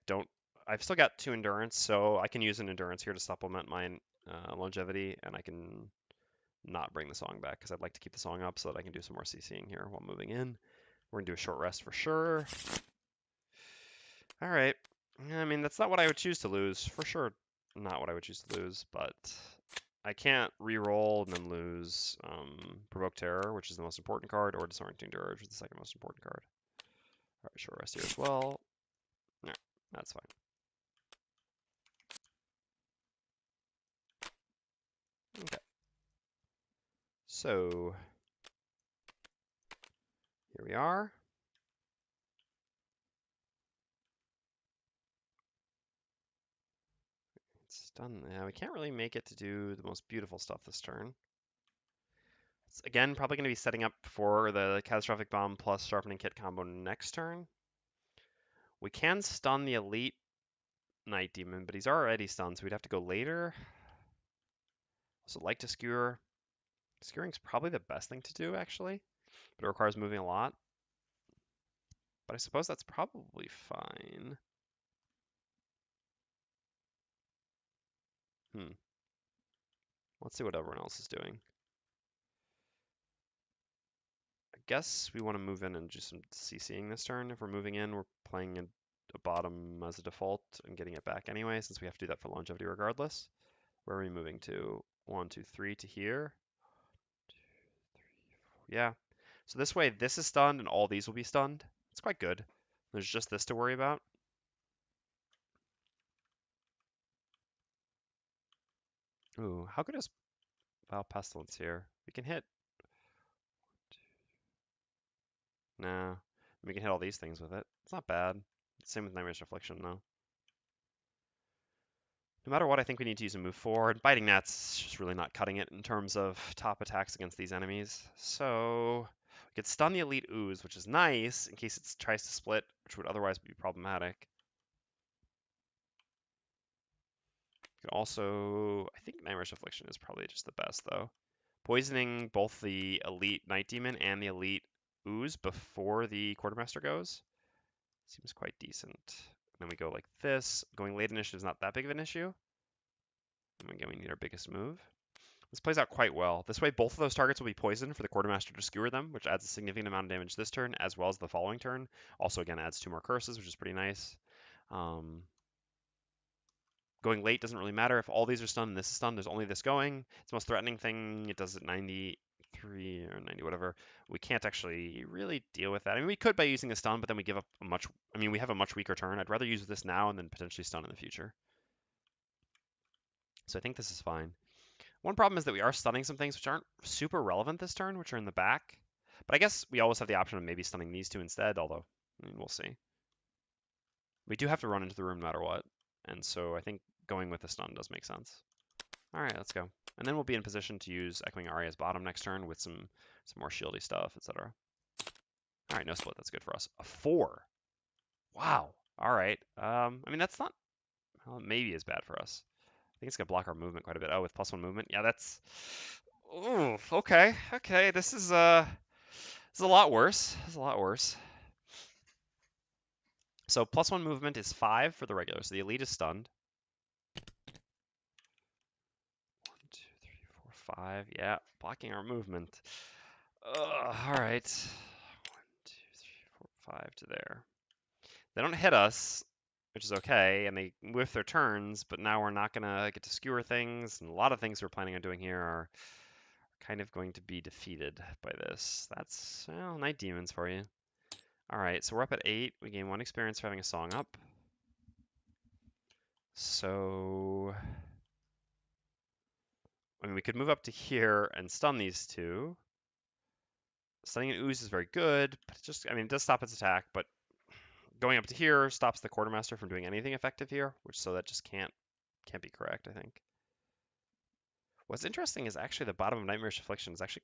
I've still got 2 endurance, so I can use an endurance here to supplement my longevity, and I can not bring the song back because I'd like to keep the song up so that I can do some more CCing here while moving in. We're gonna do a short rest for sure. All right. I mean, that's not what I would choose to lose. For sure, not what I would choose to lose, but I can't re-roll and then lose Provoke Terror, which is the most important card, or Disorienting Dirge, which is the second most important card. All right, short rest here as well. No, that's fine. Okay. So here we are. It's done. Yeah, we can't really make it to do the most beautiful stuff this turn. It's again probably going to be setting up for the Catastrophic Bomb plus Sharpening Kit combo next turn. We can stun the Elite Night Demon, but he's already stunned, so we'd have to go later. Also like to skewer. Skewering is probably the best thing to do, actually, but it requires moving a lot. But I suppose that's probably fine. Let's see what everyone else is doing. I guess we want to move in and do some CCing this turn. If we're moving in, we're playing a bottom as a default and getting it back anyway, since we have to do that for longevity regardless. Where are we moving to? 1, 2, 3 to here. 2, 3, 4. Yeah. So this way, this is stunned and all these will be stunned. It's quite good. There's just this to worry about. Ooh, how good is Vile Pestilence here? We can hit. Nah, we can hit all these things with it. It's not bad. Same with Nightmare's Reflection, though. No matter what, I think we need to use a move forward. Biting Gnat's just really not cutting it in terms of top attacks against these enemies. So we could stun the Elite Ooze, which is nice in case it tries to split, which would otherwise be problematic. We could also, I think Nightmare's Affliction is probably just the best, though. Poisoning both the Elite Night Demon and the Elite Ooze before the Quartermaster goes seems quite decent. And then we go like this. Going late initiative is not that big of an issue. And again, we need our biggest move. This plays out quite well. This way, both of those targets will be poisoned for the Quartermaster to skewer them, which adds a significant amount of damage this turn, as well as the following turn. Also, again, adds 2 more curses, which is pretty nice. Going late doesn't really matter. If all these are stunned and this is stunned, there's only this going. It's the most threatening thing. It does it 93 or 90, whatever. We can't actually really deal with that. I mean, we could by using a stun, but then we give up a much... I mean, we have a much weaker turn. I'd rather use this now and then potentially stun in the future. So I think this is fine. One problem is that we are stunning some things which aren't super relevant this turn, which are in the back. But I guess we always have the option of maybe stunning these two instead, although I mean, we'll see. We do have to run into the room no matter what, and so I think going with the stun does make sense. All right, let's go. And then we'll be in position to use Echoing Aria's bottom next turn with some more shieldy stuff, etc. All right, no split. That's good for us. A 4. Wow. All right. I mean, that's not... Well, maybe is bad for us. I think it's going to block our movement quite a bit. Oh, with +1 movement? Yeah, that's... Ooh, okay. Okay, this is a lot worse. This is a lot worse. So +1 movement is 5 for the regular. So the elite is stunned. 1, 2, 3, 4, 5. Yeah, blocking our movement. All right. 1, 2, 3, 4, 5 to there. They don't hit us, which is okay, and they whiff their turns, but now we're not going to get to skewer things, and a lot of things we're planning on doing here are kind of going to be defeated by this. That's, well, Night Demons for you. All right, so we're up at 8. We gain 1 experience for having a song up. So, I mean, we could move up to here and stun these two. Stunning an ooze is very good, but it just, I mean, it does stop its attack, but going up to here stops the Quartermaster from doing anything effective here, which so that just can't be correct, I think. What's interesting is actually the bottom of Nightmare's Affliction is actually...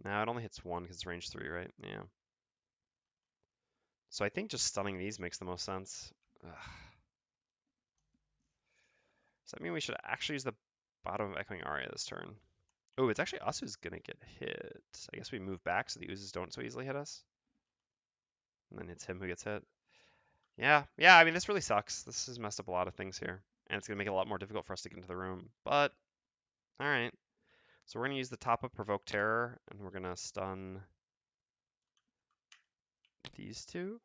No, it only hits 1 because it's range 3, right? Yeah. So I think just stunning these makes the most sense. Ugh. Does that mean we should actually use the bottom of Echoing Aria this turn? Oh, it's actually us who's going to get hit. I guess we move back so the oozes don't so easily hit us. And then it's him who gets hit. Yeah, I mean, this really sucks. This has messed up a lot of things here. And it's going to make it a lot more difficult for us to get into the room. But, alright. So we're going to use the top of Provoke Terror, and we're going to stun these two.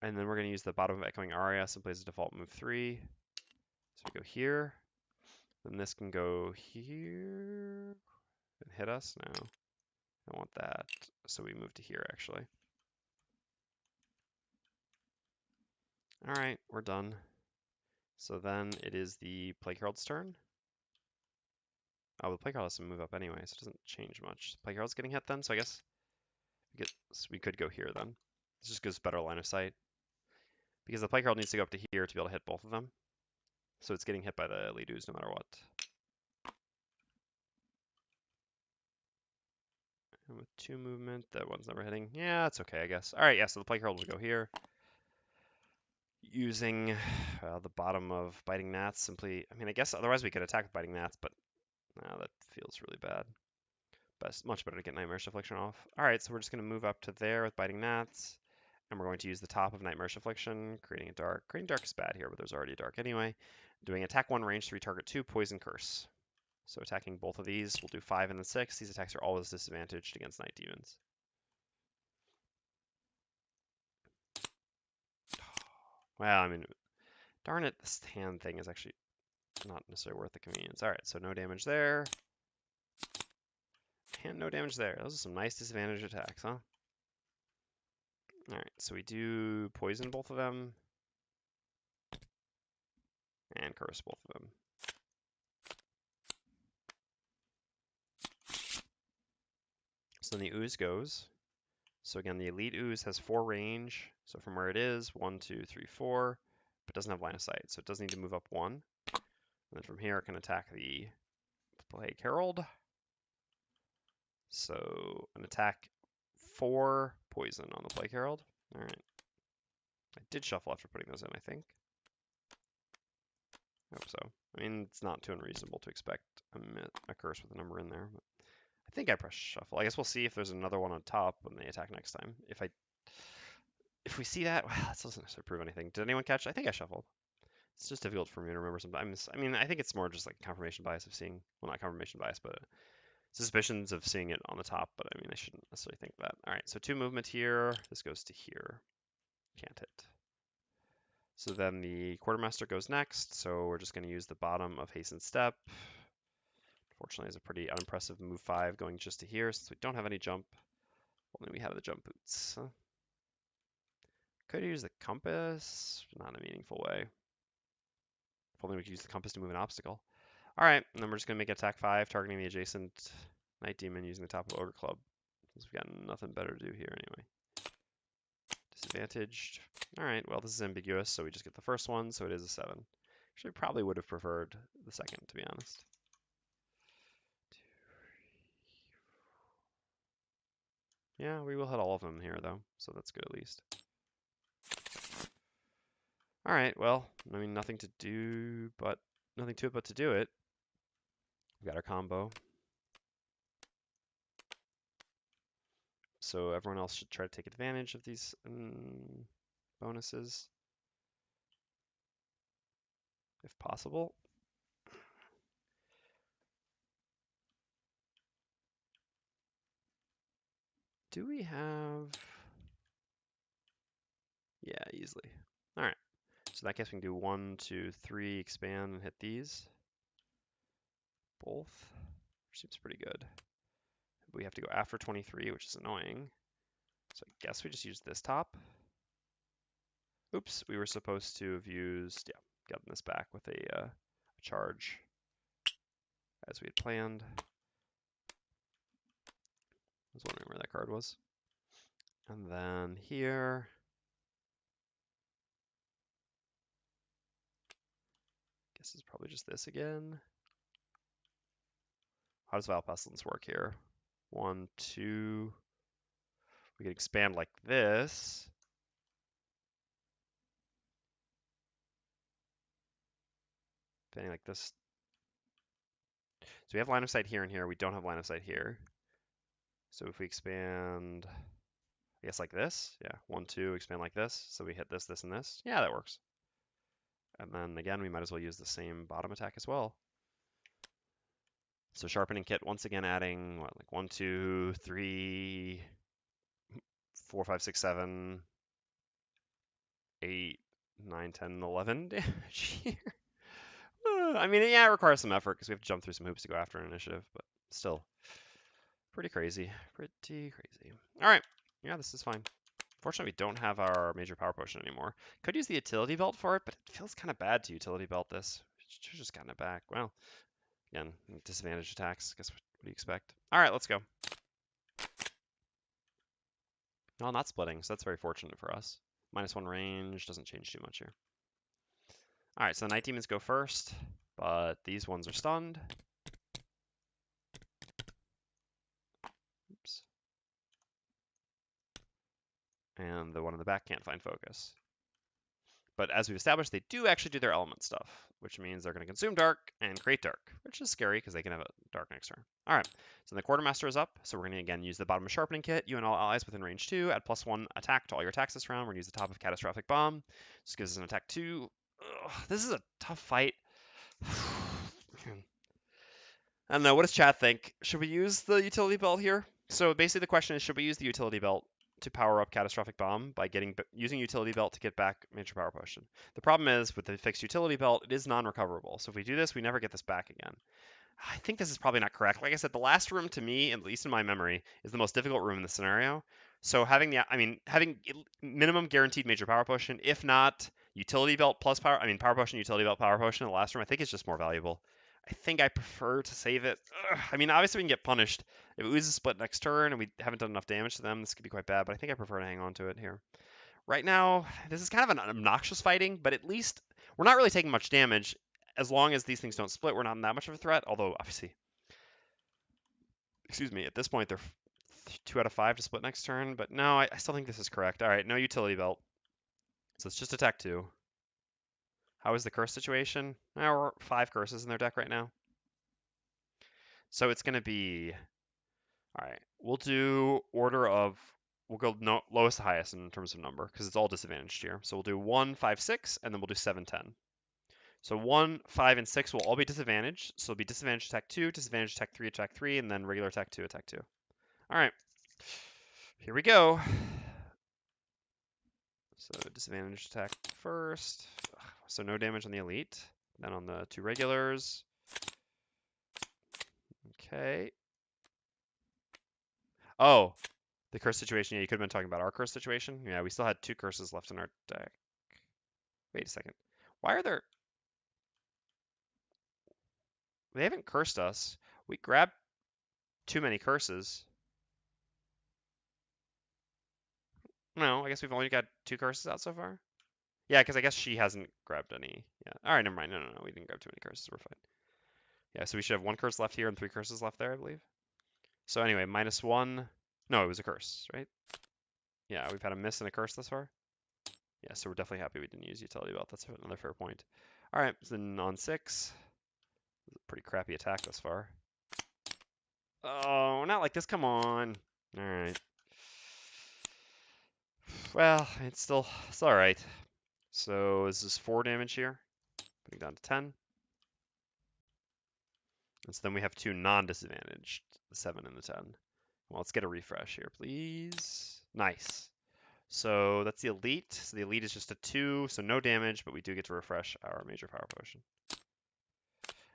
And then we're going to use the bottom of Echoing Aria simply as a default move 3. So we go here. Then this can go here and hit us. No, I want that. So we move to here, actually. All right, we're done. So then it is the Plague Herald's turn. Oh, the Plague Herald has to move up anyway, so it doesn't change much. Plague Herald's getting hit then, so I guess we could go here then. This just gives better line of sight. Because the Plague Herald needs to go up to here to be able to hit both of them. So it's getting hit by the Elite Ooze no matter what. And with 2 movement, that one's never hitting. Yeah, that's okay, I guess. All right, yeah, so the Plague Herald will go here. Using the bottom of Biting Gnats simply... I mean, I guess otherwise we could attack with Biting Gnats, but that feels really bad. But much better to get Nightmare's Affliction off. All right, so we're just going to move up to there with Biting Gnats. And we're going to use the top of Nightmare's Affliction, creating a dark. Creating dark is bad here, but there's already a dark anyway. Doing attack 1, range 3, target 2, poison curse. So attacking both of these, we'll do 5 and then 6. These attacks are always disadvantaged against Night Demons. Well, I mean, darn it, this hand thing is actually not necessarily worth the convenience. All right, so no damage there. And no damage there. Those are some nice disadvantage attacks, huh? All right, so we do poison both of them. And curse both of them. So then the ooze goes. So again, the elite ooze has 4 range. So from where it is, 1, 2, 3, 4, but doesn't have line of sight. So it does need to move up 1. And then from here, it can attack the Plague Herald. So an attack 4 poison on the Plague Herald. All right. I did shuffle after putting those in, I think. I hope so. I mean, it's not too unreasonable to expect a curse with a number in there. But I think I pressed shuffle. I guess we'll see if there's another one on top when they attack next time. If we see that, well, that doesn't necessarily prove anything. Did anyone catch? I think I shuffled. It's just difficult for me to remember sometimes. I mean, I think it's more just like confirmation bias of seeing, well, not confirmation bias, but suspicions of seeing it on the top, but I mean, I shouldn't necessarily think that. All right, so 2 movement here. This goes to here. Can't hit. So then the Quartermaster goes next, so we're just going to use the bottom of Hasten Step. Fortunately, it's a pretty unimpressive move 5 going just to here since we don't have any jump. Only we have the jump boots. Could use the compass, not in a meaningful way. If only we could use the compass to move an obstacle. All right, and then we're just going to make attack 5, targeting the adjacent Night Demon using the top of Ogre Club, since we've got nothing better to do here anyway. Disadvantaged. All right, well, this is ambiguous, so we just get the first one, so it is a 7. Actually, probably would have preferred the second, to be honest. Yeah, we will hit all of them here, though, so that's good at least. All right, well, I mean, nothing to it but to do it. We got our combo. So everyone else should try to take advantage of these bonuses, if possible. Do we have... Yeah, easily. All right. So in that case, we can do 1, 2, 3, expand, and hit these. Both. Seems pretty good. We have to go after 23, which is annoying. So I guess we just use this top. Oops, we were supposed to have used, yeah, gotten this back with a charge as we had planned. I was wondering where that card was. And then here, guess it's probably just this again. How does Vile Pestilence work here? 1, 2. We could expand like this. Expanding like this. So we have line of sight here and here. We don't have line of sight here. So if we expand, I guess like this. Yeah, 1, 2, expand like this. So we hit this, this, and this. Yeah, that works. And then again, we might as well use the same bottom attack as well. So sharpening kit, once again adding what, like 1, 2, 3, 4, 5, 6, 7, 8, 9, 10, 11 damage here. I mean, yeah, it requires some effort because we have to jump through some hoops to go after an initiative, but still pretty crazy. Pretty crazy. All right. Yeah, this is fine. Fortunately, we don't have our major power potion anymore. Could use the utility belt for it, but it feels kind of bad to utility belt this. Should have just gotten it back. Well, again, disadvantage attacks. Guess what do you expect? All right, let's go. No, not splitting, so that's very fortunate for us. -1 range doesn't change too much here. All right, so the Night Demons go first, but these ones are stunned. Oops. And the one in the back can't find focus. But as we've established, they do actually do their element stuff, which means they're going to consume dark and create dark, which is scary because they can have a dark next turn. All right, so the Quartermaster is up, so we're going to again use the bottom of Sharpening Kit. You and all allies within range 2 add +1 attack to all your attacks this round. We're going to use the top of Catastrophic Bomb. This gives us an attack 2. Ugh, this is a tough fight. I don't know, what does chat think? Should we use the utility belt here? So basically the question is, should we use the utility belt to power up Catastrophic Bomb by using utility belt to get back Major Power Potion? The problem is, with the fixed utility belt, it is non-recoverable. So if we do this, we never get this back again. I think this is probably not correct. Like I said, the last room to me, at least in my memory, is the most difficult room in the scenario. So having minimum guaranteed Major Power Potion, if not utility belt plus power potion, utility belt, power potion in the last room, I think it's just more valuable. I think I prefer to save it. Ugh, I mean, obviously we can get punished. If it loses split next turn and we haven't done enough damage to them, this could be quite bad, but I think I prefer to hang on to it here. Right now, this is kind of an obnoxious fighting, but at least we're not really taking much damage. As long as these things don't split, we're not in that much of a threat, although obviously, excuse me, at this point they're 2 out of 5 to split next turn, but no, I still think this is correct. All right, no utility belt. So it's just attack 2. How is the curse situation? Now we're 5 curses in their deck right now. So it's going to be, all right, we'll do order of, we'll go lowest to highest in terms of number because it's all disadvantaged here. So we'll do 1, 5, 6, and then we'll do 7, 10. So 1, 5, and 6 will all be disadvantaged. So it'll be disadvantage attack 2, disadvantage attack 3, and then regular attack 2, attack 2. All right. Here we go. So disadvantage attack first. So no damage on the elite. Then on the 2 regulars. Okay. Oh, the curse situation. Yeah, you could have been talking about our curse situation. Yeah, we still had 2 curses left in our deck. Wait a second. Why are there... They haven't cursed us. We grabbed too many curses. No, I guess we've only got 2 curses out so far. Yeah, because I guess she hasn't grabbed any. Yeah. All right, never mind. No, we didn't grab too many curses. We're fine. Yeah, so we should have 1 curse left here and 3 curses left there, I believe. So anyway, -1. No, it was a curse, right? Yeah, we've had a miss and a curse thus far. Yeah, so we're definitely happy we didn't use utility belt. That's another fair point. All right, so then on 6. Pretty crappy attack thus far. Oh, not like this. Come on. All right. Well, it's all right. So this is 4 damage here. Putting down to 10. And so then we have 2 non-disadvantaged, the 7 and the 10. Well, let's get a refresh here, please. Nice. So that's the elite. So the elite is just a 2, so no damage, but we do get to refresh our major power potion.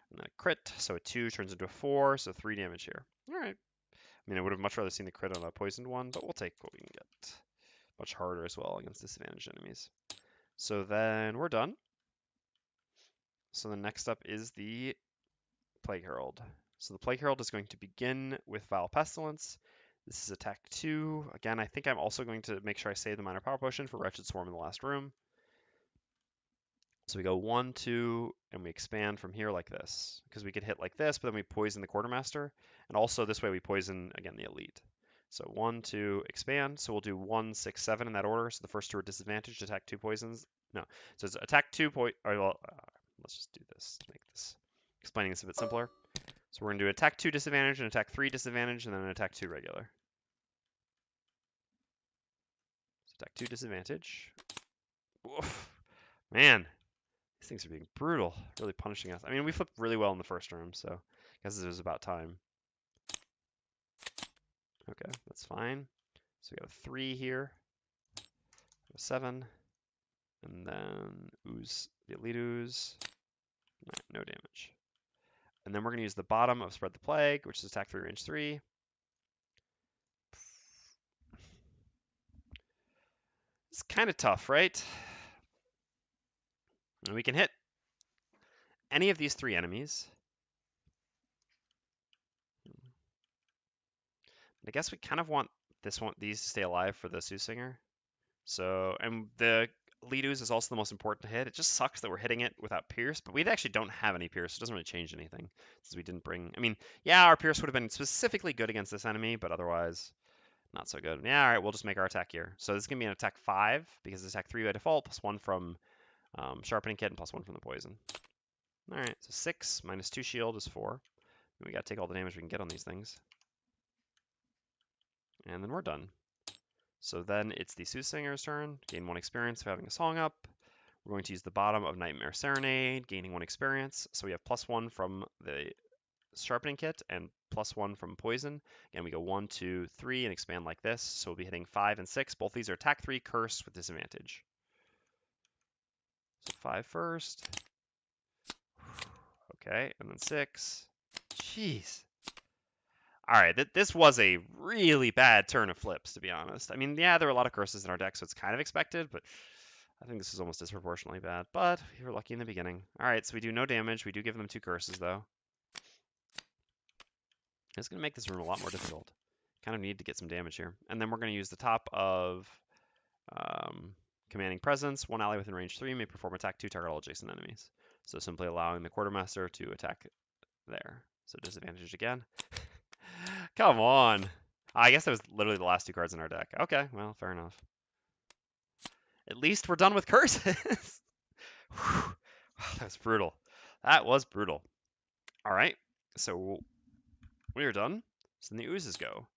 And then a crit, so a 2 turns into a 4, so 3 damage here. All right. I mean, I would have much rather seen the crit on a poisoned one, but we'll take what we can get. Much harder as well against disadvantaged enemies. So then we're done. So the next up is the Plague Herald. So the Plague Herald is going to begin with Vile Pestilence. This is attack 2. Again, I think I'm also going to make sure I save the minor power potion for Wretched Swarm in the last room. So we go 1, 2, and we expand from here like this. Because we could hit like this, but then we poison the Quartermaster. And also this way we poison, again, the elite. So 1, 2, expand. So we'll do 1, 6, 7 in that order. So the first 2 are disadvantaged, attack 2 poisons. No, so it's attack 2 let's just do this to make this, explaining this a bit simpler. So we're going to do attack 2 disadvantage, and attack 3 disadvantage, and then an attack 2 regular. So attack 2 disadvantage. Oof. Man, these things are being brutal, really punishing us. I mean, we flipped really well in the first room, so I guess it was about time. Okay, that's fine. So we got a 3 here, a 7, and then ooze, the elite ooze. No damage. And then we're going to use the bottom of Spread the Plague, which is attack 3, range 3. It's kind of tough, right? And we can hit any of these 3 enemies. I guess we kind of want these to stay alive for the Soothsinger. So, and the lead ooze is also the most important to hit. It just sucks that we're hitting it without Pierce, but we actually don't have any Pierce. So it doesn't really change anything since we didn't bring. I mean, yeah, our Pierce would have been specifically good against this enemy, but otherwise not so good. Yeah, all right, we'll just make our attack here. So this is gonna be an attack 5 because it's attack 3 by default, +1 from Sharpening Kit and +1 from the poison. All right, so 6 minus 2 shield is 4. And we gotta take all the damage we can get on these things. And then we're done. So then it's the Soothsinger's turn. Gain 1 experience for having a song up. We're going to use the bottom of Nightmare Serenade, gaining 1 experience. So we have +1 from the Sharpening Kit and +1 from Poison. Again, we go 1, 2, 3 and expand like this. So we'll be hitting 5 and 6. Both these are attack 3, cursed with disadvantage. So 5 first. Okay, and then 6. Jeez. All right, this was a really bad turn of flips, to be honest. I mean, yeah, there were a lot of curses in our deck, so it's kind of expected, but I think this is almost disproportionately bad. But we were lucky in the beginning. All right, so we do no damage. We do give them 2 curses, though. It's going to make this room a lot more difficult. Kind of need to get some damage here. And then we're going to use the top of Commanding Presence. 1 ally within range 3 may perform attack 2 target all adjacent enemies. So simply allowing the Quartermaster to attack there. So disadvantage again. Come on. I guess that was literally the last 2 cards in our deck. Okay, well, fair enough. At least we're done with curses. That was brutal. That was brutal. All right, so we are done. So then the oozes go.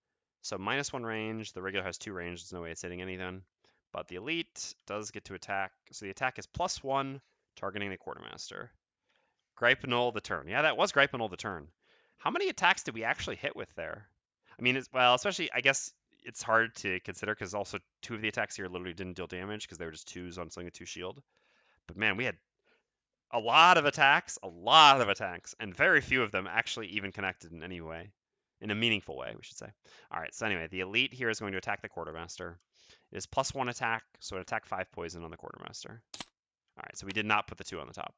So -1 range. The regular has 2 range. There's no way it's hitting anything. But the elite does get to attack. So the attack is +1, targeting the Quartermaster. Gripeaway the turn. Yeah, that was Gripeaway the turn. How many attacks did we actually hit with there? I mean, well, especially, I guess it's hard to consider because also 2 of the attacks here literally didn't deal damage because they were just 2s on something with 2 shield. But man, we had a lot of attacks, and very few of them actually even connected in any way. In a meaningful way, we should say. All right, so anyway, the elite here is going to attack the Quartermaster. It is +1 attack, so it attack 5 poison on the Quartermaster. All right, so we did not put the 2 on the top.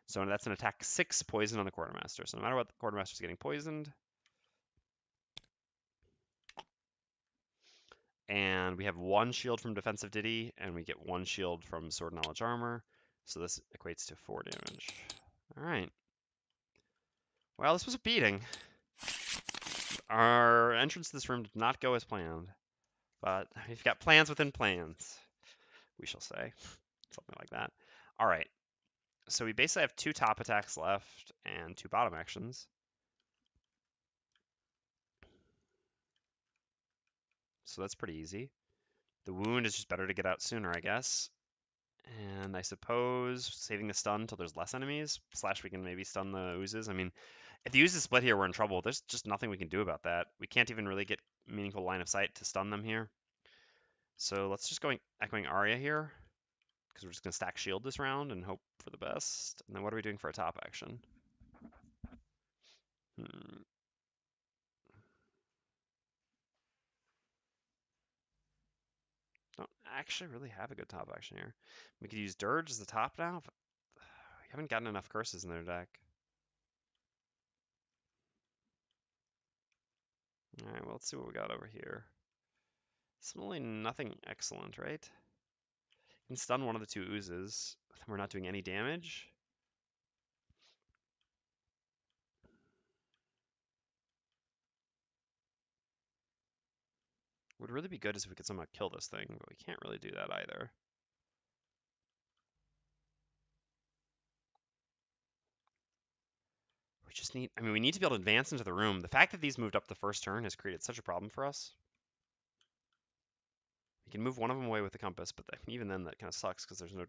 So that's an attack 6 poison on the Quartermaster. So no matter what, the Quartermaster's getting poisoned. And we have 1 shield from Defensive Ditty, and we get 1 shield from Sword Knowledge Armor. So this equates to 4 damage. All right. Well, this was a beating. Our entrance to this room did not go as planned, but we've got plans within plans, we shall say. Something like that. All right. So we basically have 2 top attacks left and 2 bottom actions. So that's pretty easy. The wound is just better to get out sooner, I guess. And I suppose saving the stun until there's less enemies, / we can maybe stun the oozes. I mean, if the oozes split here, we're in trouble. There's just nothing we can do about that. We can't even really get meaningful line of sight to stun them here. So let's just go Echoing Aria here, because we're just going to stack shield this round and hope for the best. And then what are we doing for a top action? Don't actually really have a good top action here. We could use Dirge as the top now, but we haven't gotten enough curses in their deck. Alright, well, let's see what we got over here. Similarly, nothing excellent, right? You can stun one of the 2 oozes. We're not doing any damage. Would really be good is if we could somehow kill this thing, but we can't really do that either. We just need, I mean, we need to be able to advance into the room. The fact that these moved up the first turn has created such a problem for us. We can move one of them away with the compass, but even then that kind of sucks because there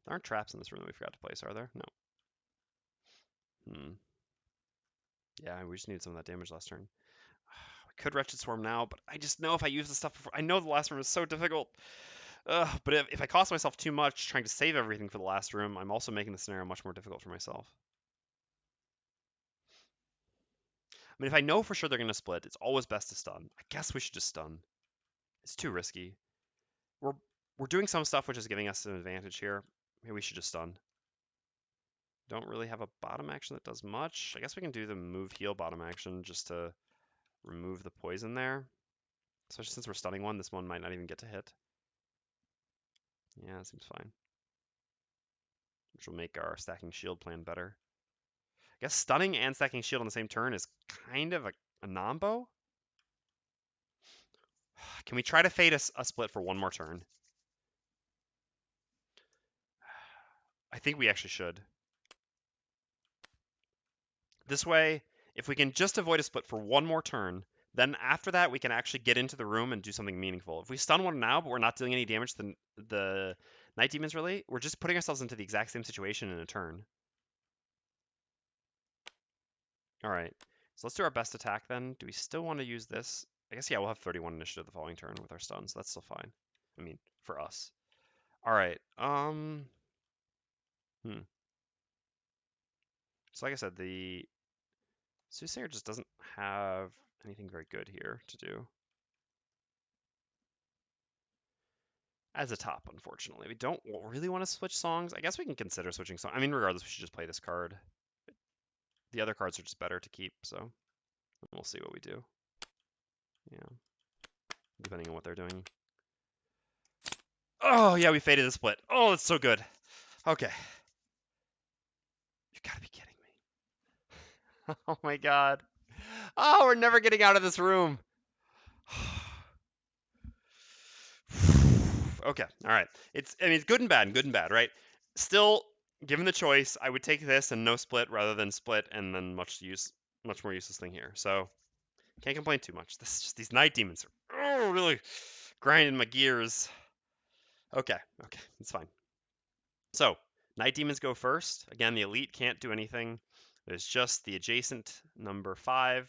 aren't traps in this room that we forgot to place, are there? No. Yeah, we just needed some of that damage last turn. We could Wretched Swarm now, but I just know if I use the stuff before, I know the last room is so difficult. But if I cost myself too much trying to save everything for the last room, I'm also making the scenario much more difficult for myself. I mean, if I know for sure they're going to split, it's always best to stun. I guess we should just stun. It's too risky. We're doing some stuff which is giving us an advantage here. Maybe we should just stun. Don't really have a bottom action that does much. I guess we can do the move heal bottom action just to remove the poison there. Especially since we're stunning one, this one might not even get to hit. Yeah, that seems fine. Which will make our stacking shield plan better. I guess stunning and stacking shield on the same turn is kind of a nombo. Can we try to fade a split for one more turn? I think we actually should. This way, if we can just avoid a split for one more turn, then after that we can actually get into the room and do something meaningful. If we stun one now, but we're not dealing any damage to the Night Demons really, we're just putting ourselves into the exact same situation in a turn. All right, so let's do our best attack then. Do we still want to use this? I guess, yeah, we'll have 31 initiative the following turn with our stuns. That's still fine. I mean, for us. All right, So like I said, the Soothsayer just doesn't have anything very good here to do. As a top, unfortunately. We don't really want to switch songs. I guess we can consider switching songs. I mean, regardless, we should just play this card. The other cards are just better to keep, so we'll see what we do. Yeah, depending on what they're doing. Oh, yeah, we faded the split. Oh, that's so good. Okay. You gotta be kidding me. Oh my god. Oh, we're never getting out of this room. Okay, all right. I mean, it's good and bad, right? Still, given the choice, I would take this and no split rather than split and then much more useless thing here. So can't complain too much. These Night Demons are really grinding my gears. Okay, it's fine. So Night Demons go first. Again, the elite can't do anything. There's just the adjacent number 5,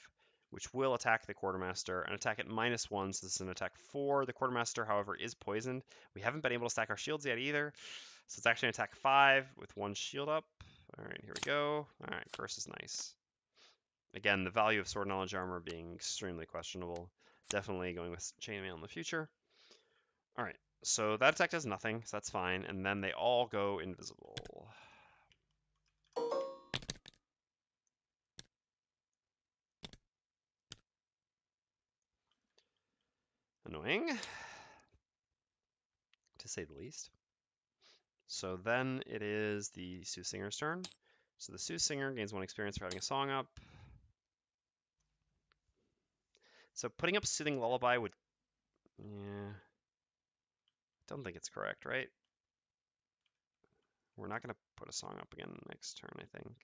which will attack the Quartermaster and attack at -1, so this is an attack 4. The Quartermaster, however, is poisoned. We haven't been able to stack our shields yet either, so it's actually an attack 5 with 1 shield up. All right, here we go. All right, curse is nice. Again, the value of Sword Knowledge Armor being extremely questionable. Definitely going with Chainmail in the future. All right, so that attack does nothing, so that's fine. And then they all go invisible. Annoying, to say the least. So then it is the Soothsinger's turn. So the Soothsinger gains 1 experience for having a song up. So putting up Soothing Lullaby would... Yeah. Don't think it's correct, right? We're not going to put a song up again next turn, I think.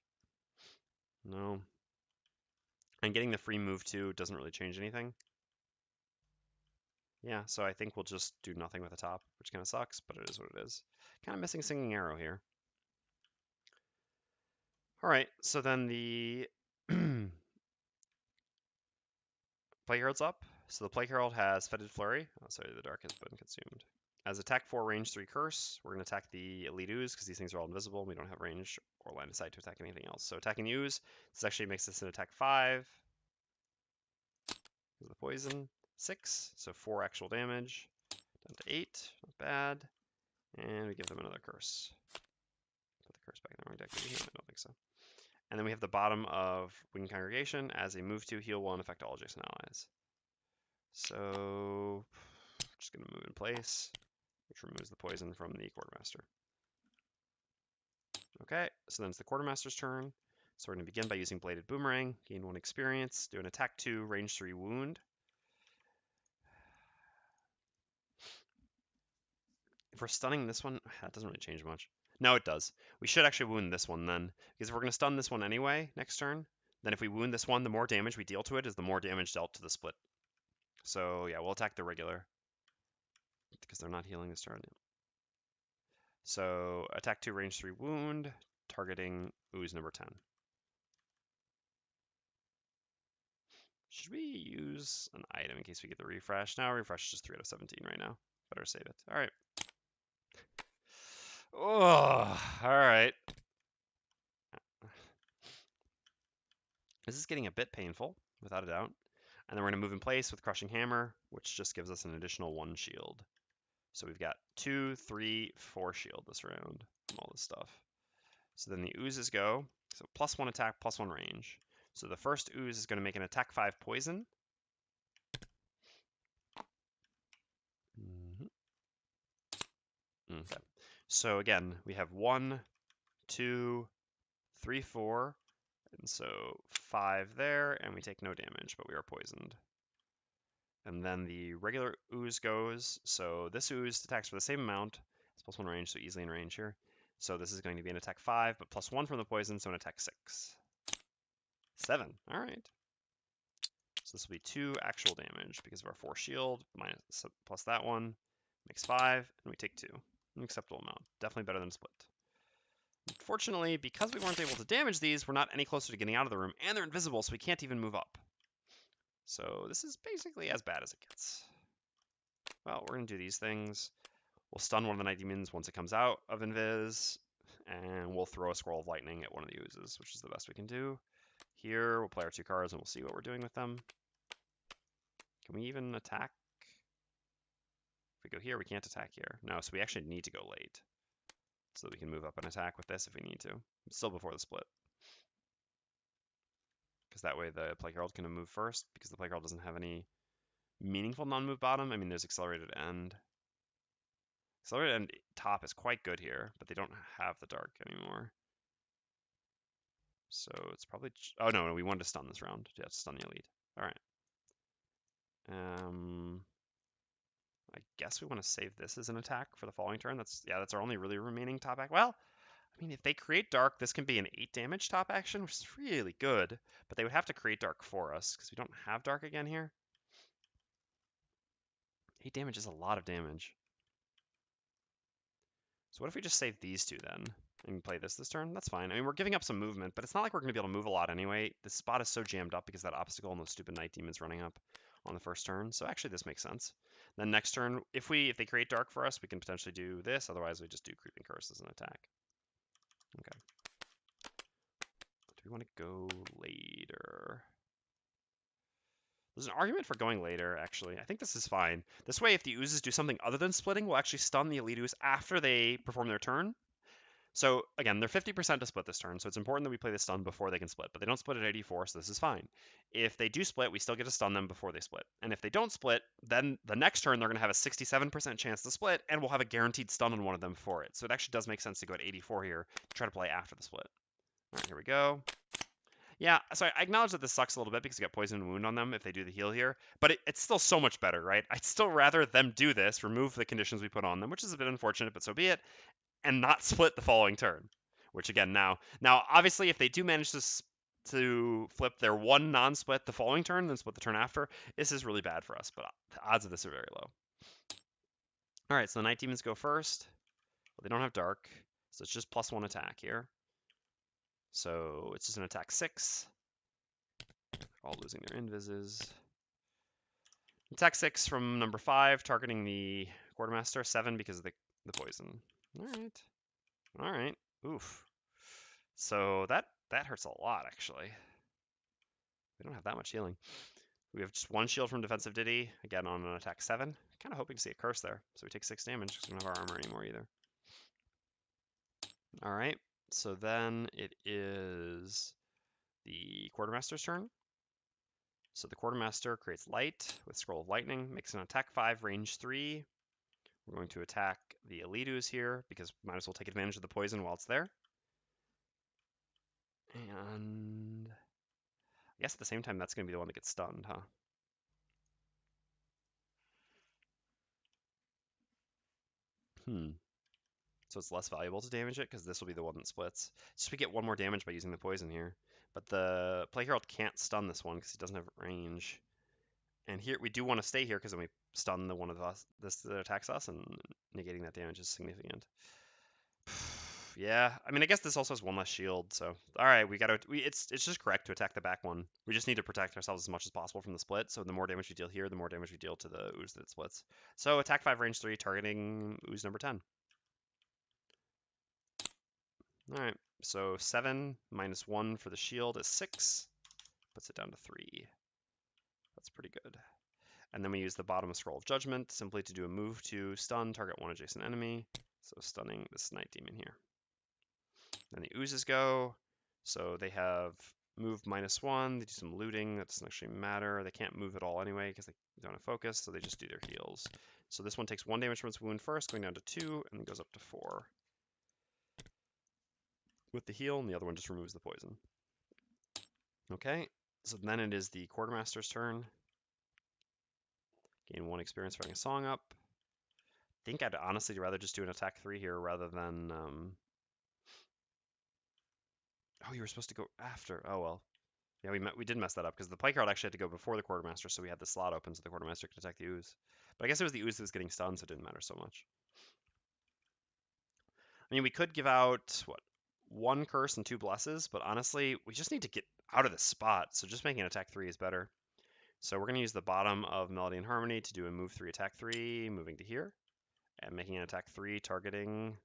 No. And getting the free move too doesn't really change anything. Yeah, so I think we'll just do nothing with the top, which kind of sucks, but it is what it is. Kind of missing Singing Arrow here. All right, so then the Plague Herald's up. So the Plague Herald has Fetid Flurry. Oh, sorry, the Dark has been consumed. As attack 4, range 3 curse, we're going to attack the Elite Ooze because these things are all invisible. We don't have range or line of sight to attack anything else. So attacking the Ooze, this actually makes this an attack 5. Because of the poison. 6, so 4 actual damage. Down to 8, not bad. And we give them another curse. Put the curse back in the wrong deck. No, I don't think so. And then we have the bottom of Winged Congregation as a move to heal 1, affect all adjacent allies. So, just going to move in place, which removes the poison from the Quartermaster. Okay, so then it's the Quartermaster's turn. So we're going to begin by using Bladed Boomerang, gain 1 experience, do an attack 2, range 3 wound. If we're stunning this one, that doesn't really change much. No, it does. We should actually wound this one then, because if we're going to stun this one anyway next turn, then if we wound this one, the more damage we deal to it is the more damage dealt to the split. So yeah, we'll attack the regular, because they're not healing this turn. So attack 2, range 3 wound, targeting Ooze number 10. Should we use an item in case we get the refresh? No, refresh is just 3 out of 17 right now. Better save it. All right. Oh, all right. This is getting a bit painful, without a doubt. And then we're going to move in place with Crushing Hammer, which just gives us an additional 1 shield. So we've got 2, 3, 4 shield this round from all this stuff. So then the oozes go. So +1 attack, +1 range. So the first ooze is going to make an attack 5 poison. Okay. So again, we have 1, 2, 3, 4, and so 5 there, and we take no damage, but we are poisoned. And then the regular ooze goes. So this ooze attacks for the same amount. It's +1 range, so easily in range here. So this is going to be an attack 5, but +1 from the poison, so an attack 6. 7. All right. So this will be 2 actual damage because of our 4 shield minus plus that one makes 5, and we take 2. An acceptable amount. Definitely better than split. Unfortunately, because we weren't able to damage these, we're not any closer to getting out of the room, and they're invisible, so we can't even move up. So this is basically as bad as it gets. Well, we're going to do these things. We'll stun one of the Night Demons once it comes out of Invis, and we'll throw a Scroll of Lightning at one of the oozes, which is the best we can do. Here, we'll play our 2 cards, and we'll see what we're doing with them. Can we even attack? If we go here, we can't attack here. No, so we actually need to go late, so that we can move up and attack with this if we need to. Still before the split. Because that way the Plague Herald can move first, because the Plague Herald doesn't have any meaningful non-move bottom. I mean, there's Accelerated End. Accelerated End top is quite good here, but they don't have the Dark anymore. So it's probably... Oh, no, we wanted to stun this round. Yeah, stun the Elite. All right. I guess we want to save this as an attack for the following turn. That's our only really remaining top act. Well, I mean, if they create Dark, this can be an 8 damage top action, which is really good. But they would have to create Dark for us, because we don't have Dark again here. 8 damage is a lot of damage. So what if we just save these 2 then? and play this turn. That's fine. I mean, we're giving up some movement, but it's not like we're going to be able to move a lot anyway. The spot is so jammed up because that obstacle and those stupid night demons running up on the first turn. So actually, this makes sense. Then next turn, if they create dark for us, we can potentially do this. Otherwise, we just do creeping curse as an attack. Okay. Do we want to go later? There's an argument for going later, actually. I think this is fine. This way, if the oozes do something other than splitting, we'll actually stun the elite ooze after they perform their turn. So again, they're 50% to split this turn, so it's important that we play the stun before they can split, but they don't split at 84, so this is fine. If they do split, we still get to stun them before they split. And if they don't split, then the next turn they're going to have a 67% chance to split, and we'll have a guaranteed stun on one of them for it. So it actually does make sense to go at 84 here to try to play after the split. All right, here we go. Yeah, so I acknowledge that this sucks a little bit because you got poison and wound on them if they do the heal here, but it's still so much better, right? I'd still rather them do this, remove the conditions we put on them, which is a bit unfortunate, but so be it, and not split the following turn. Which again, now obviously if they do manage to flip their one non-split the following turn, then split the turn after, this is really bad for us, but the odds of this are very low. All right, so the night demons go first. Well, they don't have dark, so it's just +1 attack here. So it's just an attack 6. All losing their invises. Attack 6 from number 5, targeting the Quartermaster. 7 because of the poison. All right. Oof. So that hurts a lot, actually. We don't have that much healing. We have just 1 shield from defensive Diddy, again on an attack 7. Kind of hoping to see a curse there. So we take 6 damage because we don't have our armor anymore either. All right. So then it is the Quartermaster's turn. So the Quartermaster creates light with Scroll of Lightning, makes an attack 5, range 3. We're going to attack the Elite Ooze here because we might as well take advantage of the poison while it's there. And I guess at the same time, that's going to be the one that gets stunned, huh? So it's less valuable to damage it because this will be the one that splits. Just we get 1 more damage by using the poison here. But the Plague Herald can't stun this one because he doesn't have range. And here we do want to stay here because then we stun the one of us that attacks us, and negating that damage is significant. Yeah, I mean, I guess this also has 1 less shield, so all right, it's just correct to attack the back one. We just need to protect ourselves as much as possible from the split. So the more damage we deal here, the more damage we deal to the ooze that it splits. So attack 5, range 3, targeting ooze number 10. All right, so 7 minus 1 for the shield is 6, puts it down to 3. That's pretty good. And then we use the bottom of Scroll of Judgment simply to do a move to stun, target 1 adjacent enemy. So stunning this Night Demon here. Then the oozes go. So they have move -1. They do some looting. That doesn't actually matter. They can't move at all anyway because they don't have focus, so they just do their heals. So this one takes 1 damage from its wound first, going down to 2, and then goes up to 4 with the heal, and the other one just removes the poison. Okay, so then it is the Quartermaster's turn. Gain 1 experience for having a song up. I think I'd honestly rather just do an attack 3 here rather than... Oh, you were supposed to go after. Oh, well. Yeah, we did mess that up because the Plague Herald actually had to go before the Quartermaster, so we had the slot open so the Quartermaster could attack the ooze. But I guess it was the ooze that was getting stunned, so it didn't matter so much. I mean, we could give out, what, 1 curse and 2 blesses, but honestly, we just need to get out of this spot, so just making an attack 3 is better. So we're going to use the bottom of Melody and Harmony to do a move 3, attack 3, moving to here, and making an attack 3, targeting,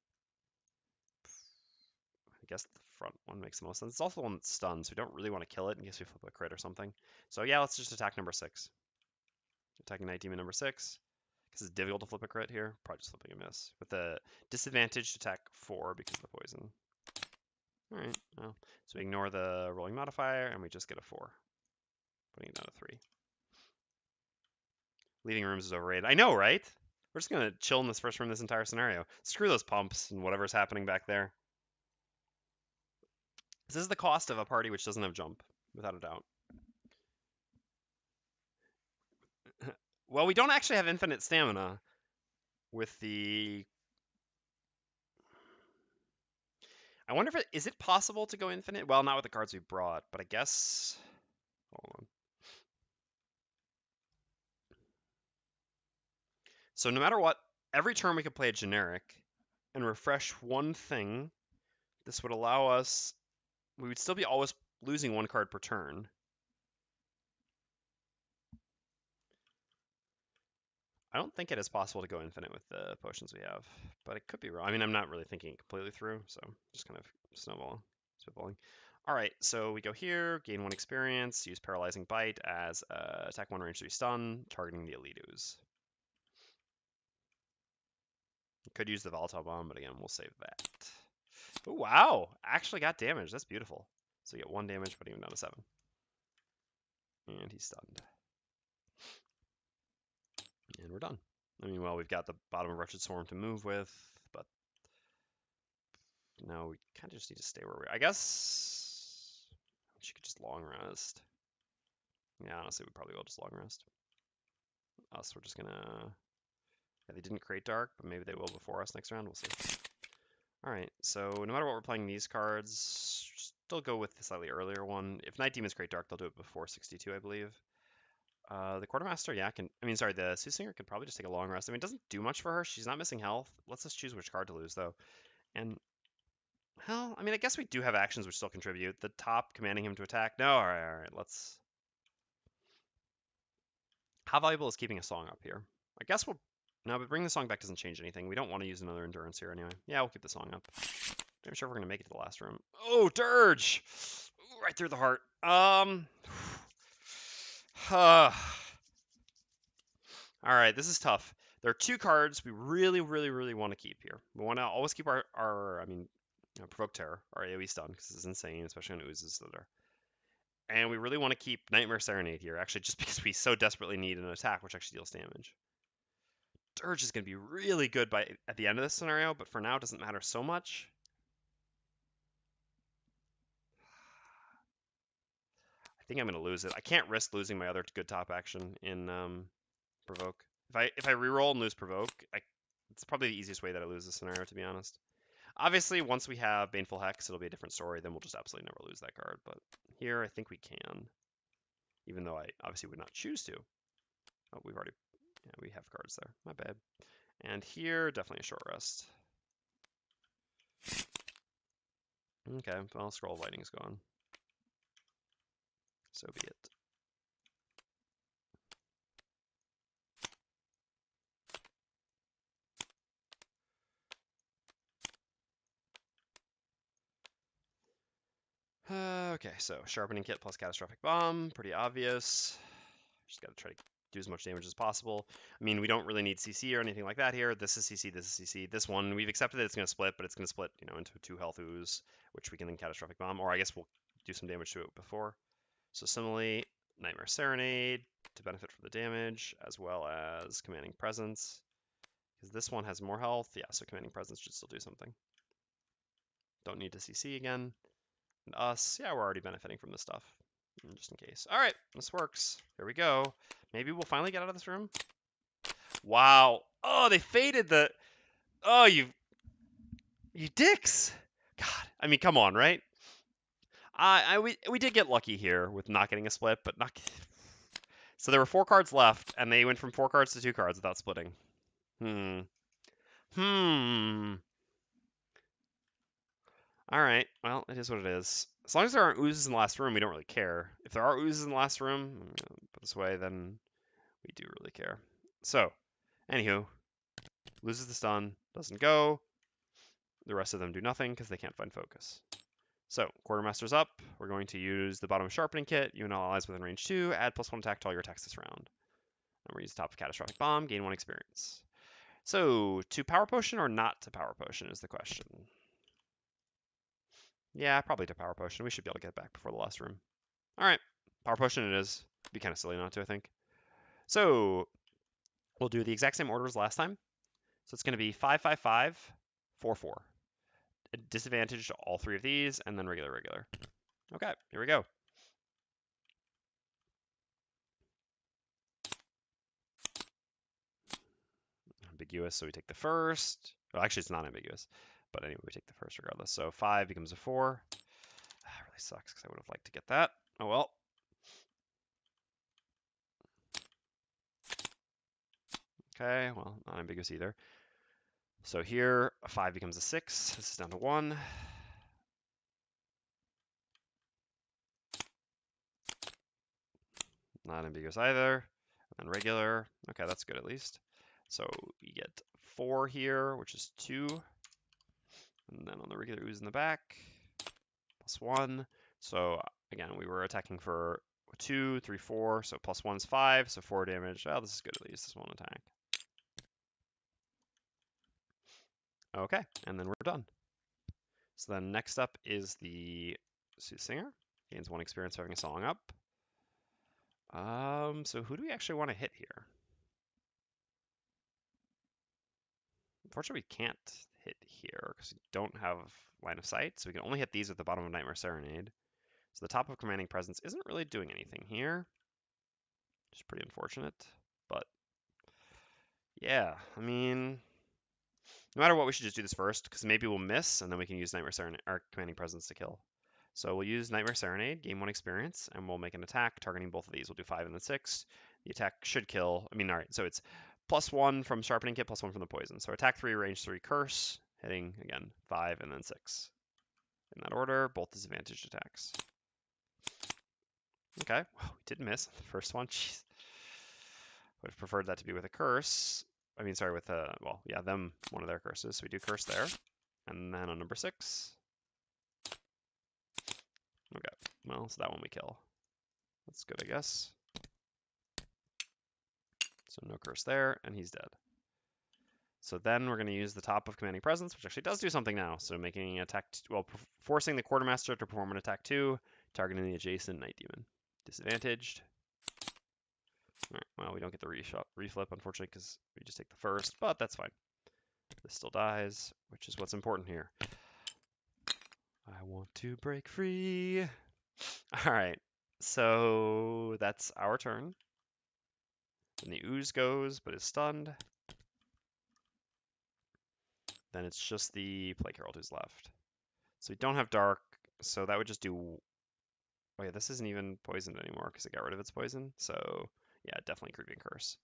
I guess the front one makes the most sense. It's also the one that's stunned, so we don't really want to kill it in case we flip a crit or something. So yeah, let's just attack number 6. Attacking Night Demon number 6. Because it's difficult to flip a crit here. Probably just flipping a miss. With the disadvantage to attack 4 because of the poison. Alright, well, so we ignore the rolling modifier and we just get a 4. Putting it down to 3. Leaving rooms is overrated. I know, right? We're just going to chill in this first room this entire scenario. Screw those pumps and whatever's happening back there. This is the cost of a party which doesn't have jump, without a doubt. Well, we don't actually have infinite stamina with the... I wonder if is it possible to go infinite? Well, not with the cards we brought, but I guess... Hold on. So no matter what, every turn we could play a generic and refresh 1 thing This would allow us, we would still be always losing 1 card per turn. I don't think it is possible to go infinite with the potions we have, but it could be wrong. I mean, I'm not really thinking it completely through, so just kind of spitballing. All right, so we go here, gain 1 experience, use Paralyzing Bite as attack 1 range 3 stun, targeting the Elite Ooze. Could use the Volatile Bomb, but again, we'll save that. Oh, wow, actually got damage. That's beautiful. So you get 1 damage, putting him down to 7. And he's stunned. And we're done. I mean, well, we've got the bottom of Wretched Swarm to move with, but no, we kind of just need to stay where we are. I guess she could just long rest. Yeah, honestly, we probably will just long rest. Us, we're just gonna... Yeah, they didn't create Dark, but maybe they will before us next round. We'll see. All right, so no matter what we're playing these cards, still go with the slightly earlier one. If Night Demons create Dark, they'll do it before 62, I believe. The Quartermaster, yeah, the Soothsinger could probably just take a long rest. I mean, it doesn't do much for her. She's not missing health. Let's just choose which card to lose, though. And, well, I mean, I guess we do have actions which still contribute. The top, commanding him to attack. No, all right, let's... How valuable is keeping a song up here? I guess we'll... No, but bringing the song back doesn't change anything. We don't want to use another endurance here anyway. Yeah, we'll keep the song up. I'm sure we're going to make it to the last room. Oh, Dirge! Ooh, right through the heart. All right, this is tough. There are 2 cards we really, really, really want to keep here. We want to always keep our Provoke Terror, our AoE stun, because this is insane, especially on oozes that are. And we really want to keep Nightmare Serenade here, actually, just because we so desperately need an attack which actually deals damage. Dirge is going to be really good at the end of this scenario, but for now it doesn't matter so much. I think I'm going to lose it. I can't risk losing my other good top action in Provoke. If I reroll and lose Provoke, it's probably the easiest way that I lose this scenario, to be honest. Obviously, once we have Baneful Hex, it'll be a different story. Then we'll just absolutely never lose that card. But here, I think we can. Even though I obviously would not choose to. Oh, we have cards there. My bad. And here, definitely a short rest. Okay, well, Scroll of Lightning is gone. So be it. Okay, so Sharpening Kit plus Catastrophic Bomb, pretty obvious. Just got to try to do as much damage as possible. I mean, we don't really need CC or anything like that here. This is CC, this is CC. This one, we've accepted that it's going to split, but it's going to split, into 2 health ooze, which we can then Catastrophic Bomb, or I guess we'll do some damage to it before. So similarly, Nightmare Serenade to benefit from the damage, as well as Commanding Presence. Because this one has more health, yeah, so Commanding Presence should still do something. Don't need to CC again. And us, yeah, we're already benefiting from this stuff, just in case. All right, this works. Here we go. Maybe we'll finally get out of this room. Wow. Oh, they faded the... Oh, you dicks. God, I mean, come on, right? We did get lucky here with not getting a split, but not... So there were 4 cards left, and they went from 4 cards to 2 cards without splitting. All right, well, it is what it is. As long as there aren't oozes in the last room, we don't really care. If there are oozes in the last room, I'm gonna put this way, then we do really care. So, anywho, loses the stun, doesn't go. The rest of them do nothing because they can't find focus. So, Quartermaster's up. We're going to use the bottom Sharpening Kit. You and all allies within range 2. Add +1 attack to all your attacks this round. And we're using top of Catastrophic Bomb. Gain 1 experience. So, to Power Potion or not to Power Potion is the question. Yeah, probably to Power Potion. We should be able to get back before the last room. All right, Power Potion it is. It'd be kind of silly not to, I think. So, we'll do the exact same order as last time. So it's going to be 5, 5, 5, 4, 4. A disadvantage to all 3 of these, and then regular, regular. Okay, here we go. Ambiguous, so we take the first. Well, actually, it's not ambiguous. But anyway, we take the first regardless. So 5 becomes a 4. That really sucks because I would have liked to get that. Oh well. Okay, well, not ambiguous either. So here, a 5 becomes a 6. This is down to 1. Not ambiguous either. And then regular. Okay, that's good at least. So we get 4 here, which is 2. And then on the regular ooze in the back, +1. So again, we were attacking for 2, 3, 4. So +1 is 5. So 4 damage. Oh, this is good at least. This won't attack. Okay, and then we're done. So then next up is the Soothsinger. Gains 1 experience for having a song up. So who do we actually want to hit here? Unfortunately, we can't hit here because we don't have line of sight, so we can only hit these at the bottom of Nightmare Serenade. So the top of Commanding Presence isn't really doing anything here, which is pretty unfortunate. But yeah, I mean, no matter what, we should just do this first because maybe we'll miss, and then we can use Nightmare Serenade, our Commanding Presence to kill. So we'll use Nightmare Serenade, gain 1 experience, and we'll make an attack targeting both of these. We'll do 5 and then 6. The attack should kill. I mean, all right, so it's +1 from Sharpening Kit, +1 from the poison. So attack 3, range 3, curse, hitting, again, 5 and then 6. In that order, both disadvantaged attacks. Okay, well, we did miss the first one. Jeez. Would have preferred that to be with a curse. I mean, sorry, with well, yeah, them, one of their curses. So we do curse there. And then on number 6. Okay, well, so that one we kill. That's good, I guess. So no curse there, and he's dead. So then we're going to use the top of Commanding Presence, which actually does do something now. So making attack, well, forcing the Quartermaster to perform an attack 2, targeting the adjacent Night Demon. Disadvantaged. All right, well, we don't get the reflip, unfortunately, because we just take the first, but that's fine. This still dies, which is what's important here. I want to break free. All right, so that's our turn. Then the ooze goes, but is stunned. Then it's just the Plague Herald who's left. So we don't have dark, so that would just do... Oh yeah, this isn't even poisoned anymore because it got rid of its poison. So yeah, definitely Creeping Curse.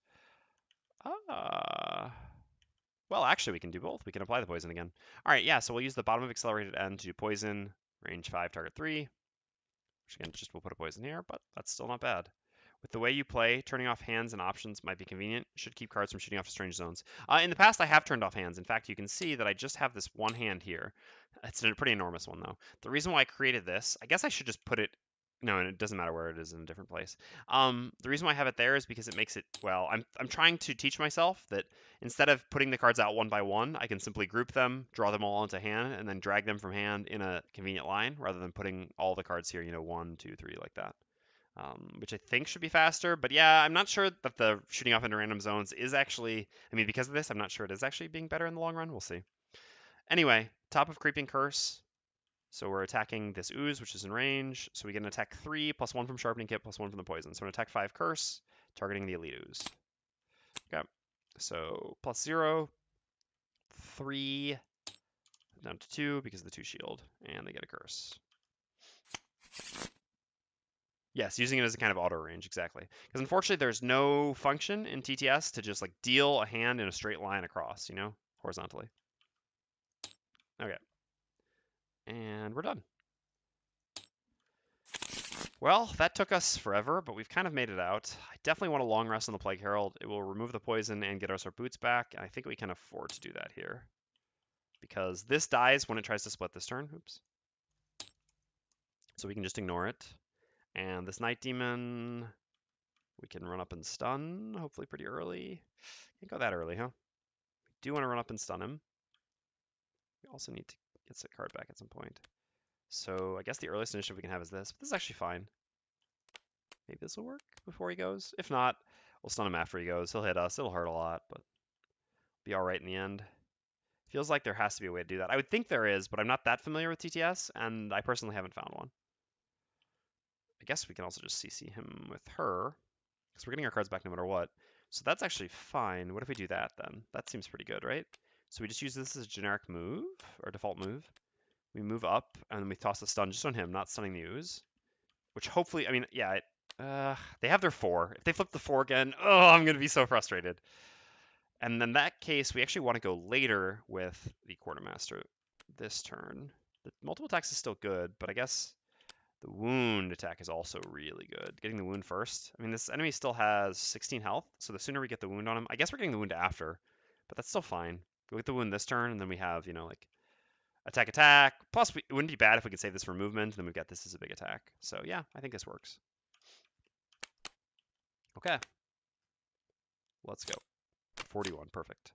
Well, actually, we can do both. We can apply the poison again. All right, yeah, so we'll use the bottom of Accelerated End to do poison, range 5, target 3. Which again, just we'll put a poison here, but that's still not bad. With the way you play, turning off hands and options might be convenient. Should keep cards from shooting off to strange zones. In the past, I have turned off hands. In fact, you can see that I just have this one hand here. It's a pretty enormous one, though. The reason why I created this, I guess I should just put it... No, and it doesn't matter where it is in a different place. The reason why I have it there is because it makes it... Well, I'm trying to teach myself that instead of putting the cards out one by one, I can simply group them, draw them all into hand, and then drag them from hand in a convenient line, rather than putting all the cards here, 1, 2, 3, like that. Which I think should be faster. But yeah, I'm not sure that the shooting off into random zones is actually, I mean, because of this, I'm not sure it is actually being better in the long run. We'll see. Anyway, top of Creeping Curse. So we're attacking this ooze, which is in range. So we get an attack 3, +1 from Sharpening Kit, +1 from the poison. So an attack 5 curse, targeting the elite ooze. Okay. So +0, 3, down to 2 because of the 2 shield, and they get a curse. Yes, using it as a kind of auto range, exactly. Because unfortunately, there's no function in TTS to just like deal a hand in a straight line across, horizontally. Okay. And we're done. Well, that took us forever, but we've kind of made it out. I definitely want a long rest on the Plague Herald. It will remove the poison and get us our boots back, and I think we can afford to do that here. Because this dies when it tries to split this turn. Oops. So we can just ignore it. And this Night Demon, we can run up and stun, hopefully pretty early. Can't go that early, huh? We do want to run up and stun him. We also need to get that card back at some point. So I guess the earliest initiative we can have is this, but this is actually fine. Maybe this will work before he goes. If not, we'll stun him after he goes. He'll hit us. It'll hurt a lot, but be all right in the end. Feels like there has to be a way to do that. I would think there is, but I'm not that familiar with TTS, and I personally haven't found one. I guess we can also just CC him with her, because we're getting our cards back no matter what. So that's actually fine. What if we do that then? That seems pretty good, right? So we just use this as a generic move, or default move. We move up, and then we toss the stun just on him, not stunning the ooze. Which hopefully, I mean, yeah, they have their 4. If they flip the 4 again, oh, I'm going to be so frustrated. And in that case, we actually want to go later with the Quartermaster this turn. The multiple attacks is still good, but I guess The wound attack is also really good. Getting the wound first. I mean, this enemy still has 16 health, so the sooner we get the wound on him, I guess we're getting the wound after, but that's still fine. We get the wound this turn, and then we have, you know, like attack, attack. Plus, it wouldn't be bad if we could save this for movement, and then we've got this as a big attack. So yeah, I think this works. Okay. Let's go. 41, perfect.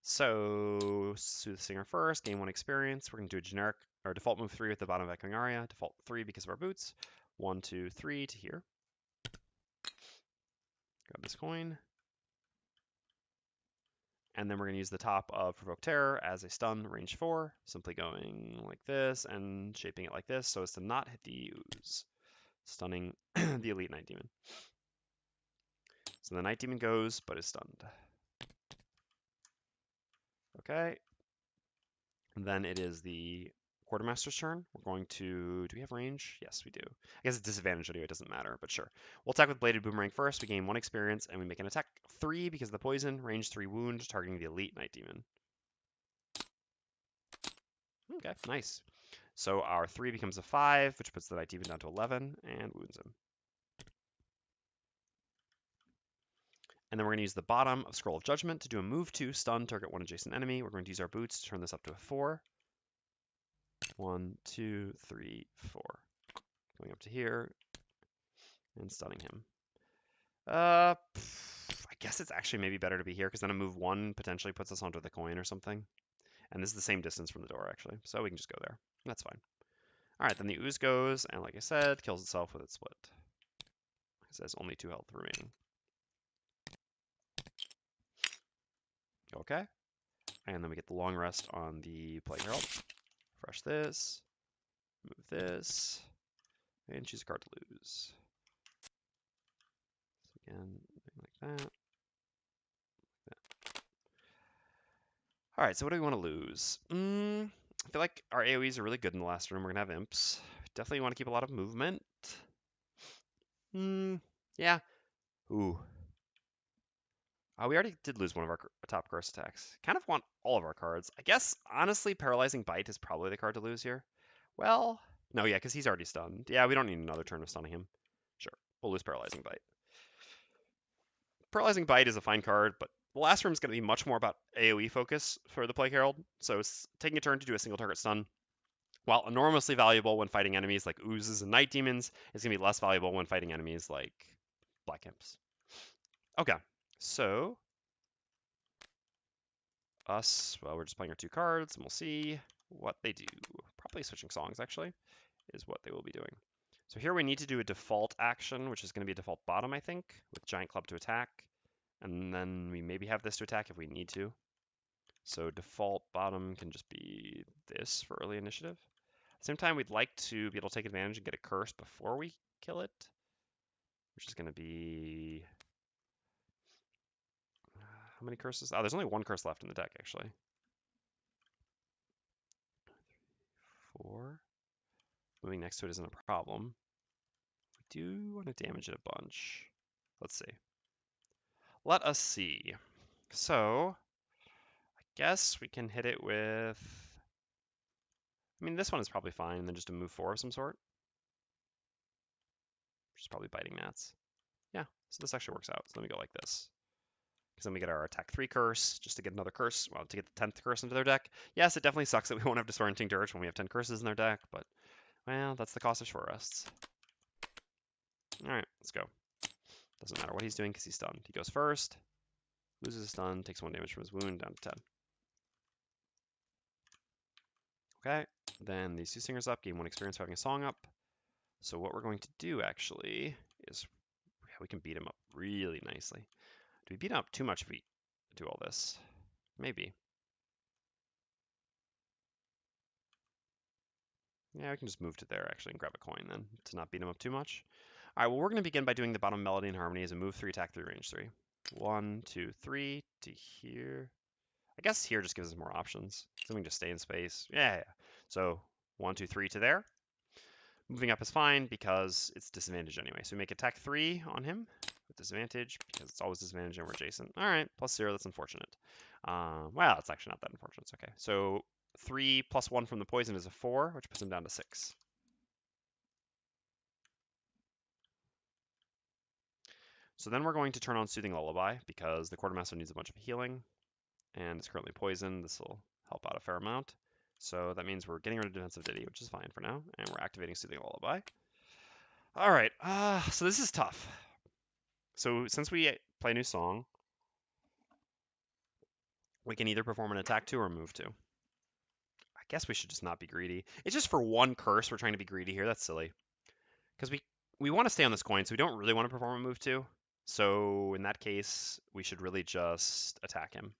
So, Soothsinger first, gain 1 experience. We're going to do a generic, or default move 3 at the bottom of echoing aria. Default 3 because of our boots. 1, 2, 3 to here. Grab this coin. And then we're going to use the top of Provoke Terror as a stun, range 4. Simply going like this and shaping it like this so as to not hit the ooze. Stunning the Elite Night Demon. So the Night Demon goes, but is stunned. Okay. And then it is the Quartermaster's turn. We're going to, do we have range? Yes, we do. I guess it's disadvantage anyway, it doesn't matter, but sure. We'll attack with Bladed Boomerang first. We gain 1 experience, and we make an attack 3 because of the poison, range 3 wound, targeting the Elite Night Demon. Okay, nice. So our 3 becomes a 5, which puts the Night Demon down to 11 and wounds him. And then we're going to use the bottom of Scroll of Judgment to do a move 2, stun, target 1 adjacent enemy. We're going to use our boots to turn this up to a 4. 1, 2, 3, 4. Going up to here and stunning him. I guess it's actually maybe better to be here because then a move 1 potentially puts us onto the coin or something. And this is the same distance from the door actually, so we can just go there. That's fine. All right, then the ooze goes, and like I said, kills itself with its split. It says only 2 health remaining. Okay, and then we get the long rest on the Plague Herald. Refresh this, move this, and choose a card to lose. So again, like that. All right, so what do we want to lose? I feel like our AoEs are really good in the last room. We're going to have imps. Definitely want to keep a lot of movement. Yeah. Ooh. We already did lose one of our top curse attacks. Kind of want all of our cards. I guess, honestly, Paralyzing Bite is probably the card to lose here. Well, no, yeah, because he's already stunned. Yeah, we don't need another turn of stunning him. Sure, we'll lose Paralyzing Bite. Paralyzing Bite is a fine card, but the last room is going to be much more about AoE focus for the Plague Herald. So taking a turn to do a single target stun, while enormously valuable when fighting enemies like oozes and night demons, is going to be less valuable when fighting enemies like black imps. Okay, so well, we're just playing our 2 cards, and we'll see what they do. Probably switching songs, actually, is what they will be doing. So here we need to do a default action, which is going to be a default bottom, I think, with Giant Club to attack. And then we maybe have this to attack if we need to. So default bottom can just be this for early initiative. At the same time, we'd like to be able to take advantage and get a curse before we kill it, which is going to be... how many curses? Oh, there's only 1 curse left in the deck, actually. 4. Moving next to it isn't a problem. We do want to damage it a bunch. Let's see. Let us see. So, I guess we can hit it with... I mean, this one is probably fine, then just a move 4 of some sort. Which is probably biting gnats. Yeah, so this actually works out. So let me go like this. Because then we get our attack 3 curse, just to get another curse, well, to get the 10th curse into their deck. Yes, it definitely sucks that we won't have Disorienting Dirge when we have 10 curses in their deck, but, well, that's the cost of short rests. Alright, let's go. Doesn't matter what he's doing because he's stunned. He goes first, loses a stun, takes 1 damage from his wound, down to 10. Okay, then the Soothsinger's up, gain 1 experience for having a song up. So what we're going to do, actually, is we can beat him up really nicely. Do we beat him up too much if we do all this? Maybe. Yeah, we can just move to there, actually, and grab a coin, then, to not beat him up too much. All right, well, we're going to begin by doing the bottom Melody and Harmony as a move 3, attack 3, range 3. 1, 2, 3 to here. I guess here just gives us more options. So we can just stay in space. Yeah. So 1, 2, 3 to there. Moving up is fine because it's disadvantage anyway. So we make attack 3 on him with disadvantage because it's always disadvantage and we're adjacent. All right, +0, that's unfortunate. Well, it's actually not that unfortunate. It's okay. So 3 + 1 from the poison is a 4, which puts him down to 6. So then we're going to turn on Soothing Lullaby because the Quartermaster needs a bunch of healing and it's currently poisoned. This will help out a fair amount. So that means we're getting rid of Defensive Ditty, which is fine for now, and we're activating Soothing Lullaby. All right, so this is tough. So since we play a new song, we can either perform an attack 2 or move 2. I guess we should just not be greedy. It's just for one curse we're trying to be greedy here. That's silly. Because we want to stay on this coin, so we don't really want to perform a move 2. So in that case, we should really just attack him.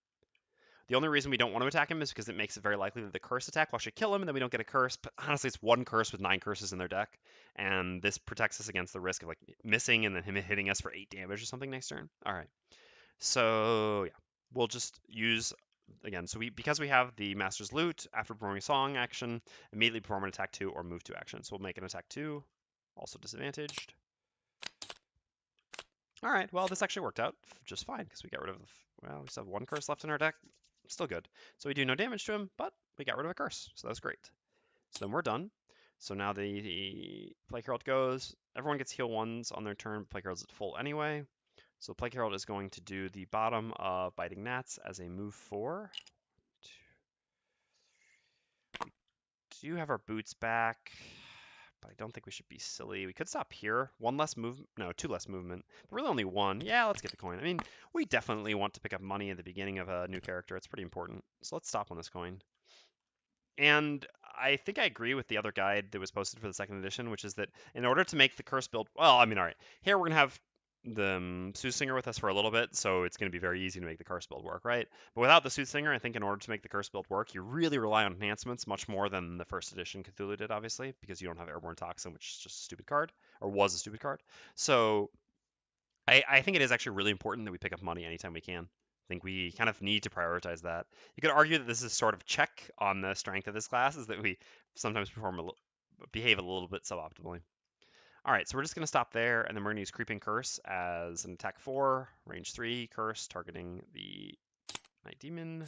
The only reason we don't want to attack him is because it makes it very likely that the curse attack will actually kill him, and then we don't get a curse. But honestly, it's one curse with 9 curses in their deck, and this protects us against the risk of like missing and then him hitting us for 8 damage or something next turn. All right, so yeah, we'll just use again. So because we have the Master's Loot after performing a song action, immediately perform an attack 2 or move 2 action. So we'll make an attack 2, also disadvantaged. All right, well this actually worked out just fine because we got rid of well, we still have 1 curse left in our deck. Still good. So we do no damage to him, but we got rid of a curse, so that's great. So then we're done. So now the Plague Herald goes. Everyone gets heal 1s on their turn. Plague Herald's at full anyway. So Plague Herald is going to do the bottom of Biting Gnats as a move 4. We do have our boots back, but I don't think we should be silly. We could stop here. 1 less move, no, 2 less movement, but really only 1. Yeah, let's get the coin. I mean, we definitely want to pick up money at the beginning of a new character. It's pretty important. So let's stop on this coin. And I think I agree with the other guide that was posted for the 2nd edition, which is that in order to make the curse build, well, I mean, all right, here we're going to have the Soothsinger with us for a little bit, so it's going to be very easy to make the curse build work, right? But without the Soothsinger, I think in order to make the curse build work, you really rely on enhancements much more than the 1st edition Cthulhu did, obviously, because you don't have Airborne Toxin, which is just a stupid card, or was a stupid card. So I think it is actually really important that we pick up money anytime we can. I think we kind of need to prioritize that. You could argue that this is sort of check on the strength of this class, is that we sometimes behave a little bit suboptimally. All right, so we're just going to stop there, and then we're going to use Creeping Curse as an attack 4, range 3 curse, targeting the Night Demon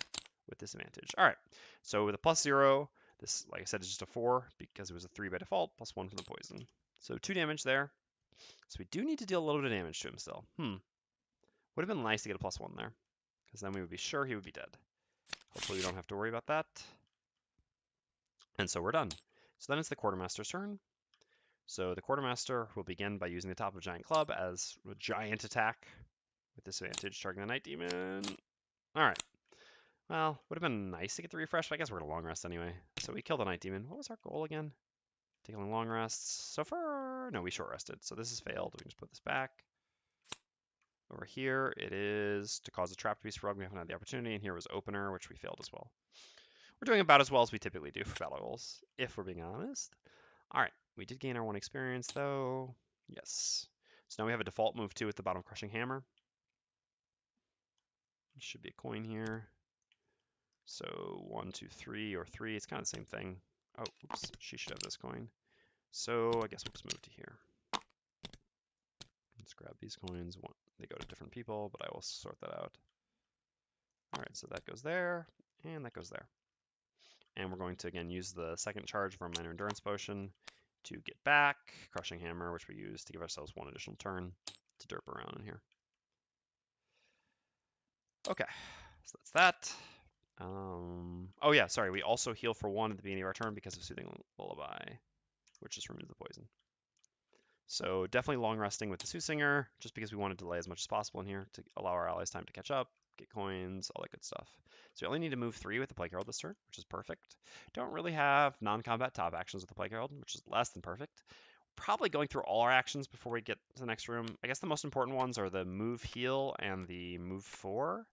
with disadvantage. All right, so with a +0, this, like I said, is just a 4 because it was a 3 by default, +1 from the poison. So 2 damage there. So we do need to deal a little bit of damage to him still. Would have been nice to get a +1 there, because then we would be sure he would be dead. Hopefully we don't have to worry about that. And so we're done. So then it's the Quartermaster's turn. So the Quartermaster will begin by using the top of Giant Club as a giant attack with disadvantage, targeting the Night Demon. All right. Well, would have been nice to get the refresh, but I guess we're going to long rest anyway. So we killed the Night Demon. What was our goal again? Taking long rests. So far, no, we short rested. So this has failed. We can just put this back. Over here, it is to cause a trap to be sprung. We haven't had the opportunity, and here was opener, which we failed as well. We're doing about as well as we typically do for battle goals, if we're being honest. All right, we did gain our 1 experience, though. Yes. So now we have a default move 2 at the bottom, Crushing Hammer. There should be a coin here. So 1, 2, 3, or 3. It's kind of the same thing. Oh, oops, she should have this coin. So I guess we'll just move to here. Let's grab these coins. They go to different people, but I will sort that out. All right, so that goes there, and that goes there. And we're going to, again, use the 2nd charge of our Minor Endurance Potion to get back. Crushing Hammer, which we use to give ourselves 1 additional turn to derp around in here. Okay, so that's that. Oh yeah, sorry, we also heal for 1 at the beginning of our turn because of Soothing Lullaby, which just removes the poison. So definitely long resting with the Soothsinger, just because we want to delay as much as possible in here to allow our allies time to catch up, get coins, all that good stuff. So we only need to move 3 with the Plague Herald this turn, which is perfect. Don't really have non-combat top actions with the Plague Herald, which is less than perfect. Probably going through all our actions before we get to the next room. I guess the most important ones are the move heal and the move 4.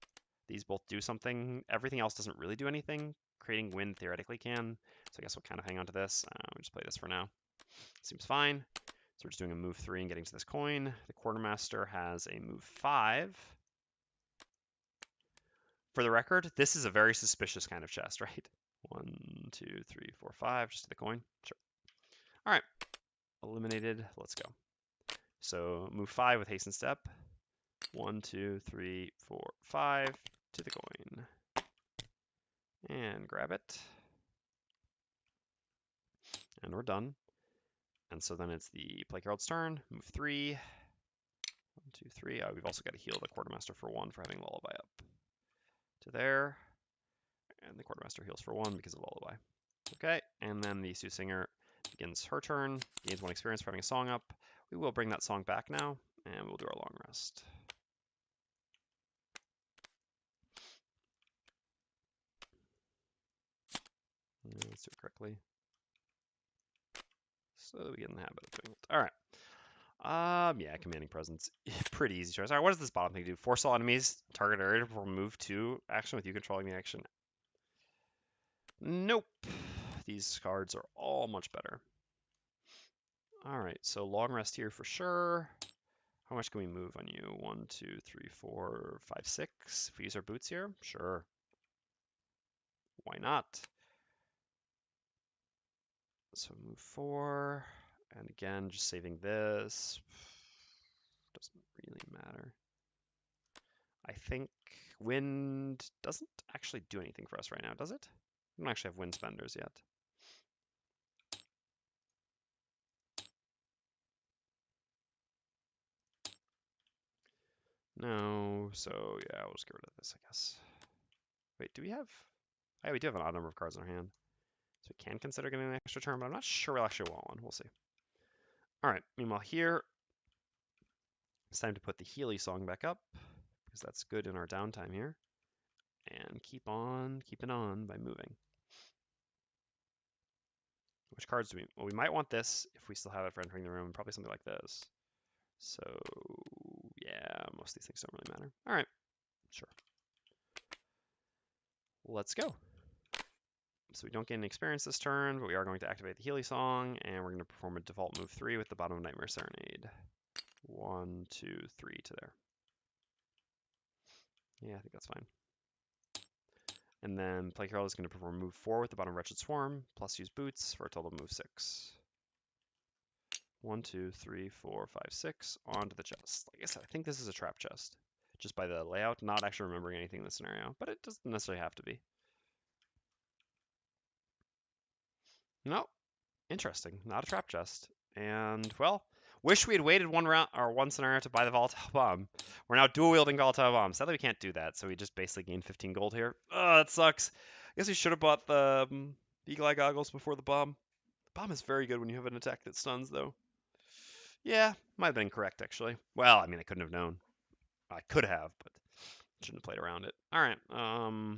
These both do something. Everything else doesn't really do anything. Creating wind theoretically can. So I guess we'll kind of hang on to this. We'll just play this for now. Seems fine. So we're just doing a move 3 and getting to this coin. The Quartermaster has a move 5. For the record, this is a very suspicious kind of chest, right? 1, 2, 3, 4, 5. Just to the coin. Sure. All right. Eliminated. Let's go. So move 5 with hasten step. 1, 2, 3, 4, 5 to the coin. And grab it. And we're done. And so then it's the Plague Herald's turn. Move 3. 1, 2, 3. We've also got to heal the Quartermaster for 1 for having Lullaby up to there. And the Quartermaster heals for 1 because of Lullaby. Okay, and then the Soothsinger begins her turn, gains 1 experience for having a song up. We will bring that song back now, and we'll do our long rest. Let's do it correctly. So we get in the habit of doing it. All right. Yeah, commanding presence. Pretty easy choice. All right, what does this bottom thing do? Force all enemies target area to perform move 2 action with you controlling the action. Nope. These cards are all much better. All right, so long rest here for sure. How much can we move on you? 1, 2, 3, 4, 5, 6. If we use our boots here, sure. Why not? So move 4, and again, just saving this. Doesn't really matter. I think wind doesn't actually do anything for us right now, does it? We don't actually have wind spenders yet. No, so yeah, we'll just get rid of this, I guess. Wait, do we have... Oh, yeah, we do have an odd number of cards in our hand. So we can consider getting an extra turn, but I'm not sure we'll actually want one. We'll see. All right, meanwhile here, it's time to put the Healy song back up, because that's good in our downtime here. And keep on keeping on by moving. Which cards do we... Well, we might want this if we still have it for entering the room. Probably something like this. So, yeah, most of these things don't really matter. All right, sure. Let's go. So we don't gain any experience this turn, but we are going to activate the Healy song, and we're going to perform a default move 3 with the bottom of Nightmare Serenade. 1, 2, 3 to there. Yeah, I think that's fine. And then Plague Herald is going to perform move 4 with the bottom Wretched Swarm, plus use boots for a total of move 6. 1, 2, 3, 4, 5, 6, onto the chest. Like I said, I think this is a trap chest. Just by the layout, not actually remembering anything in the scenario, but it doesn't necessarily have to be. No, interesting. Not a trap chest. And, well, wish we had waited one round or one scenario to buy the volatile bomb. We're now dual wielding volatile bomb. Sadly, we can't do that, so we just basically gain 15 gold here. Oh, that sucks. I guess we should have bought the eagle eye goggles before the bomb. The bomb is very good when you have an attack that stuns, though. Yeah, might have been correct, actually. Well, I mean, I couldn't have known. I could have, but shouldn't have played around it. All right.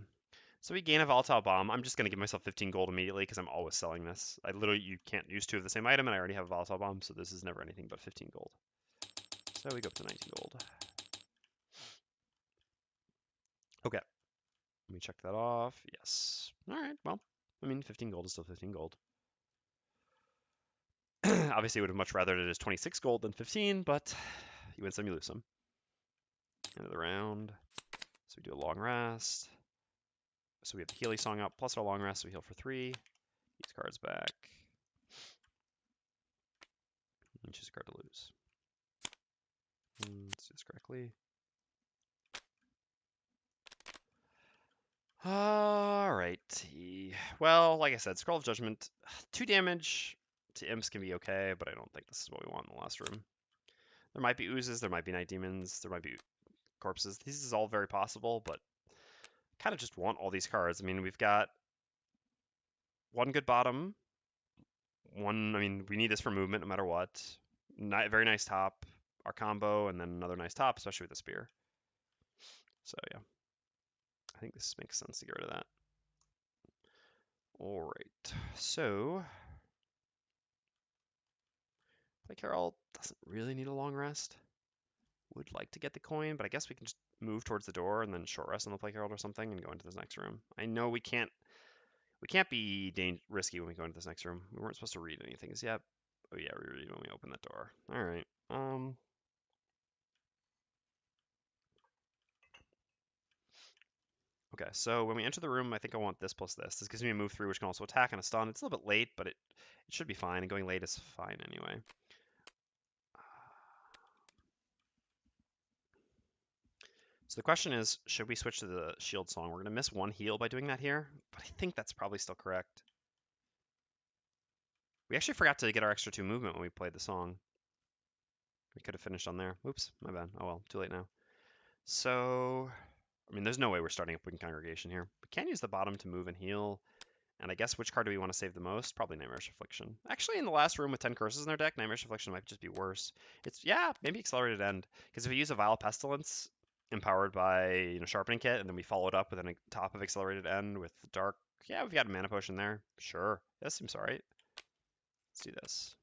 So we gain a volatile bomb. I'm just going to give myself 15 gold immediately because I'm always selling this. You can't use 2 of the same item, and I already have a volatile bomb, so this is never anything but 15 gold. So we go up to 19 gold. Okay. Let me check that off. Yes. All right. Well, I mean, 15 gold is still 15 gold. Obviously, I would have much rather it as 26 gold than 15, but you win some, you lose some. End of the round. So we do a long rest. So we have the Healy song up plus our long rest, so we heal for 3. These cards back. And choose a card to lose. Let's do this correctly. Alrighty. Well, like I said, Scroll of Judgment, 2 damage to imps can be okay, but I don't think this is what we want in the last room. There might be oozes, there might be night demons, there might be corpses. This is all very possible, but kind of just want all these cards. I mean, we've got 1 good bottom. I mean, we need this for movement no matter what. Very nice top, our combo, and then another nice top, especially with the spear. So yeah, I think this makes sense to get rid of that. All right, so Plague Herald doesn't really need a long rest. Would like to get the coin, but I guess we can just move towards the door and then short rest on the Plague Herald or something and go into this next room. I know we can't be risky when we go into this next room. We weren't supposed to read anything as yet. Oh yeah, we read when we open that door. All right. Okay, so when we enter the room, I think I want this plus this. This gives me a move 3, which can also attack and a stun. It's a little bit late, but it should be fine, and going late is fine anyway. So the question is, should we switch to the shield song? We're going to miss 1 heal by doing that here, but I think that's probably still correct. We actually forgot to get our extra 2 movement when we played the song. We could have finished on there. Oops, my bad. Oh well, too late now. So, I mean, there's no way we're starting up Wicked Congregation here. We can use the bottom to move and heal. And I guess which card do we want to save the most? Probably Nightmare's Affliction. Actually, in the last room with 10 curses in their deck, Nightmare's Affliction might just be worse. Yeah, maybe Accelerated End. Because if we use a Vile Pestilence empowered by Sharpening Kit, and then we follow it up with a top of Accelerated End with Dark, yeah, we've got a Mana Potion there. Sure, that seems alright. Let's do this.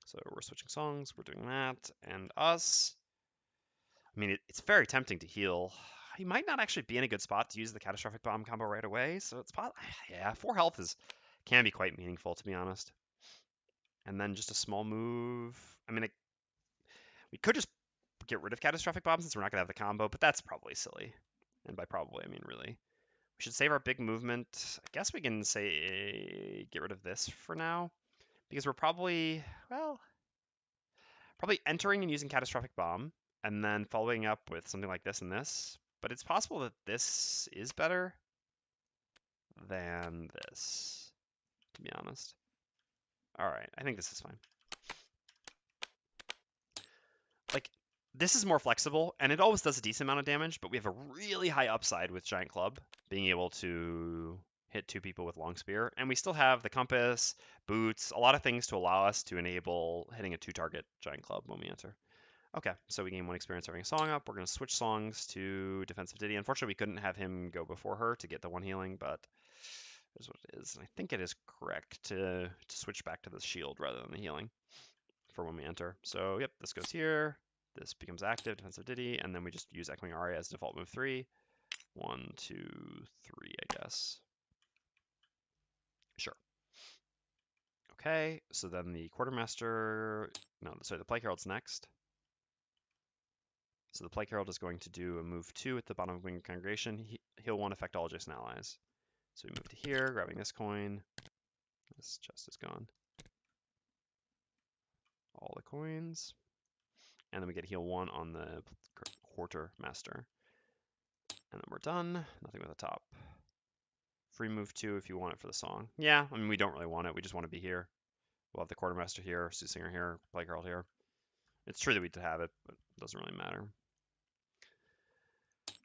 So we're switching songs, we're doing that, and us. I mean, it's very tempting to heal. He might not actually be in a good spot to use the Catastrophic Bomb combo right away, so it's yeah, 4 health can be quite meaningful, to be honest. And then just a small move. I mean, we could just get rid of Catastrophic Bomb since we're not going to have the combo, but that's probably silly. And by probably, I mean really. We should save our big movement. I guess we can say get rid of this for now, because we're probably, well, probably entering and using Catastrophic Bomb, and then following up with something like this and this. But it's possible that this is better than this, to be honest. All right, I think this is fine. Like, this is more flexible, and it always does a decent amount of damage, but we have a really high upside with Giant Club, being able to hit 2 people with Long Spear, and we still have the Compass, Boots, a lot of things to allow us to enable hitting a 2-target Giant Club when we enter. Okay, so we gain 1 experience having a song up. We're going to switch songs to Defensive Ditty. Unfortunately, we couldn't have him go before her to get the 1 healing, but here's what it is. And I think it is correct to switch back to the shield rather than the healing for when we enter. So, yep, this goes here. This becomes active, Defensive Ditty, and then we just use Echoing Aria as default move 3. 1, 2, 3, I guess. Sure. Okay, so then the Quartermaster, no, sorry, the Plague Herald's next. So the Plague Herald is going to do a move 2 at the bottom of Winged Congregation. He'll 1 affect all adjacent allies. So we move to here, grabbing this coin. This chest is gone. All the coins. And then we get heal 1 on the Quartermaster. And then we're done. Nothing with a top. Free move 2 if you want it for the song. Yeah, I mean, we don't really want it. We just want to be here. We'll have the Quartermaster here, Soothsinger here, Plague Herald here. It's true that we did have it, but it doesn't really matter.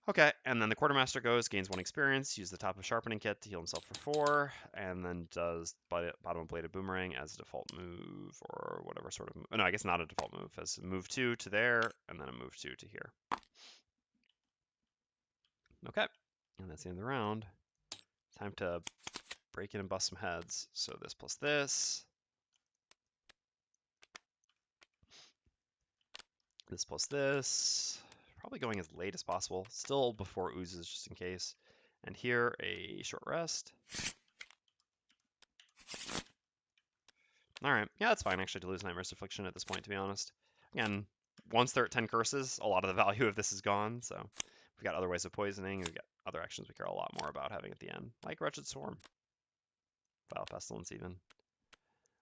Okay, and then the Quartermaster goes, gains 1 experience, use the top of Sharpening Kit to heal himself for 4, and then does bottom of Bladed Boomerang as a default move, or whatever sort of move. No, I guess not a default move, as a move 2 to there, and then a move 2 to here. Okay, and that's the end of the round. Time to break in and bust some heads. So this plus this. This plus this. Probably going as late as possible. Still before oozes, just in case. And here, a short rest. Alright, yeah, that's fine actually to lose Nightmare's Affliction at this point, to be honest. Again, once they're at 10 curses, a lot of the value of this is gone, so we've got other ways of poisoning, we've got other actions we care a lot more about having at the end, like Wretched Swarm. Vile Pestilence even.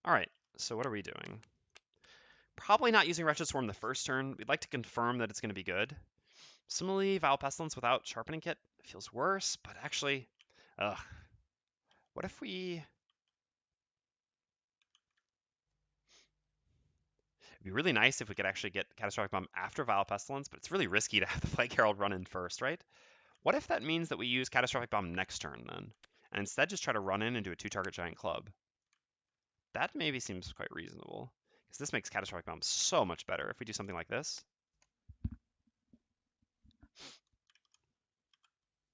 Alright, so what are we doing? Probably not using Wretched Swarm the first turn. We'd like to confirm that it's going to be good. Similarly, Vile Pestilence without Sharpening Kit feels worse, but actually, what if we... It'd be really nice if we could actually get Catastrophic Bomb after Vile Pestilence, but it's really risky to have the Plague Herald run in first, right? What if that means that we use Catastrophic Bomb next turn, then? And instead just try to run in and do a 2-target Giant Club? That maybe seems quite reasonable, because this makes Catastrophic Bomb so much better if we do something like this.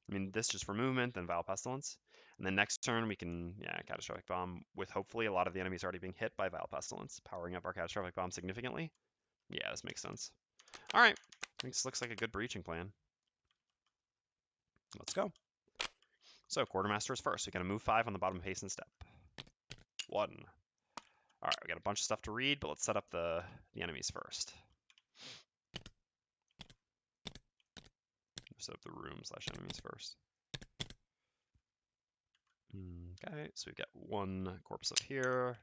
I mean, this just for movement, then Vile Pestilence. And then next turn, we can, Catastrophic Bomb with hopefully a lot of the enemies already being hit by Vile Pestilence, powering up our Catastrophic Bomb significantly. Yeah, this makes sense. All right, this looks like a good breaching plan. Let's go. So Quartermaster is first. We got to move 5 on the bottom of Hasten Step. 1. All right, we got a bunch of stuff to read, but let's set up the enemies first. Set up the room/enemies first. Okay, so we've got 1 corpse up here.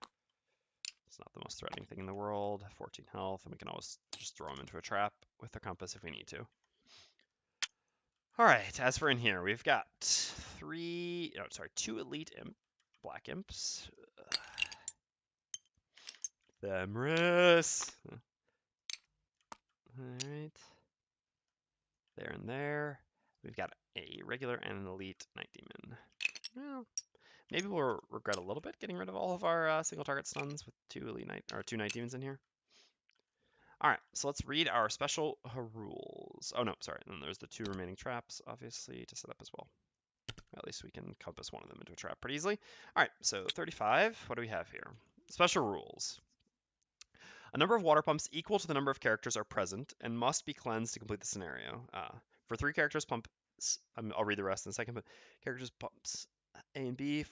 It's not the most threatening thing in the world. 14 health, and we can always just throw him into a trap with the compass if we need to. All right, as for in here, we've got 2 elite black imps. Themris. Alright. There and there. We've got a regular and an elite night demon. Well, maybe we'll regret a little bit getting rid of all of our single target stuns with two night demons in here. Alright, so let's read our special rules. Oh no, sorry. And then there's the two remaining traps, obviously, to set up as well. At least we can compass one of them into a trap pretty easily. Alright, so 35. What do we have here? Special rules. A number of water pumps equal to the number of characters are present and must be cleansed to complete the scenario. For 3 characters, pumps. I'll read the rest in a second, but characters pumps A and B.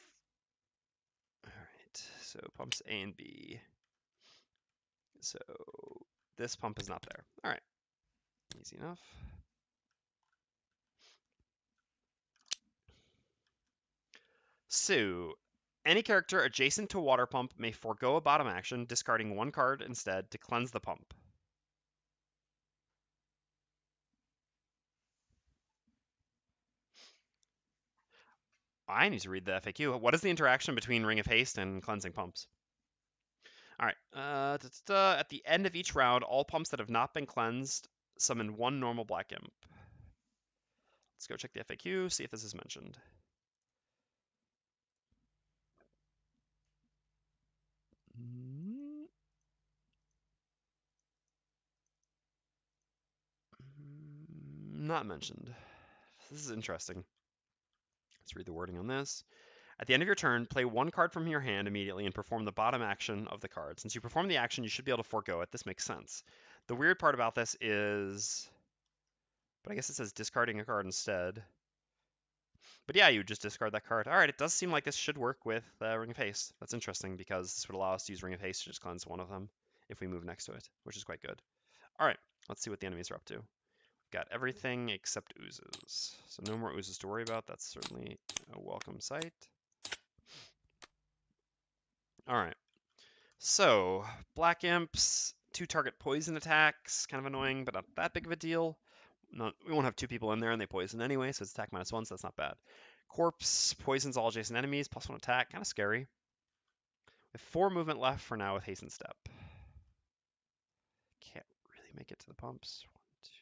Alright, so pumps A and B. So this pump is not there. Alright, easy enough. So, any character adjacent to a water pump may forego a bottom action, discarding 1 card instead to cleanse the pump. I need to read the FAQ. What is the interaction between Ring of Haste and cleansing pumps? Alright, at the end of each round, all pumps that have not been cleansed summon 1 normal black imp. Let's go check the FAQ, see if this is mentioned. Not mentioned. This is interesting. Let's read the wording on this. At the end of your turn, play 1 card from your hand immediately and perform the bottom action of the card. Since you perform the action, you should be able to forego it. This makes sense. The weird part about this is... But I guess it says discarding a card instead. But yeah, you would just discard that card. Alright, it does seem like this should work with Ring of Haste. That's interesting because this would allow us to use Ring of Haste to just cleanse one of them if we move next to it, which is quite good. Alright, let's see what the enemies are up to. Got everything except oozes. So no more oozes to worry about. That's certainly a welcome sight. Alright. So, black imps, 2 target poison attacks, kind of annoying, but not that big of a deal. We won't have 2 people in there and they poison anyway, so it's attack -1, so that's not bad. Corpse poisons all adjacent enemies, +1 attack, kind of scary. We have 4 movement left for now with Hasten Step. Can't really make it to the pumps. 1, 2, 3.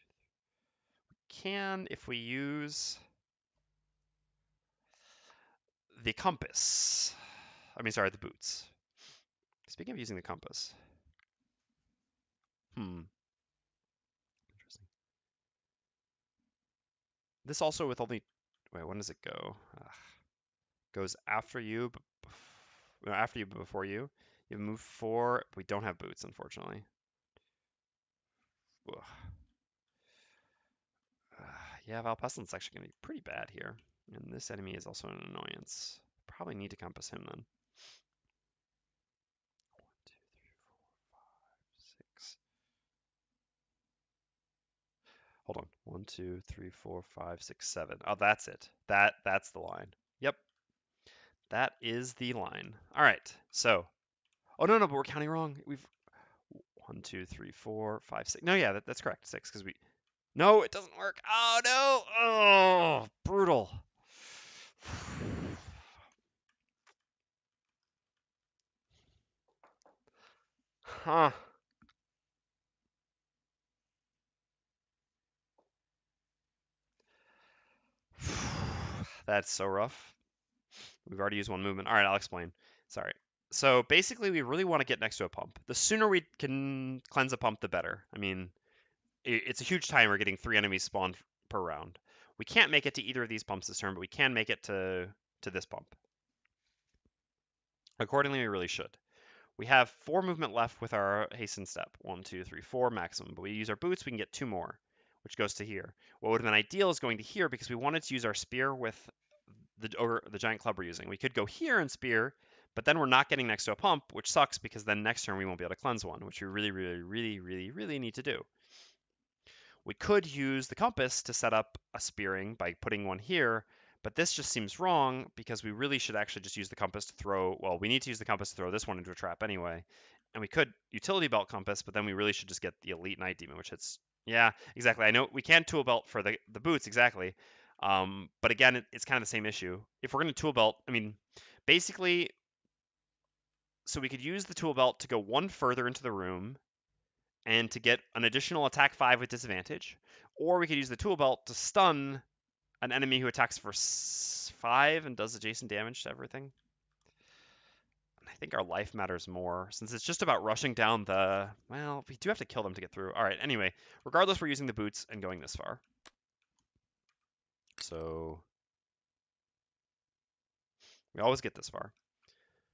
We can if we use the compass. Sorry, the boots. Speaking of using the compass. Interesting. This also with only... Wait, when does it go? Goes after you, but before you. You move 4. We don't have boots, unfortunately. Yeah, Valpestilence is actually going to be pretty bad here. And this enemy is also an annoyance. Probably need to compass him then. 1, 2, 3, 4, 5, 6. Hold on. 1, 2, 3, 4, 5, 6, 7. Oh, that's it. That's the line. Yep. That is the line. All right. So, oh no, but we're counting wrong. We've 1, 2, 3, 4, 5, 6. No, yeah, that's correct. 6 because we. No, it doesn't work. Oh no. Oh, brutal. Huh. That's so rough. We've already used 1 movement. All right, I'll explain. Sorry. So basically, we really want to get next to a pump. The sooner we can cleanse a pump, the better. It's a huge timer getting 3 enemies spawned per round. We can't make it to either of these pumps this turn, but we can make it to this pump. Accordingly, we really should. We have 4 movement left with our hasten step. 1, 2, 3, 4 maximum. But we use our boots, we can get 2 more, which goes to here. What would have been ideal is going to here because we wanted to use our spear with the giant club we're using. We could go here and spear, but then we're not getting next to a pump, which sucks because then next turn we won't be able to cleanse one, which we really need to do. We could use the compass to set up a spearing by putting one here, but this just seems wrong because we really should actually just use the compass to throw, well, we need to use the compass to throw this one into a trap anyway. And we could utility belt compass, but then we really should just get the elite night demon, which hits, yeah, exactly. I know we can tool belt for the boots, exactly. But again, it's kind of the same issue. If we're going to tool belt, basically, so we could use the tool belt to go 1 further into the room and to get an additional attack 5 with disadvantage. Or we could use the tool belt to stun an enemy who attacks for 5 and does adjacent damage to everything. I think our life matters more, since it's just about rushing down the... Well, we do have to kill them to get through. All right, anyway, regardless, we're using the boots and going this far. So we always get this far.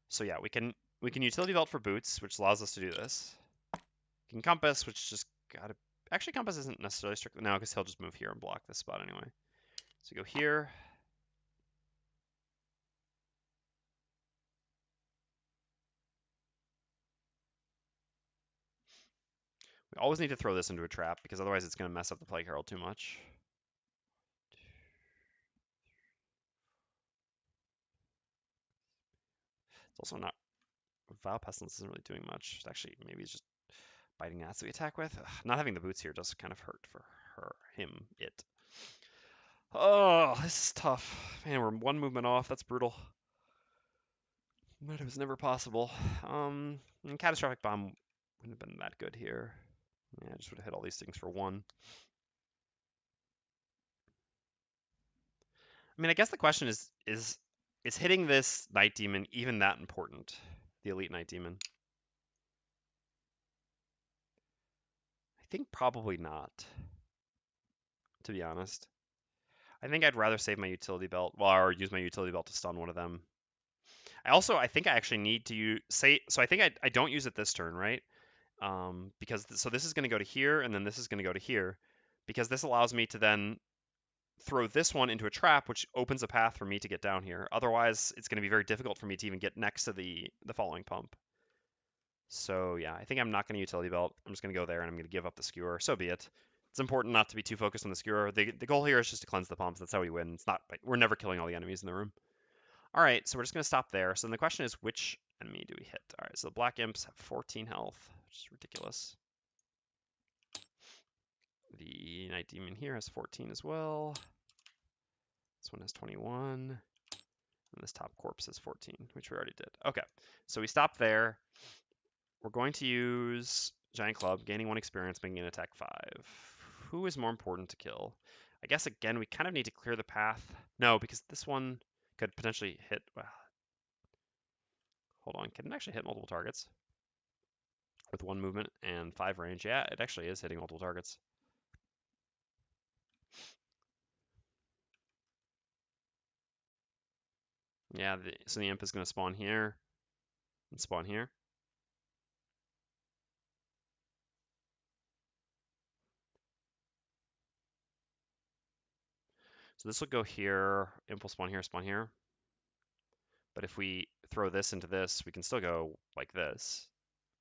So yeah, we can utility belt for boots, which allows us to do this. We can compass, which just gotta... Actually, compass isn't necessarily strict now, because he'll just move here and block this spot anyway. So we go here. We always need to throw this into a trap, because otherwise it's going to mess up the Plague Herald too much. It's also not... Vile Pestilence isn't really doing much. It's actually, maybe it's just biting gnats that we attack with. Ugh, not having the boots here does kind of hurt for her, him, it. Oh, this is tough. Man, we're one movement off. That's brutal. But it was never possible. Catastrophic Bomb wouldn't have been that good here. Yeah, I just would have hit all these things for 1. I mean, I guess the question is hitting this Night Demon even that important? The Elite Night Demon? I think probably not, to be honest. I think I'd rather save my utility belt, well, or use my utility belt to stun one of them. I think I actually need to so I think I don't use it this turn, right? Because so this is going to go to here, and then this is going to go to here, because this allows me to then throw this one into a trap, which opens a path for me to get down here. Otherwise, it's going to be very difficult for me to even get next to the following pump. So yeah, I think I'm not going to utility belt. I'm just going to go there, and I'm going to give up the skewer. So be it. It's important not to be too focused on the skewer. The goal here is just to cleanse the pumps. That's how we win. It's not we're never killing all the enemies in the room. All right, so we're just going to stop there. So then the question is, which enemy do we hit? All right, so the Black Imps have 14 health, which is ridiculous. The Night Demon here has 14 as well. This one has 21. And this top corpse has 14, which we already did. Okay, so we stop there. We're going to use Giant Club, gaining 1 experience, making an attack 5. Who is more important to kill? I guess, again, we kind of need to clear the path. No, because this one could potentially hit... Well, hold on, can it actually hit multiple targets? With 1 movement and 5 range. Yeah, it actually is hitting multiple targets. Yeah, so the imp is going to spawn here and spawn here. So this will go here, imp will spawn here. But if we throw this into this, we can still go like this,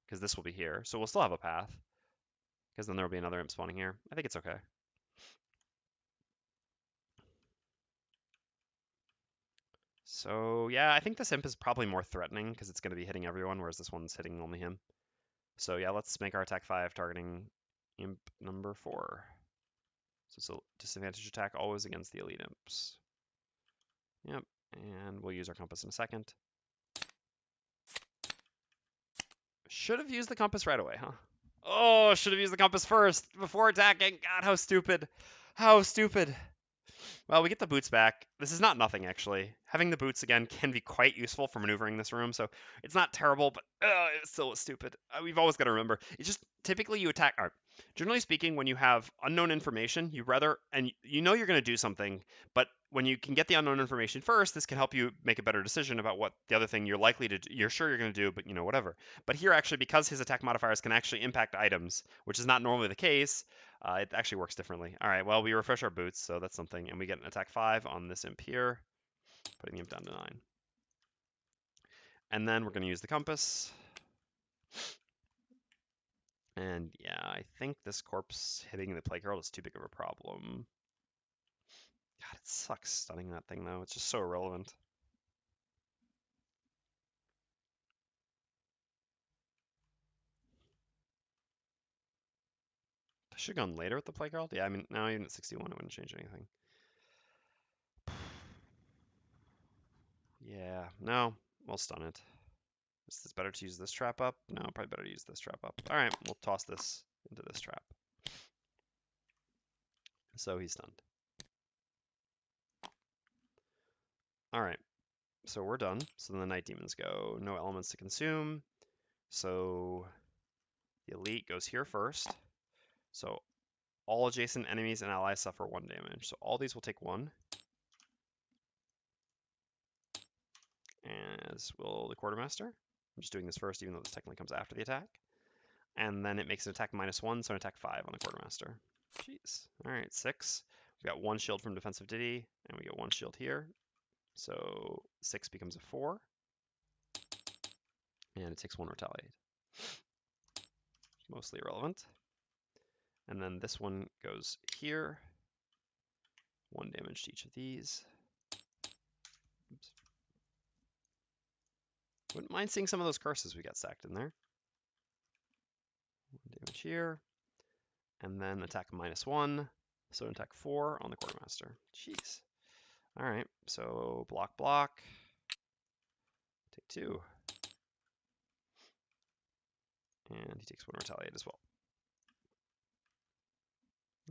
because this will be here. So we'll still have a path, because then there will be another imp spawning here. I think it's okay. So yeah, I think this imp is probably more threatening, because it's going to be hitting everyone, whereas this one's hitting only him. So yeah, let's make our attack 5 targeting imp number 4. So it's a disadvantage attack always against the elite imps. Yep, and we'll use our compass in a second. Should have used the compass right away, huh? Oh, should have used the compass first before attacking. God, how stupid. How stupid. Well, we get the boots back. This is not nothing, actually. Having the boots again can be quite useful for maneuvering this room, so it's not terrible, but it's still stupid. We've always got to remember. It's just typically you attack... Generally speaking, when you have unknown information, you rather... And you know you're going to do something, but when you can get the unknown information first, this can help you make a better decision about what the other thing you're likely to do. You're sure you're going to do, but whatever. But here, actually, because his attack modifiers can actually impact items, which is not normally the case, it actually works differently. All right, well, we refresh our boots, so that's something. And we get an attack 5 on this imp here, putting the imp down to 9. And then we're going to use the compass. And yeah, I think this corpse hitting the Plague Herald is too big of a problem. God, it sucks stunning that thing, though. It's just so irrelevant. I should have gone later with the Plague Herald. Yeah, I mean, now even at 61, it wouldn't change anything. Yeah, no, we'll stun it. Is this better to use this trap up? No, probably better to use this trap up. All right, we'll toss this. into this trap. So he's stunned. All right, so we're done. So then the night demons go. No elements to consume. So the elite goes here first. So all adjacent enemies and allies suffer 1 damage. So all these will take 1. As will the Quartermaster. I'm just doing this first, even though this technically comes after the attack. And then it makes an attack -1, so an attack 5 on the Quartermaster. Jeez. All right, 6. We've got 1 shield from Defensive Ditty, and we get 1 shield here. So 6 becomes a 4. And it takes 1 Retaliate. Mostly irrelevant. And then this one goes here. 1 damage to each of these. Oops. Wouldn't mind seeing some of those curses we got stacked in there. 1 damage here. And then attack -1. So an attack 4 on the Quartermaster. Jeez. All right, so block. Take 2. And he takes 1 Retaliate as well.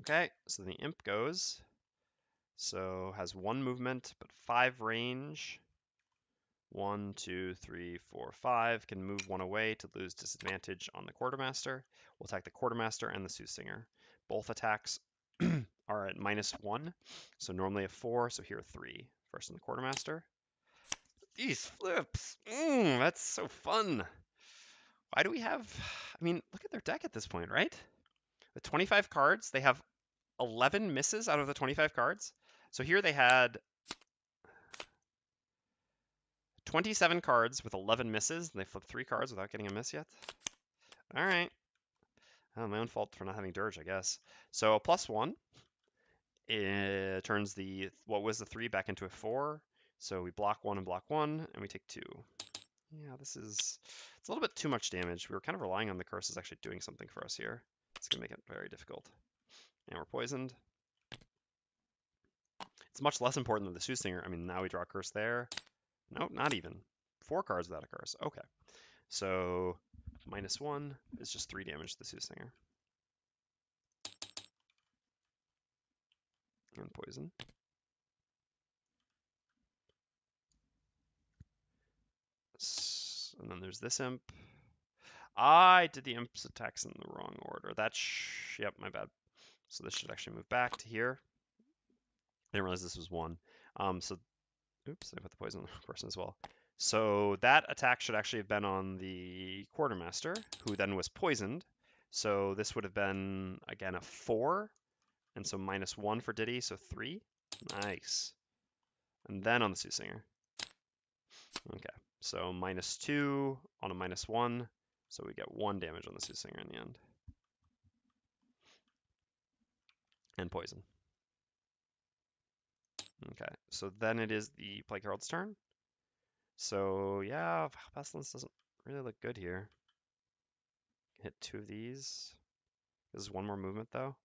Okay, so the Imp goes. So has 1 movement, but 5 range. 1, 2, 3, 4, 5. Can move 1 away to lose disadvantage on the Quartermaster. We'll attack the Quartermaster and the Soothsinger. Both attacks are at -1. So normally a 4, so here 3. First on the Quartermaster. These flips! That's so fun! Why do we have... I mean, look at their deck at this point, right? With 25 cards, they have 11 misses out of the 25 cards. So here they had 27 cards with 11 misses, and they flipped 3 cards without getting a miss yet. All right. Oh, my own fault for not having Dirge, I guess. So a +1. It turns what was the 3 back into a 4. So we block 1 and block 1, and we take 2. Yeah, it's a little bit too much damage. We were kind of relying on the curses actually doing something for us here. It's going to make it very difficult. And we're poisoned. It's much less important than the Soothsinger. I mean, now we draw a curse there. Nope, not even. 4 cards without a curse. Okay. So -1 is just 3 damage to the Soothsinger. And poison. And then there's this imp. I did the imp's attacks in the wrong order. Yep, my bad. So this should actually move back to here. I didn't realize this was 1. Oops, I put the poison on the person as well. So that attack should actually have been on the Quartermaster, who then was poisoned. So this would have been, again, a 4. And so -1 for Diddy, so 3. Nice. And then on the Soothsinger. Okay, so -2 on a -1. So we get 1 damage on the Soothsinger in the end. And poison. Okay, so then it is the Plague Herald's turn. So yeah, Pestilence doesn't really look good here. Hit 2 of these. This is 1 more movement though.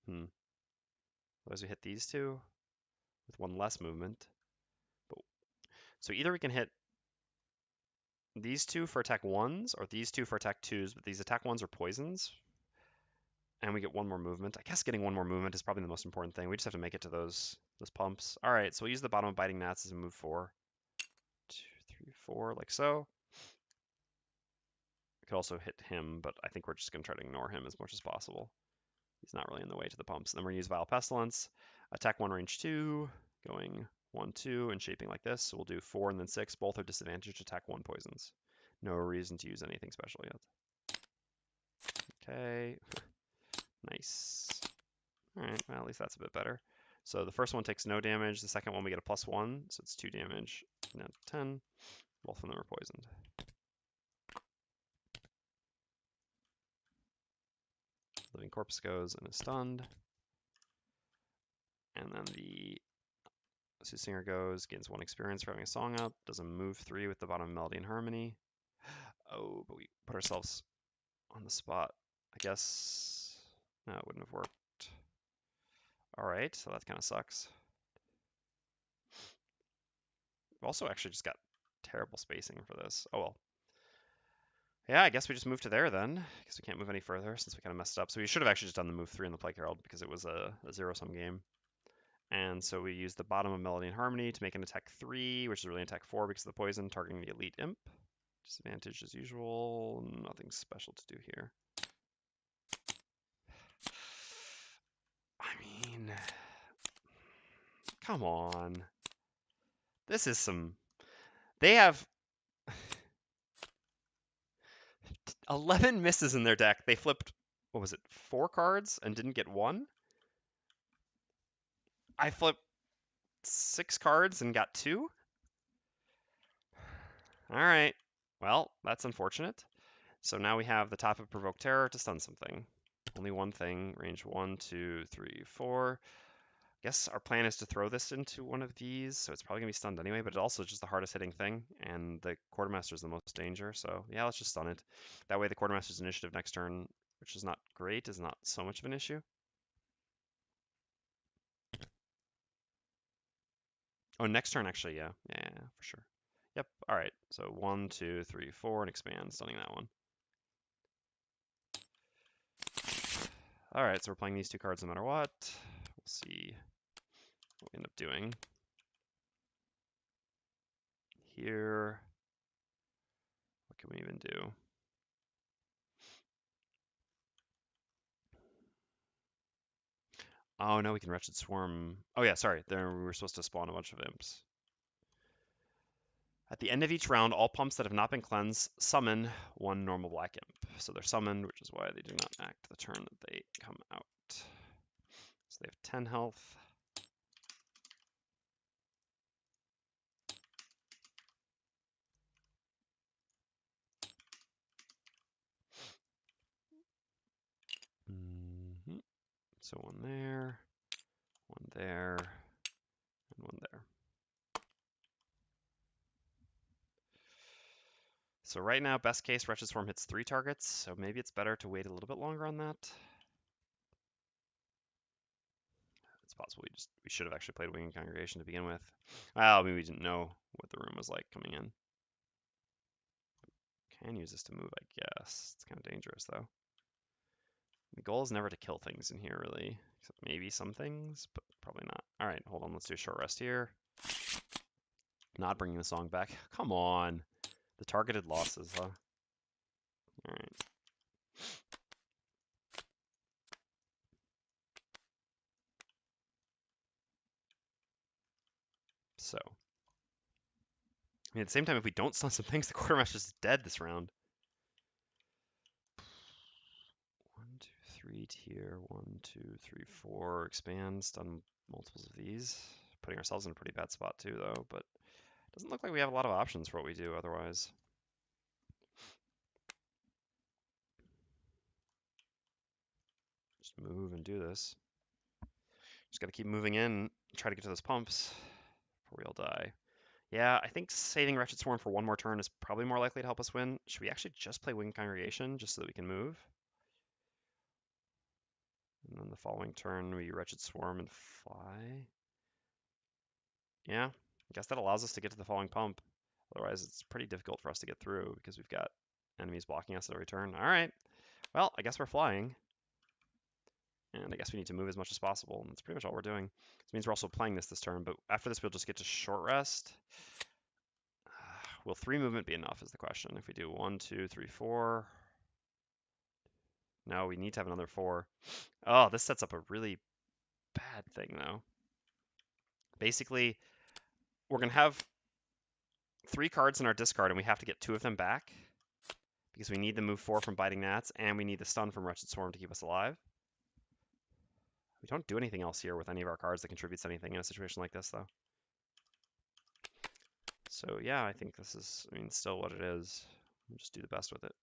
Otherwise we hit these 2 with 1 less movement. So either we can hit these 2 for attack 1s or these 2 for attack 2s, but these attack 1s are poisons. And we get 1 more movement. I guess getting 1 more movement is probably the most important thing. We just have to make it to those pumps. All right, so we'll use the bottom of Biting Gnats as a move 4. 2, 3, 4, like so. We could also hit him, but I think we're just going to try to ignore him as much as possible. He's not really in the way to the pumps. And then we're going to use Vile Pestilence. Attack 1, range 2, going 1, 2, and shaping like this. So we'll do 4 and then 6. Both are disadvantaged. Attack 1 poisons. No reason to use anything special yet. Okay. Nice. All right, well, at least that's a bit better. So the first one takes no damage. The second one we get a +1, so it's 2 damage. Now 10. Both of them are poisoned. Living Corpse goes and is stunned. And then the Soothsinger goes, gains 1 experience for having a song up, does a move 3 with the bottom Melody and Harmony. Oh, but we put ourselves on the spot. I guess no, it wouldn't have worked. All right, so that kind of sucks. We've also actually just got terrible spacing for this. Oh well. Yeah, I guess we just move to there then, because we can't move any further since we kind of messed up. So we should have actually just done the move 3 in the Plague Herald because it was a zero-sum game. And so we use the bottom of Melody and Harmony to make an attack 3, which is really an attack 4 because of the poison, targeting the Elite Imp. Disadvantage as usual, nothing special to do here. I mean, come on. This is some... They have 11 misses in their deck. They flipped, what was it, 4 cards and didn't get 1? I flipped 6 cards and got 2? Alright. Well, that's unfortunate. So now we have the top of Provoke Terror to stun something. Only one thing, range 1, 2, 3, 4. Guess our plan is to throw this into one of these, so it's probably going to be stunned anyway, but it also is just the hardest hitting thing, and the Quartermaster is the most danger, so yeah, let's just stun it. That way the Quartermaster's initiative next turn, which is not great, is not so much of an issue. Oh, next turn actually, yeah, for sure. Yep, alright, so 1, 2, 3, 4, and expand, stunning that one. Alright, so we're playing these 2 cards no matter what. We'll see what we end up doing. Here, what can we even do? Oh no, we can Wretched Swarm. Oh yeah, sorry, there we were supposed to spawn a bunch of imps. At the end of each round, all pumps that have not been cleansed summon 1 normal black imp. So they're summoned, which is why they do not act the turn that they come out. So they have 10 health. So 1 there, 1 there, and 1 there. So right now, best case, Wretched Swarm hits 3 targets, so maybe it's better to wait a little bit longer on that. It's possible we should have actually played Winged Congregation to begin with. Well, I mean, we didn't know what the room was like coming in. Can use this to move, I guess. It's kind of dangerous, though. The goal is never to kill things in here, really. Except maybe some things, but probably not. All right, hold on. Let's do a short rest here. Not bringing the song back. Come on. The targeted losses, huh? All right. So. I mean, at the same time, if we don't stun some things, the Quartermaster's is dead this round. 1, 2, 3 tier. 1, 2, 3, 4. Expand. Stun multiples of these. Putting ourselves in a pretty bad spot, too, though. But it doesn't look like we have a lot of options for what we do otherwise. Just move and do this. Just got to keep moving in, try to get to those pumps before we all die. Yeah, I think saving Wretched Swarm for 1 more turn is probably more likely to help us win. Should we actually just play Winged Congregation just so that we can move? And then the following turn, we Wretched Swarm and fly. Yeah, I guess that allows us to get to the following pump. Otherwise, it's pretty difficult for us to get through because we've got enemies blocking us at every turn. All right, well, I guess we're flying. And I guess we need to move as much as possible. And that's pretty much all we're doing. This means we're also playing this turn, but after this, we'll just get to short rest. Will 3 movement be enough is the question. If we do 1, 2, 3, 4. No, we need to have another 4. Oh, this sets up a really bad thing, though. Basically, we're going to have 3 cards in our discard, and we have to get 2 of them back. Because we need the move 4 from Biting Gnats, and we need the stun from Wretched Swarm to keep us alive. We don't do anything else here with any of our cards that contributes anything in a situation like this, though. So yeah, I think this is, I mean, still what it is. We'll just do the best with it.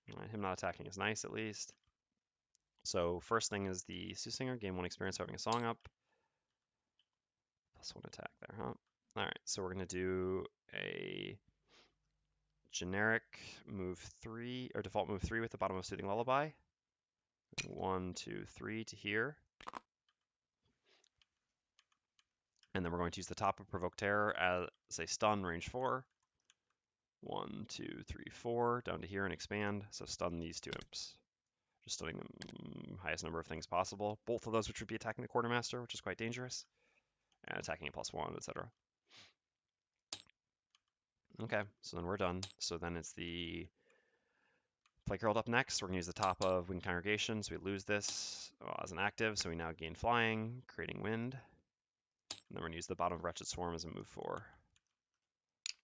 All right, him not attacking is nice, at least. So first thing is the Soothsinger, game 1 experience having a song up. +1 attack there, huh? All right, so we're going to do a generic move 3, or default move 3 with the bottom of Soothing Lullaby. 1, 2, 3 to here. And then we're going to use the top of Provoke Terror as a stun, range 4. 1, 2, 3, 4, down to here and expand. So stun these 2 imps. Just stunning them highest number of things possible. Both of those which would be attacking the Quartermaster, which is quite dangerous. And attacking a +1, etc. Okay, so then we're done. So then it's the Flake Herald up next. We're going to use the top of Wind Congregation, so we lose this as an active, so we now gain flying, creating wind. And then we're going to use the bottom of Wretched Swarm as a move 4.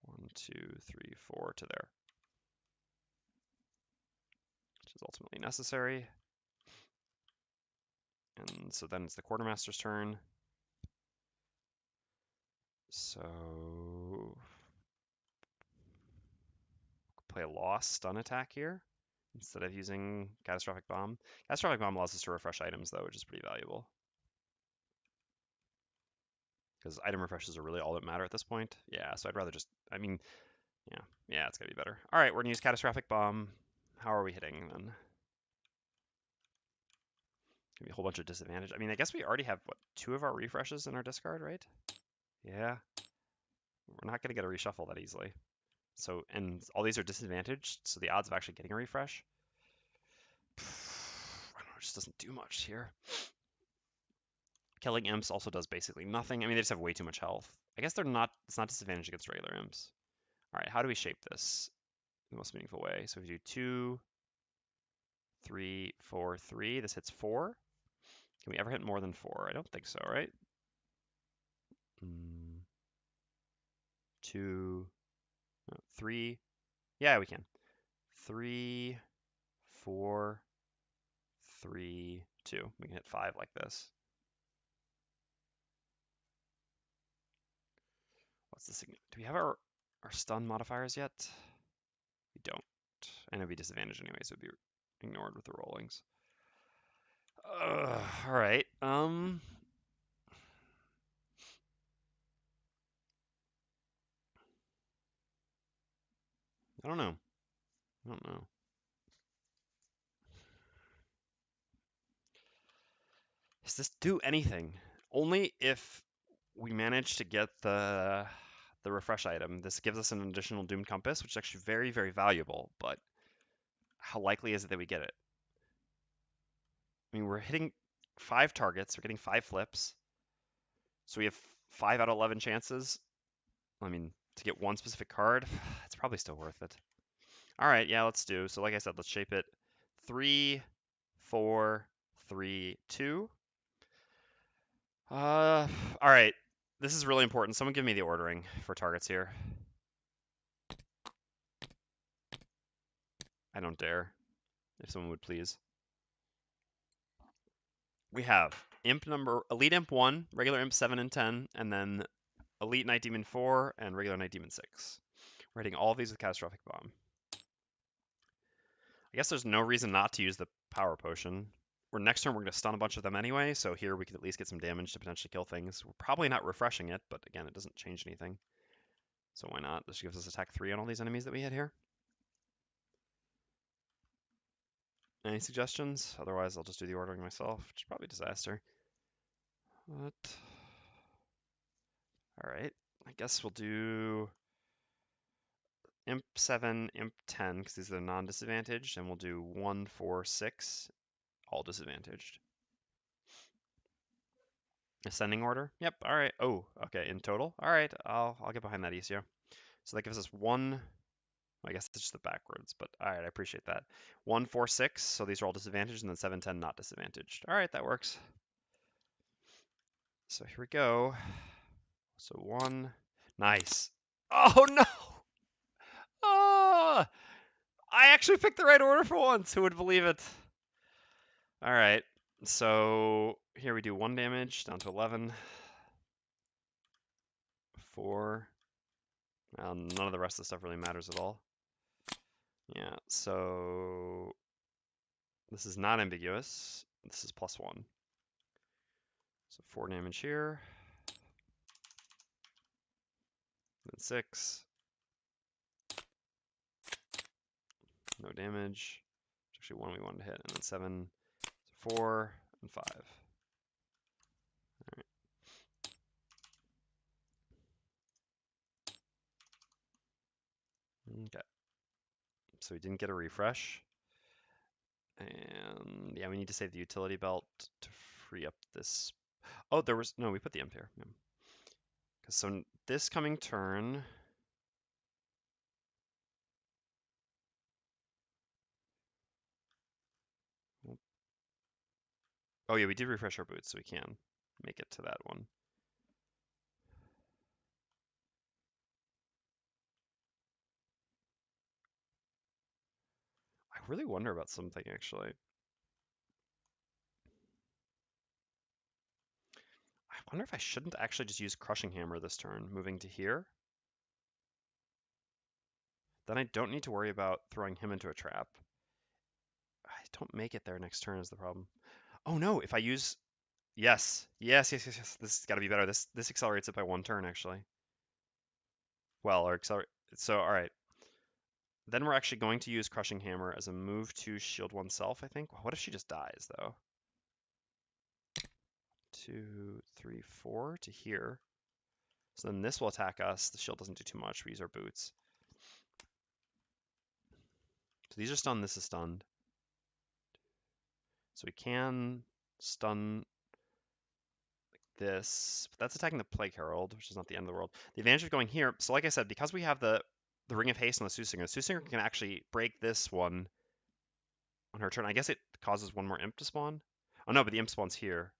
1, 2, 3, 4 to there. Which is ultimately necessary. And so then it's the Quartermaster's turn. So play a lost stun attack here instead of using Catastrophic Bomb. Catastrophic Bomb allows us to refresh items though, which is pretty valuable. Because item refreshes are really all that matter at this point. Yeah, so I'd rather just, I mean, yeah, it's gotta be better. All right, we're gonna use Catastrophic Bomb. How are we hitting then? Maybe a whole bunch of disadvantage. I mean, I guess we already have, what, 2 of our refreshes in our discard, right? Yeah. We're not gonna get a reshuffle that easily. So, and all these are disadvantaged, so the odds of actually getting a refresh, I don't know, it just doesn't do much here. Killing imps also does basically nothing. I mean, they just have way too much health. I guess it's not disadvantaged against regular imps. All right, how do we shape this in the most meaningful way? So if we do 2, 3, 4, 3, this hits 4. Can we ever hit more than 4? I don't think so, right? 2, no, 3. Yeah, we can. 3, 4, 3, 2. We can hit 5 like this. What's the signal? Do we have our stun modifiers yet? We don't. And it'd be disadvantaged anyway, so it'd be ignored with the rollings. All right. I don't know. I don't know. Does this do anything? Only if we manage to get the refresh item. This gives us an additional Doomed Compass, which is actually very, very valuable, but how likely is it that we get it? I mean, we're hitting 5 targets, we're getting 5 flips. So we have 5 out of 11 chances. I mean, to get one specific card, it's probably still worth it. All right, yeah, let's do. So like I said, let's shape it 3, 4, 3, 2. All right, this is really important. Someone give me the ordering for targets here. I don't dare. If someone would please. We have Elite Imp 1, regular Imp 7 and 10, and then Elite Night Demon 4 and regular Night Demon 6. We're hitting all of these with Catastrophic Bomb. I guess there's no reason not to use the Power Potion. Next turn we're going to stun a bunch of them anyway, so here we can at least get some damage to potentially kill things. We're probably not refreshing it, but again, it doesn't change anything. So why not? This gives us attack 3 on all these enemies that we hit here. Any suggestions? Otherwise, I'll just do the ordering myself, which is probably a disaster. What? All right, I guess we'll do Imp 7, Imp 10, because these are non-disadvantaged, and we'll do 1, 4, 6, all disadvantaged. Ascending order? Yep, all right. Oh, okay, in total? All right, I'll get behind that easier. So that gives us 1, I guess it's just the backwards, but all right, I appreciate that. 1, 4, 6, so these are all disadvantaged, and then 7, 10 not disadvantaged. All right, that works. So here we go. So 1, nice. Oh no! Oh! I actually picked the right order for once. Who would believe it? All right. So here we do 1 damage down to 11. 4. None of the rest of the stuff really matters at all. Yeah, so this is not ambiguous. This is +1. So 4 damage here. Then 6. No damage. It's actually 1 we wanted to hit. And then 7. So 4 and 5. All right. Okay. So we didn't get a refresh. And yeah, we need to save the utility belt to free up this. Oh, there was no, we put the imp here. Yeah. So this coming turn. Oh yeah, we did refresh our boots, so we can make it to that one. I really wonder about something actually. I wonder if I shouldn't actually just use Crushing Hammer this turn, moving to here. Then I don't need to worry about throwing him into a trap. I don't make it there next turn is the problem. Oh no, if I use... Yes, yes, yes, yes, yes. This has got to be better. This accelerates it by 1 turn, actually. Well, or accelerate... So, all right. Then we're actually going to use Crushing Hammer as a move to shield oneself, I think. What if she just dies, though? 2, 3, 4 to here. So then this will attack us. The shield doesn't do too much. We use our boots. So these are stunned. This is stunned. So we can stun this, but that's attacking the Plague Herald, which is not the end of the world. The advantage of going here, so like I said, because we have the Ring of Haste on the Soothsinger can actually break this one on her turn. I guess it causes one more imp to spawn. Oh no, but the imp spawns here.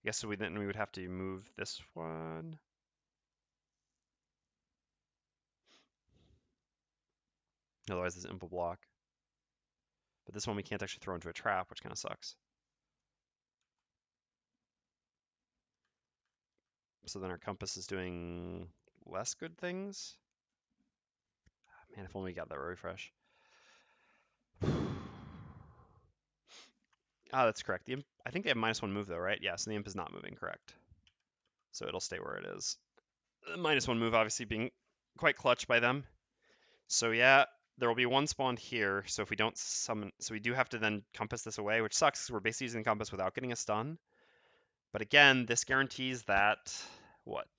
I guess so then we would have to move this one. Otherwise this imp will block. But this one we can't actually throw into a trap, which kind of sucks. So then our compass is doing less good things. Man, if only we got that refresh. Ah, that's correct. The imp, I think they have -1 move though, right? Yeah, so the imp is not moving, correct. So it'll stay where it is. The -1 move obviously being quite clutch by them. So yeah, there will be 1 spawned here. So if we don't summon, so we do have to then compass this away, which sucks because we're basically using the compass without getting a stun. But again, this guarantees that, what?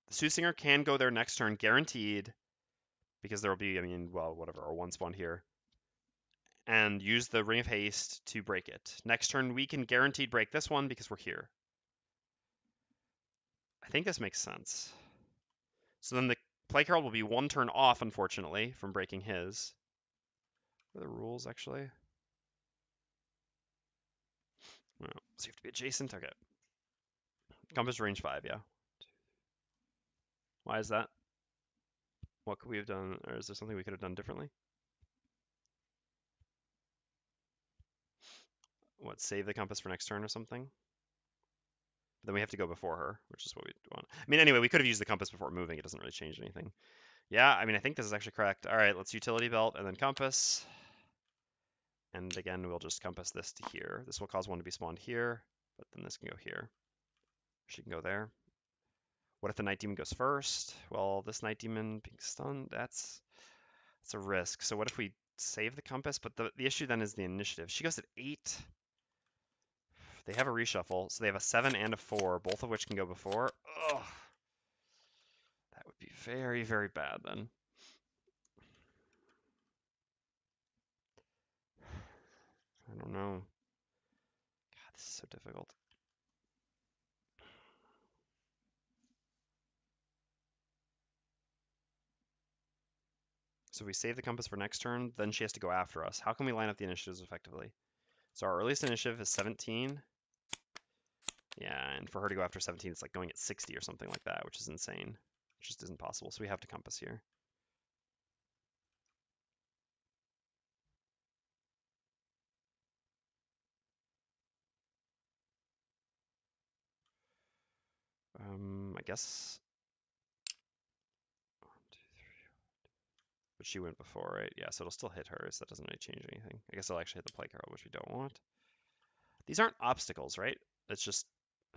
The Soothsinger can go there next turn, guaranteed, because there will be, I mean, well, whatever, or 1 spawned here. And use the Ring of Haste to break it. Next turn, we can guaranteed break this one because we're here. I think this makes sense. So then the Plague Herald will be 1 turn off, unfortunately, from breaking his. What are the rules, actually? No, so you have to be adjacent? Okay. Compass range 5, yeah. Why is that? What could we have done, or is there something we could have done differently? What, save the compass for next turn or something? But then we have to go before her, which is what we want. I mean, anyway, we could have used the compass before moving. It doesn't really change anything. Yeah, I mean, I think this is actually correct. All right, let's utility belt and then compass. And again, we'll just compass this to here. This will cause one to be spawned here, but then this can go here. She can go there. What if the Night Demon goes first? Well, this Night Demon being stunned, that's a risk. So what if we save the compass? But the issue then is the initiative. She goes at 8. They have a reshuffle, so they have a 7 and a 4, both of which can go before. Ugh. That would be very, very bad then. I don't know. God, this is so difficult. So we save the compass for next turn, then she has to go after us. How can we line up the initiatives effectively? So our earliest initiative is 17. Yeah, and for her to go after 17, it's like going at 60 or something like that, which is insane. It just isn't possible. So we have to compass here. I guess. 1, 2, 3. But she went before, right? Yeah, so it'll still hit her, so that doesn't really change anything. I guess it'll actually hit the Plague Herald, which we don't want. These aren't obstacles, right? It's just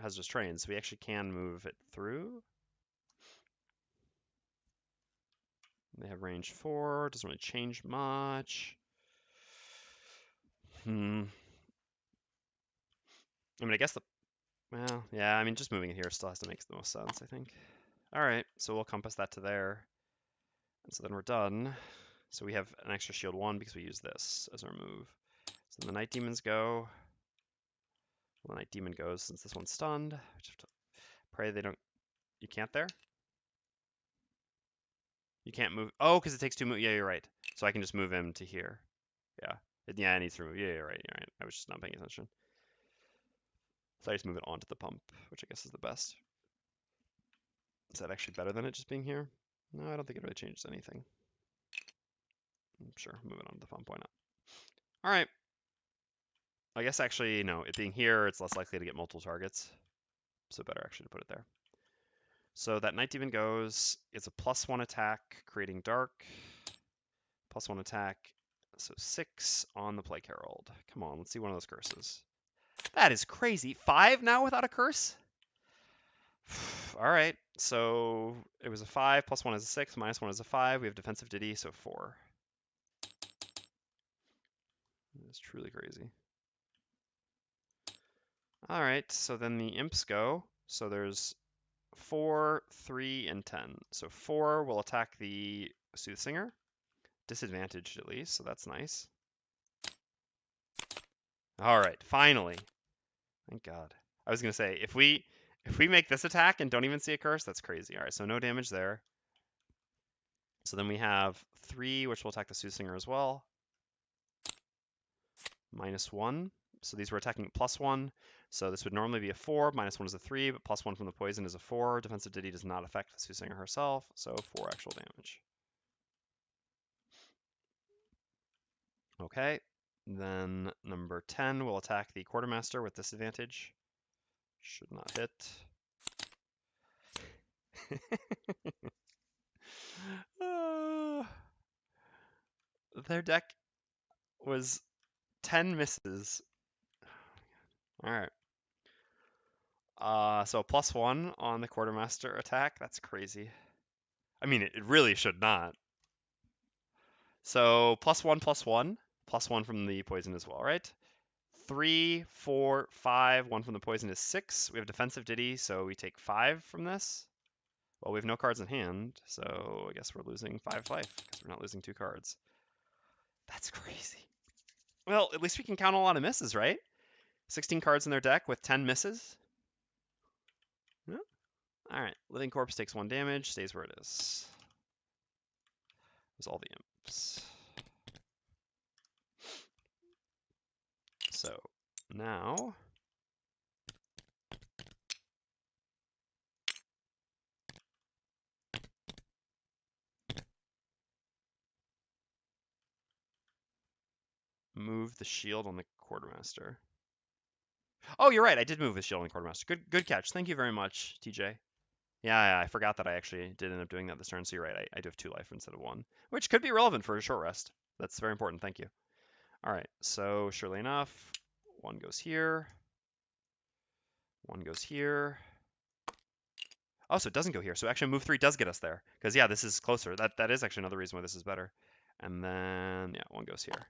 hazardous terrain, so we actually can move it through. They have range 4, doesn't really change much. I mean, I guess well, yeah, I mean, just moving it here still has to make the most sense, I think. All right, so we'll compass that to there. And so then we're done. So we have an extra shield 1 because we use this as our move. So the Night Demons go. Well, the Night Demon goes since this one's stunned. Just have to pray they don't... You can't there? You can't move... Oh, because it takes 2 moves. Yeah, you're right. So I can just move him to here. Yeah. Yeah, it needs to move. Yeah, you're right. You're right. I was just not paying attention. So I just move it onto the pump, which I guess is the best. Is that actually better than it just being here? No, I don't think it really changes anything. Sure, move it onto the pump. Why not? All right. I guess actually, no, it being here, it's less likely to get multiple targets. So better actually to put it there. So that Night Demon goes. It's a +1 attack, creating dark. +1 attack. So 6 on the Plague Herald. Come on, let's see one of those curses. That is crazy. 5 now without a curse? All right, so it was a 5, +1 is a 6, -1 is a 5. We have defensive Diddy, so 4. It's truly crazy. All right, so then the imps go. So there's 4, 3, and 10. So 4 will attack the Soothsinger. Disadvantaged at least, so that's nice. All right, finally. Thank God. I was gonna say if we make this attack and don't even see a curse, that's crazy. All right, so no damage there. So then we have 3, which will attack the Soothsinger as well. -1. So these were attacking +1. So this would normally be a 4. -1 is a 3, but +1 from the poison is a 4. Defensive Diddy does not affect the Soothsinger herself, so 4 actual damage. Okay. Then number 10 will attack the Quartermaster with disadvantage. Should not hit. Their deck was 10 misses. All right. So +1 on the Quartermaster attack. That's crazy. I mean, it really should not. So +1, +1, +1 from the poison as well, right? 3, 4, 5, 1 from the poison is 6. We have defensive Diddy, so we take 5 from this. Well, we have no cards in hand, so I guess we're losing 5 life because we're not losing 2 cards. That's crazy. Well, at least we can count a lot of misses, right? 16 cards in their deck with 10 misses. Yeah. All right, Living Corpse takes 1 damage, stays where it is. There's all the imps. So now move the shield on the Quartermaster. Oh, you're right. I did move the shield on the Quartermaster. Good catch. Thank you very much, TJ. Yeah, I forgot that I actually did end up doing that this turn. So you're right. I do have 2 life instead of 1, which could be relevant for a short rest. That's very important. Thank you. All right. So surely enough, 1 goes here. 1 goes here. Oh, so it doesn't go here. So actually move 3 does get us there. Because, yeah, this is closer. That is actually another reason why this is better. And then, yeah, 1 goes here.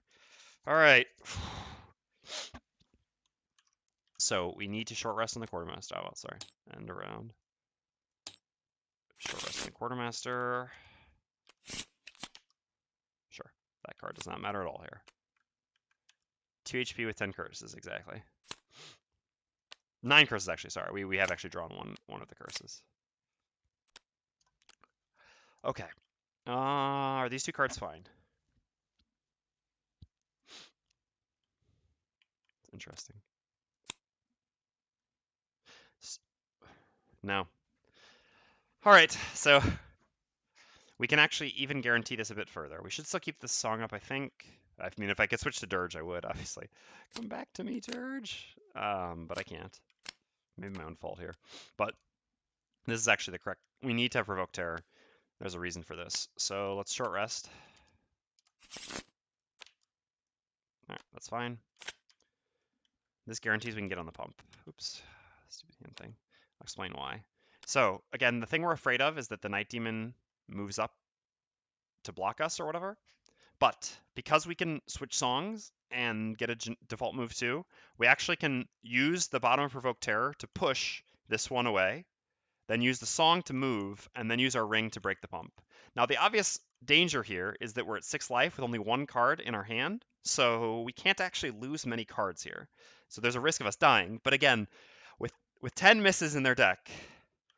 All right. So we need to short rest on the Quartermaster. Oh, well, sorry. End around. Short rest on the Quartermaster. Sure. That card does not matter at all here. 2 HP with 10 curses, exactly. 9 curses, actually. Sorry. We have actually drawn one of the curses. Okay. Are these 2 cards fine? Interesting. No. All right, so we can actually even guarantee this a bit further. We should still keep this song up, I think. I mean, if I could switch to Dirge, I would, obviously. Come back to me, Dirge. But I can't. Maybe my own fault here. But this is actually the correct... We need to have Provoke Terror. There's a reason for this. So let's short rest. All right, that's fine. This guarantees we can get on the pump. Oops, stupid hand thing. I'll explain why. So again, the thing we're afraid of is that the Night Demon moves up to block us or whatever. But because we can switch songs and get a default move too, we actually can use the bottom of Provoke Terror to push this one away. then use the song to move, and then use our ring to break the pump. Now, the obvious danger here is that we're at 6 life with only 1 card in our hand, so we can't actually lose many cards here. So there's a risk of us dying. But again, with 10 misses in their deck,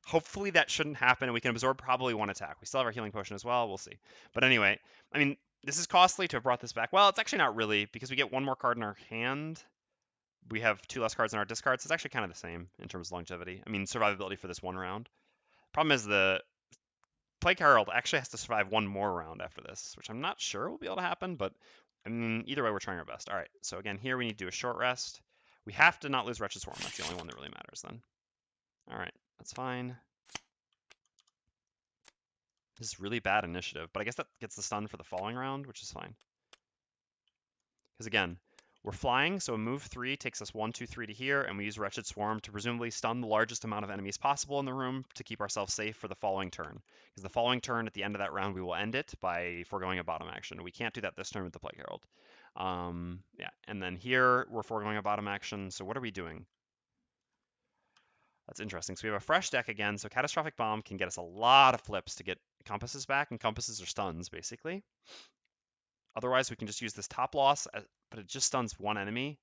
hopefully that shouldn't happen, and we can absorb probably 1 attack. We still have our healing potion as well. We'll see. But anyway, I mean, this is costly to have brought this back. Well, it's actually not really, because we get 1 more card in our hand. We have 2 less cards in our discards. It's actually kind of the same in terms of longevity. I mean, survivability for this 1 round. Problem is the Plague Herald actually has to survive 1 more round after this, which I'm not sure will be able to happen, but I mean, either way, we're trying our best. All right, so again, here we need to do a short rest. We have to not lose Wretched Swarm. That's the only one that really matters then. All right, that's fine. This is really bad initiative, but I guess that gets the stun for the following round, which is fine. Because again, we're flying, so a move 3 takes us 1, 2, 3 to here, and we use Wretched Swarm to presumably stun the largest amount of enemies possible in the room to keep ourselves safe for the following turn. Because the following turn, at the end of that round, we will end it by foregoing a bottom action. We can't do that this turn with the Plague Herald. Yeah, and then here, we're foregoing a bottom action, so what are we doing? That's interesting. So we have a fresh deck again, so Catastrophic Bomb can get us a lot of flips to get compasses back, and compasses are stuns, basically. Otherwise, we can just use this top loss, but it just stuns 1 enemy,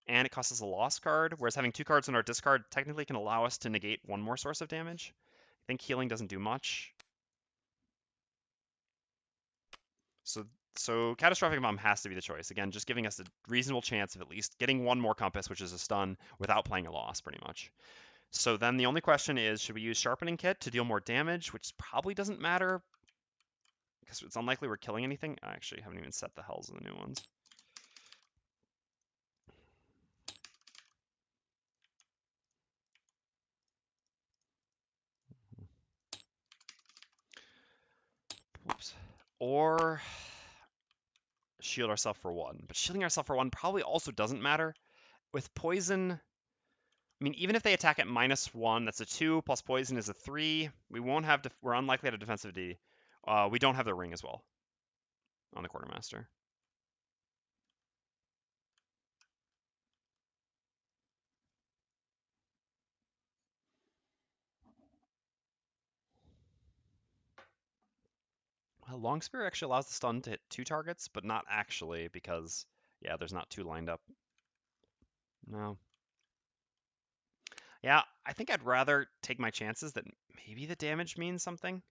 and it costs us a loss card, whereas having 2 cards in our discard technically can allow us to negate 1 more source of damage. I think healing doesn't do much. So Catastrophic Bomb has to be the choice. Again, just giving us a reasonable chance of at least getting 1 more compass, which is a stun, without playing a loss, pretty much. So then the only question is, should we use Sharpening Kit to deal more damage, which probably doesn't matter, because it's unlikely we're killing anything. I actually haven't even set the hells in the new ones. Oops. Or shield ourselves for 1. But shielding ourselves for 1 probably also doesn't matter. With poison, I mean, even if they attack at -1, that's a 2, plus poison is a 3. We're unlikely to have defensive D. We don't have the ring as well on the Quartermaster. Well, Long Spear actually allows the stun to hit 2 targets, but not actually, because, yeah, there's not 2 lined up. No. Yeah, I think I'd rather take my chances that maybe the damage means something.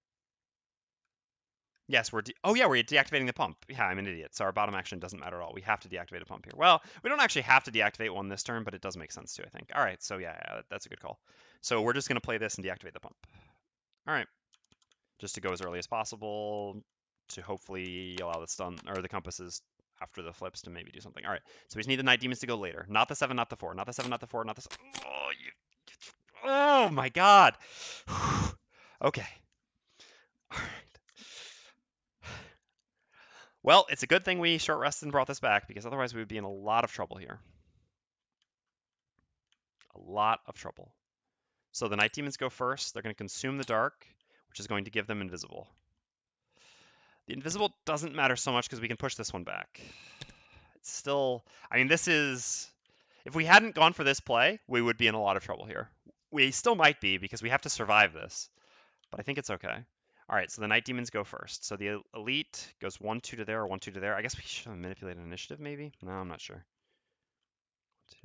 Yes, we're deactivating the pump. Yeah, I'm an idiot. So our bottom action doesn't matter at all. We have to deactivate a pump here. Well, we don't actually have to deactivate one this turn, but it does make sense too, I think. All right, so yeah, that's a good call. So we're just going to play this and deactivate the pump. All right, just to go as early as possible to hopefully allow the stun or the compasses after the flips to maybe do something. All right, so we just need the Night Demons to go later. Not the 7, not the 4, not the 7, not the 4, not the... Oh my god. Okay. All right. Well, it's a good thing we short rested and brought this back, because otherwise we would be in a lot of trouble here. A lot of trouble. So the Night Demons go first. They're going to consume the dark, which is going to give them invisible. The invisible doesn't matter so much because we can push this one back. It's still... I mean, this is... If we hadn't gone for this play, we would be in a lot of trouble here. We still might be, because we have to survive this. But I think it's okay. All right, so the Night Demons go first. So the Elite goes 1-2 to there or 1-2 to there. I guess we should have manipulated initiative, maybe? No, I'm not sure.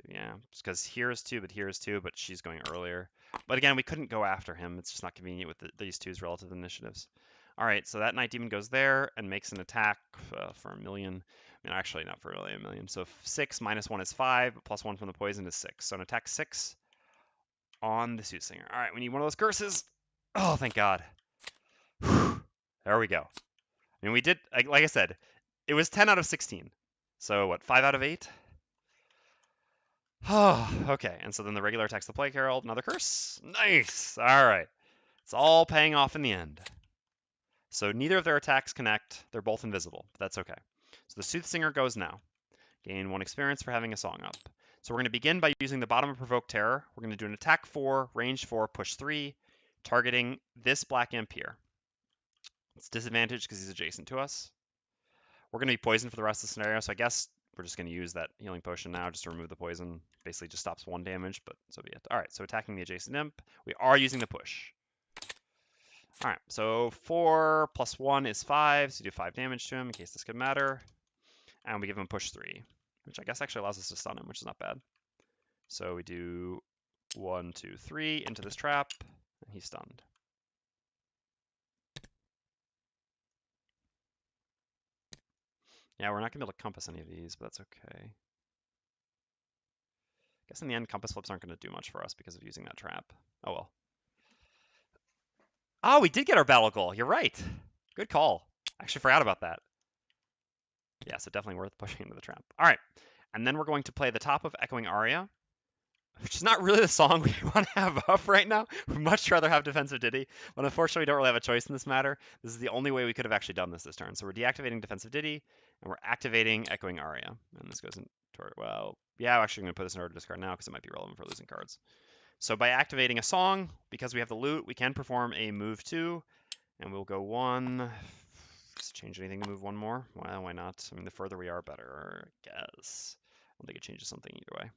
Yeah, because here is 2, but here is 2, but she's going earlier. But again, we couldn't go after him. It's just not convenient with these 2's relative initiatives. All right, so that Night Demon goes there and makes an attack for 1 million. I mean, actually, not for really 1 million. So 6 minus 1 is 5, but plus 1 from the poison is 6. So an attack 6 on the Soothsinger. All right, we need one of those curses. Oh, thank God. There we go. I mean, we did, like I said, it was 10 out of 16. So what, 5 out of 8? Oh, okay. And so then the regular attacks the Plague Herald. Another curse. Nice. All right. It's all paying off in the end. So neither of their attacks connect. They're both invisible, but that's okay. So the Soothsinger goes now. Gain 1 experience for having a song up. So we're going to begin by using the bottom of Provoke Terror. We're going to do an attack 4, range 4, push 3, targeting this Black Imp here. It's disadvantaged because he's adjacent to us. We're going to be poisoned for the rest of the scenario, so I guess we're just going to use that healing potion now just to remove the poison. Basically just stops 1 damage, but so be it. All right, so attacking the adjacent imp. We are using the push. All right, so 4 plus 1 is 5, so you do 5 damage to him in case this could matter. And we give him a push 3, which I guess actually allows us to stun him, which is not bad. So we do 1, 2, 3 into this trap, and he's stunned. Yeah, we're not going to be able to compass any of these, but that's okay. I guess in the end, compass flips aren't going to do much for us because of using that trap. Oh well. Oh, we did get our battle goal. You're right. Good call. I actually forgot about that. Yeah, so definitely worth pushing into the trap. All right, and then we're going to play the top of Echoing Aria, which is not really the song we want to have up right now. We'd much rather have Defensive Ditty, but unfortunately we don't really have a choice in this matter. This is the only way we could have actually done this turn. So we're deactivating Defensive Ditty, and we're activating Echoing Aria. And this goes into our, well, yeah, I'm actually going to put this in order to discard now because it might be relevant for losing cards. So by activating a song, because we have the loot, we can perform a move 2, and we'll go 1. Just change anything to move 1 more? Well, why not? I mean, the further we are, better, I guess. I don't think it changes something either way.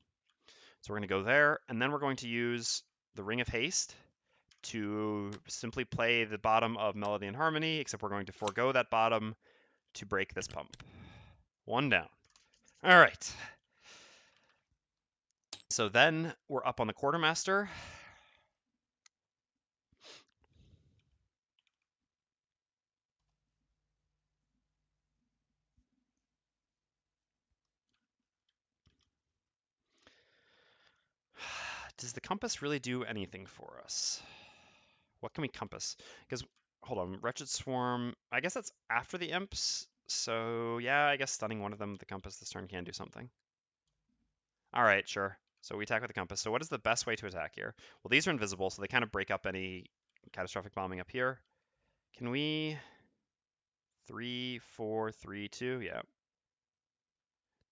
So we're going to go there, and then we're going to use the Ring of Haste to simply play the bottom of Melody and Harmony, except we're going to forego that bottom to break this pump. 1 down. All right. So then we're up on the Quartermaster. Does the compass really do anything for us? What can we compass? Because, hold on, Wretched Swarm, I guess that's after the imps. So, yeah, I guess stunning one of them with the compass this turn can do something. All right, sure. So we attack with the compass. So what is the best way to attack here? Well, these are invisible, so they kind of break up any catastrophic bombing up here. Can we 3, 4, 3, 2? Yeah.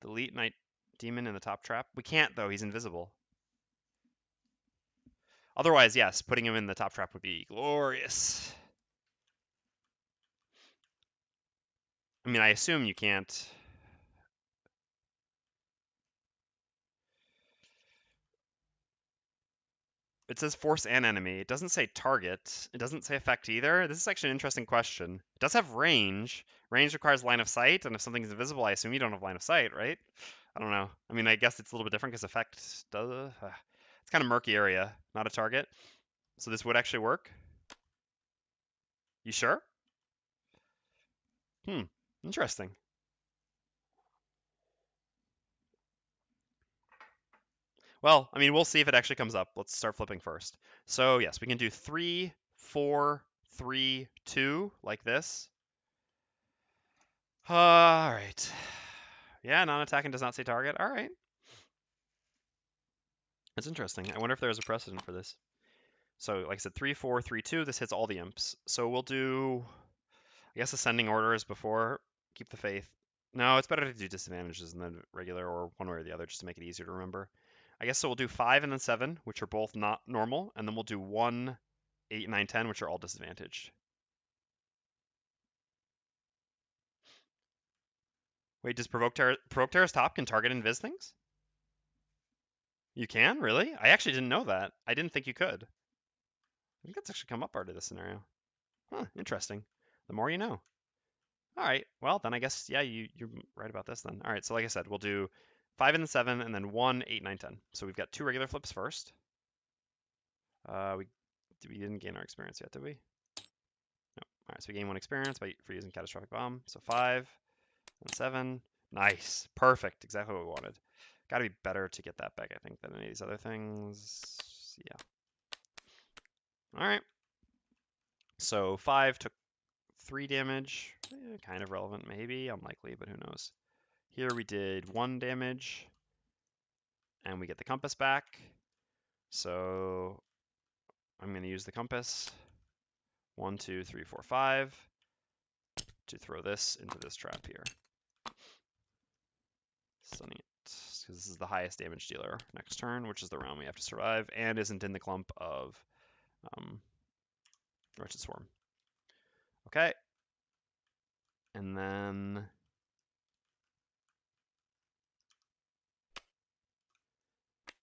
Delete Night Demon in the top trap. We can't, though. He's invisible. Otherwise, yes, putting him in the top trap would be glorious. I mean, I assume you can't. It says force and enemy. It doesn't say target. It doesn't say effect either. This is actually an interesting question. It does have range. Range requires line of sight, and if something's invisible, I assume you don't have line of sight, right? I don't know. I mean, I guess it's a little bit different because effect does. It's kind of murky area, not a target. So this would actually work. You sure? Interesting. Well, I mean, we'll see if it actually comes up. Let's start flipping first. So yes, we can do 3, 4, 3, 2, like this. All right. Yeah, non-attacking does not say target. All right. That's interesting. I wonder if there's a precedent for this. So, like I said, 3, 4, 3, 2. This hits all the imps. So we'll do, I guess, ascending order is before. Keep the faith. No, it's better to do disadvantages than the regular, or one way or the other, just to make it easier to remember. I guess so we'll do 5 and then 7, which are both not normal, and then we'll do 1, 8, 9, 10, which are all disadvantaged. Wait, does Provoke Terror's top can target invis things? You can? Really? I actually didn't know that. I didn't think you could. I think that's actually come up part of this scenario. Huh, interesting. The more you know. All right, well, then I guess, yeah, you're right about this then. All right, so like I said, we'll do 5 and then 7, and then 1, 8, 9, 10. So we've got 2 regular flips first. We didn't gain our experience yet, did we? No. All right, so we gain 1 experience for using Catastrophic Bomb. So 5 and 7. Nice. Perfect. Exactly what we wanted. Got to be better to get that back, I think, than any of these other things. Yeah. All right. So 5 took 3 damage. Kind of relevant, maybe. Unlikely, but who knows. Here we did 1 damage. And we get the compass back. So I'm going to use the compass. 1, 2, 3, 4, 5 to throw this into this trap here. Stunning it. Because this is the highest damage dealer next turn, which is the round we have to survive, and isn't in the clump of Wretched Swarm. Okay. And then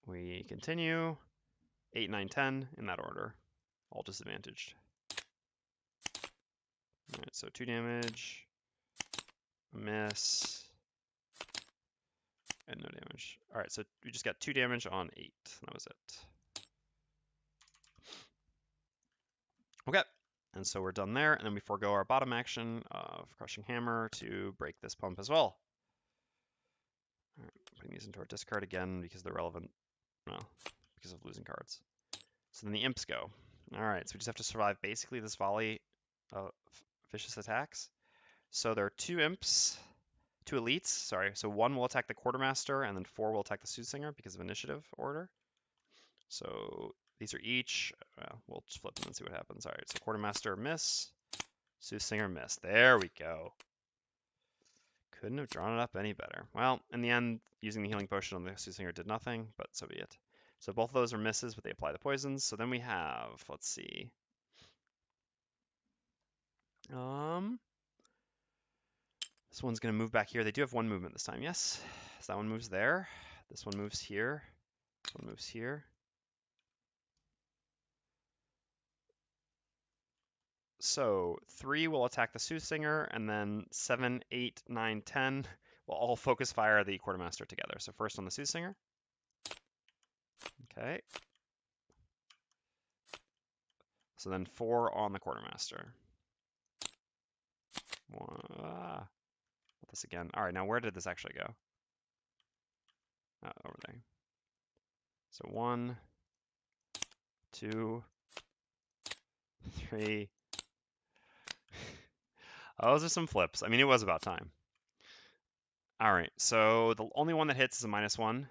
we continue. 8, 9, 10 in that order. All disadvantaged. Alright, so 2 damage, a miss, and no damage. Alright, so we just got 2 damage on 8. That was it. Okay, and so we're done there, and then we forego our bottom action of Crushing Hammer to break this pump as well. Alright, putting these into our discard again because they're relevant, well, because of losing cards. So then the imps go. Alright, so we just have to survive basically this volley of vicious attacks. So there are 2 imps, 2 elites, sorry. So 1 will attack the Quartermaster, and then 4 will attack the Soothsinger because of initiative order. So these are each, well, we'll just flip them and see what happens. Alright, so Quartermaster miss, Soothsinger miss. There we go. Couldn't have drawn it up any better. Well, in the end, using the healing potion on the Soothsinger did nothing, but so be it. So both of those are misses, but they apply the poisons. So then we have, let's see. This one's going to move back here. They do have 1 movement this time, yes? So that one moves there. This one moves here. This one moves here. So 3 will attack the Soothsinger, and then 7, 8, 9, 10 will all focus fire the Quartermaster together. So first on the Soothsinger. Okay. So then 4 on the Quartermaster. This again. All right, now where did this actually go? Over there. So 1, 2, 3. Oh, those are some flips. I mean, it was about time. All right, so the only one that hits is a -1.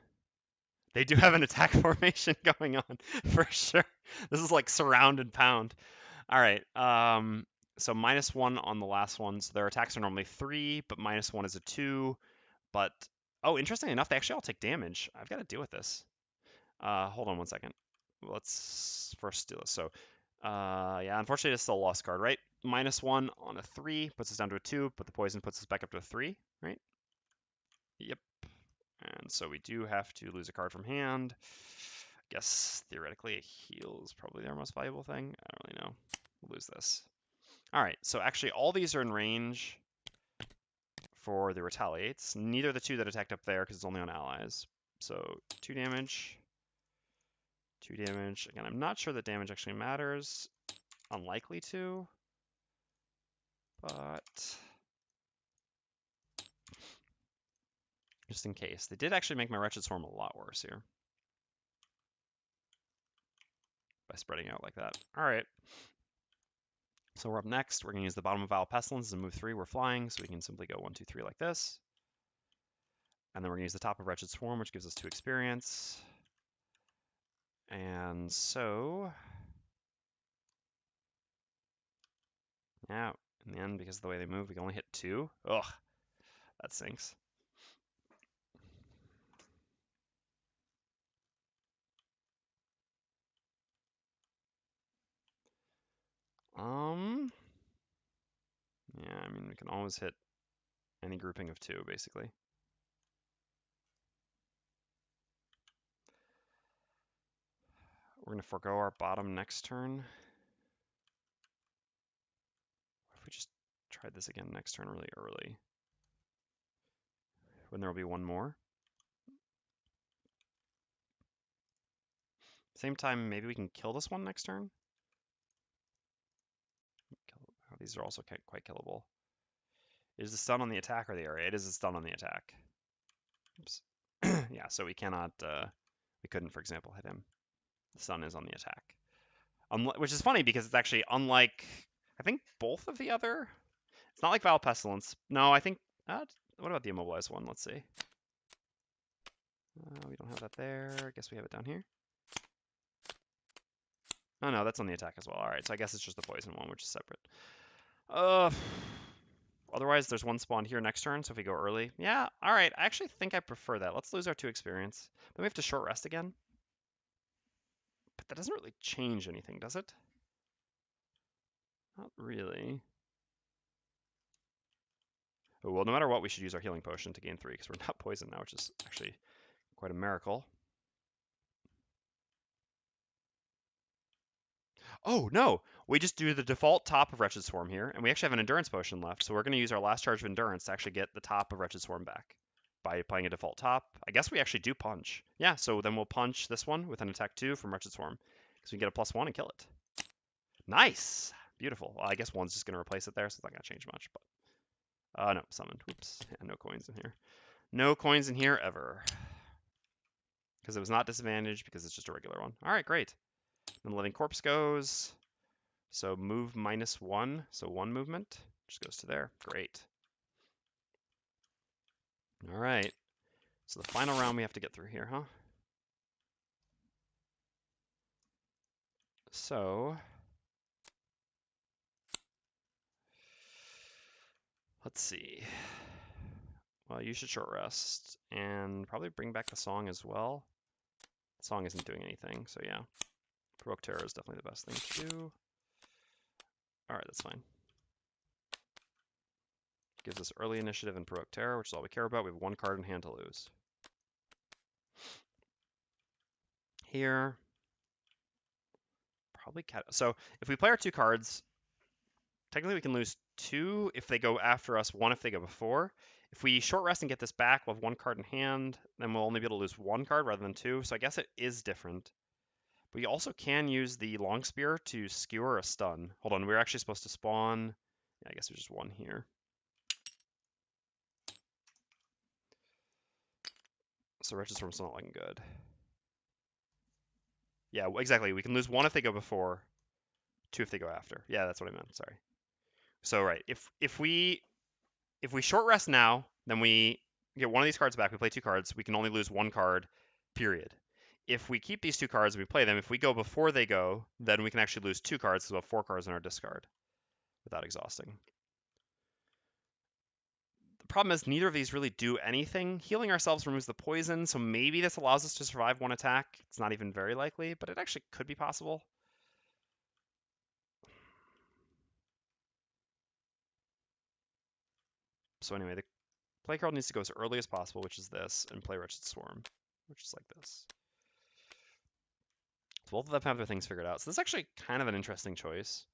They do have an attack formation going on for sure. This is like surround and pound. All right, so -1 on the last one. So their attacks are normally 3, but -1 is a 2. But oh, interestingly enough, they actually all take damage. I've got to deal with this. Hold on one second. Let's first do this. So, yeah, unfortunately, it's still a lost card, right? -1 on a 3 puts us down to a 2, but the poison puts us back up to a 3, right? Yep. And so we do have to lose a card from hand. I guess theoretically a heal is probably their most valuable thing. I don't really know. We'll lose this. All right, so actually all these are in range for the retaliates. Neither of the 2 that attacked up there because it's only on allies. So 2 damage. 2 damage. Again, I'm not sure that damage actually matters. Unlikely to. But just in case. They did actually make my Wretched Swarm a lot worse here. By spreading out like that. All right. So we're up next. We're going to use the bottom of Vial Pestilence and move 3. We're flying, so we can simply go 1, 2, 3 like this. And then we're going to use the top of Wretched Swarm, which gives us 2 experience. And so... now, in the end, because of the way they move, we can only hit 2. Ugh, that stinks. Yeah, I mean, we can always hit any grouping of 2, basically. We're going to forego our bottom next turn. What if we just tried this again next turn really early? When there will be 1 more. Same time, maybe we can kill this one next turn. Oh, these are also quite killable. Is the stun on the attack or the area? It is a stun on the attack. Oops. Yeah, so we cannot, we couldn't, for example, hit him. The stun is on the attack. Which is funny because it's actually unlike, I think, both of the other. It's not like Vial Pestilence. No, I think, what about the immobilized one? Let's see. We don't have that there. I guess we have it down here. Oh no, that's on the attack as well. All right, so I guess it's just the poison one, which is separate. Otherwise, there's 1 spawn here next turn, so if we go early. Yeah, all right, I actually think I prefer that. Let's lose our 2 experience. Then we have to short rest again. But that doesn't really change anything, does it? Not really. Oh, well, no matter what, we should use our healing potion to gain 3, because we're not poisoned now, which is actually quite a miracle. Oh, no! We just do the default top of Wretched Swarm here, and we actually have an Endurance potion left, so we're going to use our last charge of Endurance to actually get the top of Wretched Swarm back by playing a default top. I guess we actually do punch. Yeah, so then we'll punch this one with an attack 2 from Wretched Swarm, because we can get a +1 and kill it. Nice! Beautiful. Well, I guess 1's just going to replace it there, so it's not going to change much, but... no, summoned. Oops. Yeah, no coins in here. No coins in here ever. Because it was not disadvantaged, because it's just a regular one. Alright, great. Then Living Corpse goes. So move -1, so 1 movement. Just goes to there. Great. Alright. So the final round we have to get through here, huh? So... let's see. Well, you should short rest, and probably bring back the song as well. The song isn't doing anything, so yeah. Provoke Terror is definitely the best thing to do. Alright, that's fine. Gives us early initiative and Provoke Terror, which is all we care about. We have 1 card in hand to lose. Here. Probably so if we play our 2 cards, technically we can lose 2 if they go after us, 1 if they go before. If we short rest and get this back, we'll have 1 card in hand, then we'll only be able to lose 1 card rather than 2, so I guess it is different. But you also can use the Long Spear to skewer a stun. Hold on, we're actually supposed to spawn... yeah, I guess there's just 1 here. So Wretched Storm's not looking good. Yeah, exactly. We can lose 1 if they go before, 2 if they go after. Yeah, that's what I meant. Sorry. So right, if we short rest now, then we get 1 of these cards back. We play 2 cards. We can only lose 1 card. Period. If we keep these 2 cards and we play them, if we go before they go, then we can actually lose 2 cards because we'll have 4 cards in our discard without exhausting. The problem is neither of these really do anything. Healing ourselves removes the poison, so maybe this allows us to survive 1 attack. It's not even very likely, but it actually could be possible. So anyway, the play card needs to go as early as possible, which is this, and play Wretched Swarm, which is like this. So both of them have their things figured out. So this is actually kind of an interesting choice.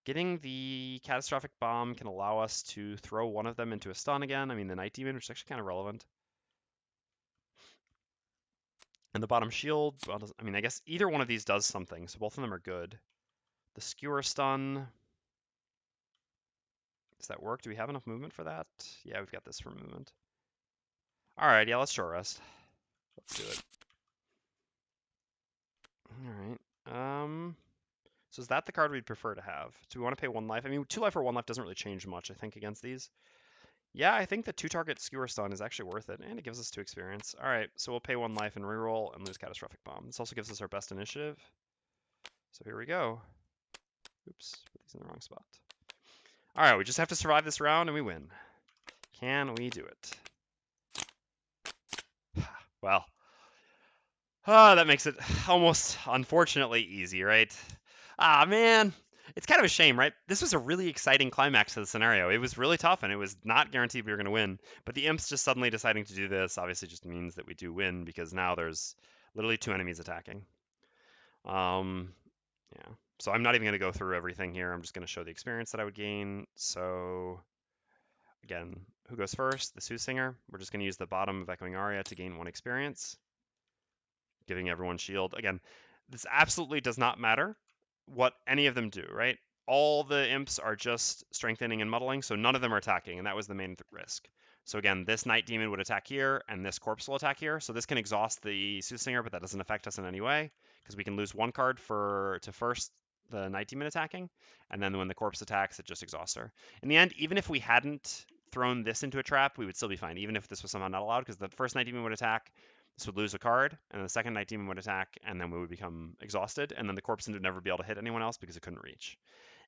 Getting the Catastrophic Bomb can allow us to throw one of them into a stun again. I mean, the Night Demon, which is actually kind of relevant. And the bottom shield, well, I mean, I guess either one of these does something, so both of them are good. The Skewer Stun, does that work? Do we have enough movement for that? Yeah, we've got this for movement. All right, yeah, let's short rest. Let's do it. All right. So is that the card we'd prefer to have? Do we want to pay 1 life? I mean, 2 life or 1 life doesn't really change much, I think, against these. Yeah, I think the 2-target Skewer Stun is actually worth it, and it gives us 2 experience. All right, so we'll pay 1 life and reroll and lose Catastrophic Bomb. This also gives us our best initiative. So here we go. Oops, put these in the wrong spot. All right, we just have to survive this round and we win. Can we do it? Well, that makes it almost unfortunately easy, right? Ah, man. It's kind of a shame, right? This was a really exciting climax to the scenario. It was really tough, and it was not guaranteed we were going to win. But the imps just suddenly deciding to do this obviously just means that we do win, because now there's literally 2 enemies attacking. Yeah. So I'm not even going to go through everything here. I'm just going to show the experience that I would gain. So, again, who goes first? The Soothsinger. We're just going to use the bottom of Echoing Aria to gain 1 experience, giving everyone shield. Again, this absolutely does not matter what any of them do, right? All the imps are just strengthening and muddling, so none of them are attacking, and that was the main risk. So again, this Night Demon would attack here, and this Corpse will attack here. So this can exhaust the Soothsinger, but that doesn't affect us in any way, because we can lose 1 card to first the Night Demon attacking, and then when the Corpse attacks, it just exhausts her. In the end, even if we hadn't thrown this into a trap, we would still be fine, even if this was somehow not allowed, because the first Night Demon would attack, this would lose a card, and the second Night Demon would attack, and then we would become exhausted, and then the Corpse would never be able to hit anyone else because it couldn't reach.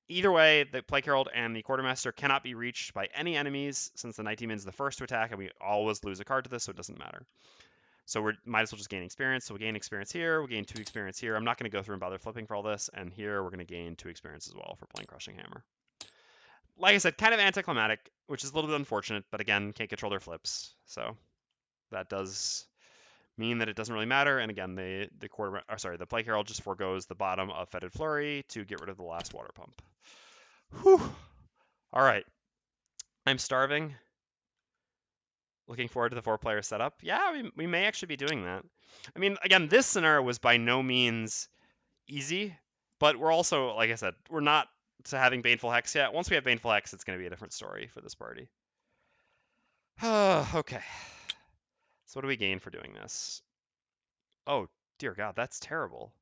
Either way, the Plague Herald and the Quartermaster cannot be reached by any enemies, since the Night Demon is the first to attack, and we always lose a card to this, so it doesn't matter. So we might as well just gain experience. So we gain experience here, we gain 2 experience here. I'm not going to go through and bother flipping for all this, and here we're going to gain 2 experience as well for playing Crushing Hammer. Like I said, kind of anticlimactic, which is a little bit unfortunate, but again, can't control their flips, so that does mean that it doesn't really matter. And again, the Plague Herald just forgoes the bottom of Fetid Flurry to get rid of the last water pump. Whew. All right. I'm starving. Looking forward to the 4-player setup. Yeah, we may actually be doing that. I mean, again, this scenario was by no means easy, but we're also, like I said, we're not to having Baneful Hex yet. Once we have Baneful Hex, it's going to be a different story for this party. Okay. So what do we gain for doing this? Oh, dear God, that's terrible.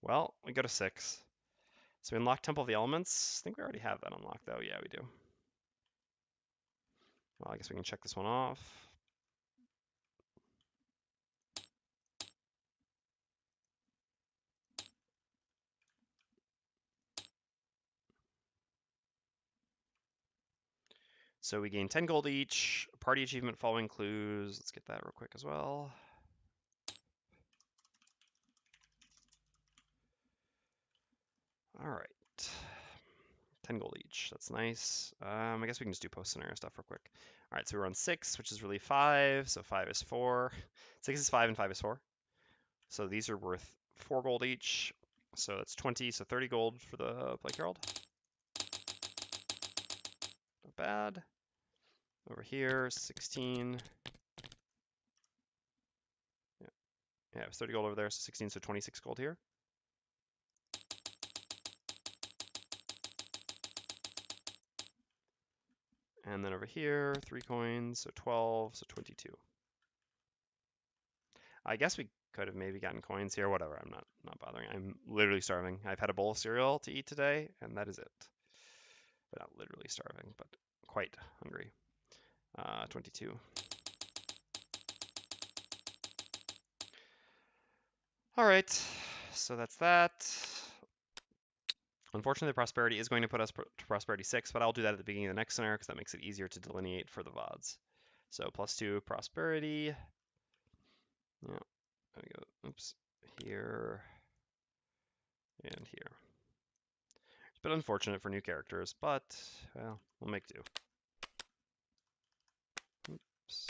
Well, we go to 6. So we unlock Temple of the Elements. I think we already have that unlocked, though. Yeah, we do. Well, I guess we can check this one off. So we gain 10 gold each. Party achievement following clues. Let's get that real quick as well. All right. 10 gold each. That's nice. I guess we can just do post-scenario stuff real quick. All right, so we're on 6, which is really 5. So 5 is 4. 6 is 5 and 5 is 4. So these are worth 4 gold each. So that's 20, so 30 gold for the Plague Herald. Not bad. Over here, 16. Yeah, it was 30 gold over there, so 16, so 26 gold here. And then over here, 3 coins, so 12, so 22. I guess we could have maybe gotten coins here, whatever, I'm not bothering. I'm literally starving. I've had a bowl of cereal to eat today, and that is it. But not literally starving, but quite hungry. 22. All right, so that's that. Unfortunately, the prosperity is going to put us to prosperity 6, but I'll do that at the beginning of the next scenario because that makes it easier to delineate for the VODs. So +2 prosperity. Yeah, there we go. Oops, here and here. It's been unfortunate for new characters, but, well, we'll make do. Oops.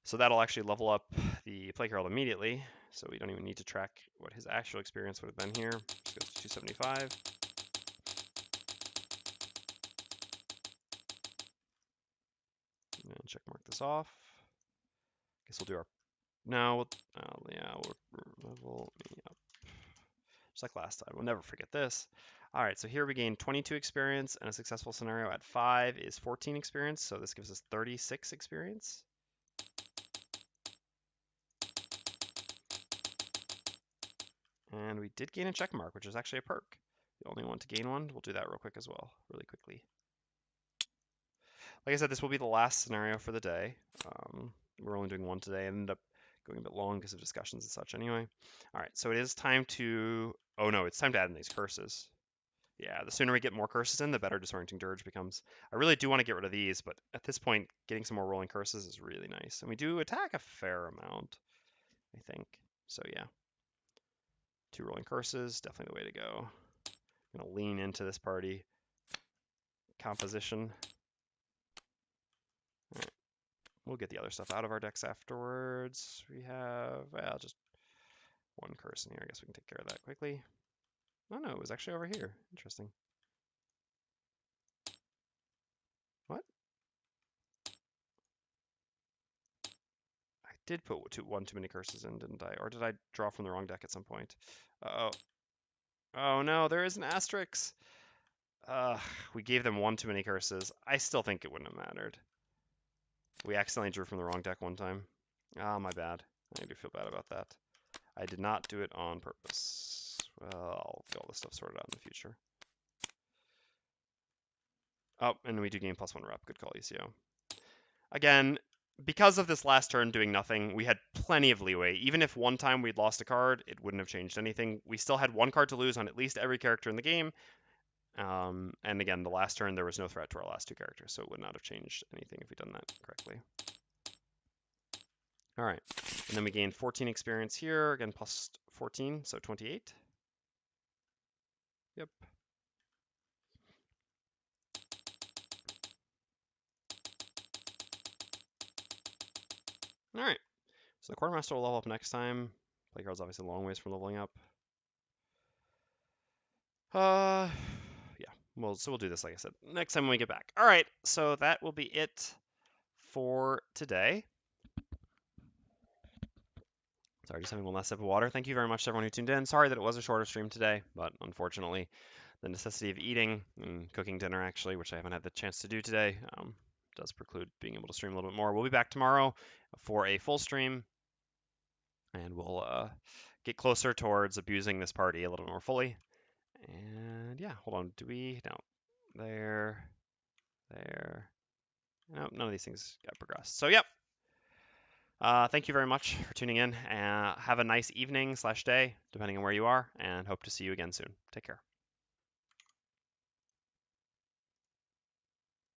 So that'll actually level up the Plague Herald immediately, so we don't even need to track what his actual experience would have been here. Just goes to 275. And check mark this off. Guess we'll do our... No, yeah, we'll level me up. Just like last time. We'll never forget this. All right, so here we gain 22 experience, and a successful scenario at 5 is 14 experience, so this gives us 36 experience. And we did gain a check mark, which is actually a perk. The only one to gain one. We'll do that real quick as well, really quickly. Like I said, this will be the last scenario for the day. We're only doing one today. I ended up going a bit long because of discussions and such anyway. All right, so it is time to... Oh no, it's time to add in these curses. Yeah, the sooner we get more curses in, the better Disorienting Dirge becomes. I really do want to get rid of these, but at this point, getting some more rolling curses is really nice. And we do attack a fair amount, I think. So yeah. 2 rolling curses, definitely the way to go. I'm going to lean into this party composition. All right. We'll get the other stuff out of our decks afterwards. We have, well, just 1 curse in here. I guess we can take care of that quickly. Oh no, it was actually over here. Interesting. What? I did put one too many curses in, didn't I? Or did I draw from the wrong deck at some point? Uh-oh. Oh no, there is an asterisk. We gave them 1 too many curses. I still think it wouldn't have mattered. We accidentally drew from the wrong deck one time. Ah, my bad. I do feel bad about that. I did not do it on purpose. Well, I'll get all this stuff sorted out in the future. Oh, and we do gain +1 rep. Good call, ECO. Again, because of this last turn doing nothing, we had plenty of leeway. Even if one time we'd lost a card, it wouldn't have changed anything. We still had 1 card to lose on at least every character in the game. And again, the last turn, there was no threat to our last 2 characters, so it would not have changed anything if we'd done that correctly. All right, and then we gain 14 experience here, again, +14, so 28. Yep. All right. So the Quartermaster will level up next time. Plague Herald's obviously a long ways from leveling up. Yeah. Well, so we'll do this, like I said, next time when we get back. All right. So that will be it for today. Sorry, just having one last sip of water. Thank you very much to everyone who tuned in. Sorry that it was a shorter stream today, but unfortunately, the necessity of eating and cooking dinner, actually, which I haven't had the chance to do today, does preclude being able to stream a little bit more. We'll be back tomorrow for a full stream, and we'll get closer towards abusing this party a little more fully. And yeah, hold on. Do we? No. There. Nope, none of these things got progressed. So, yep. Thank you very much for tuning in. Have a nice evening/day, depending on where you are, and hope to see you again soon. Take care.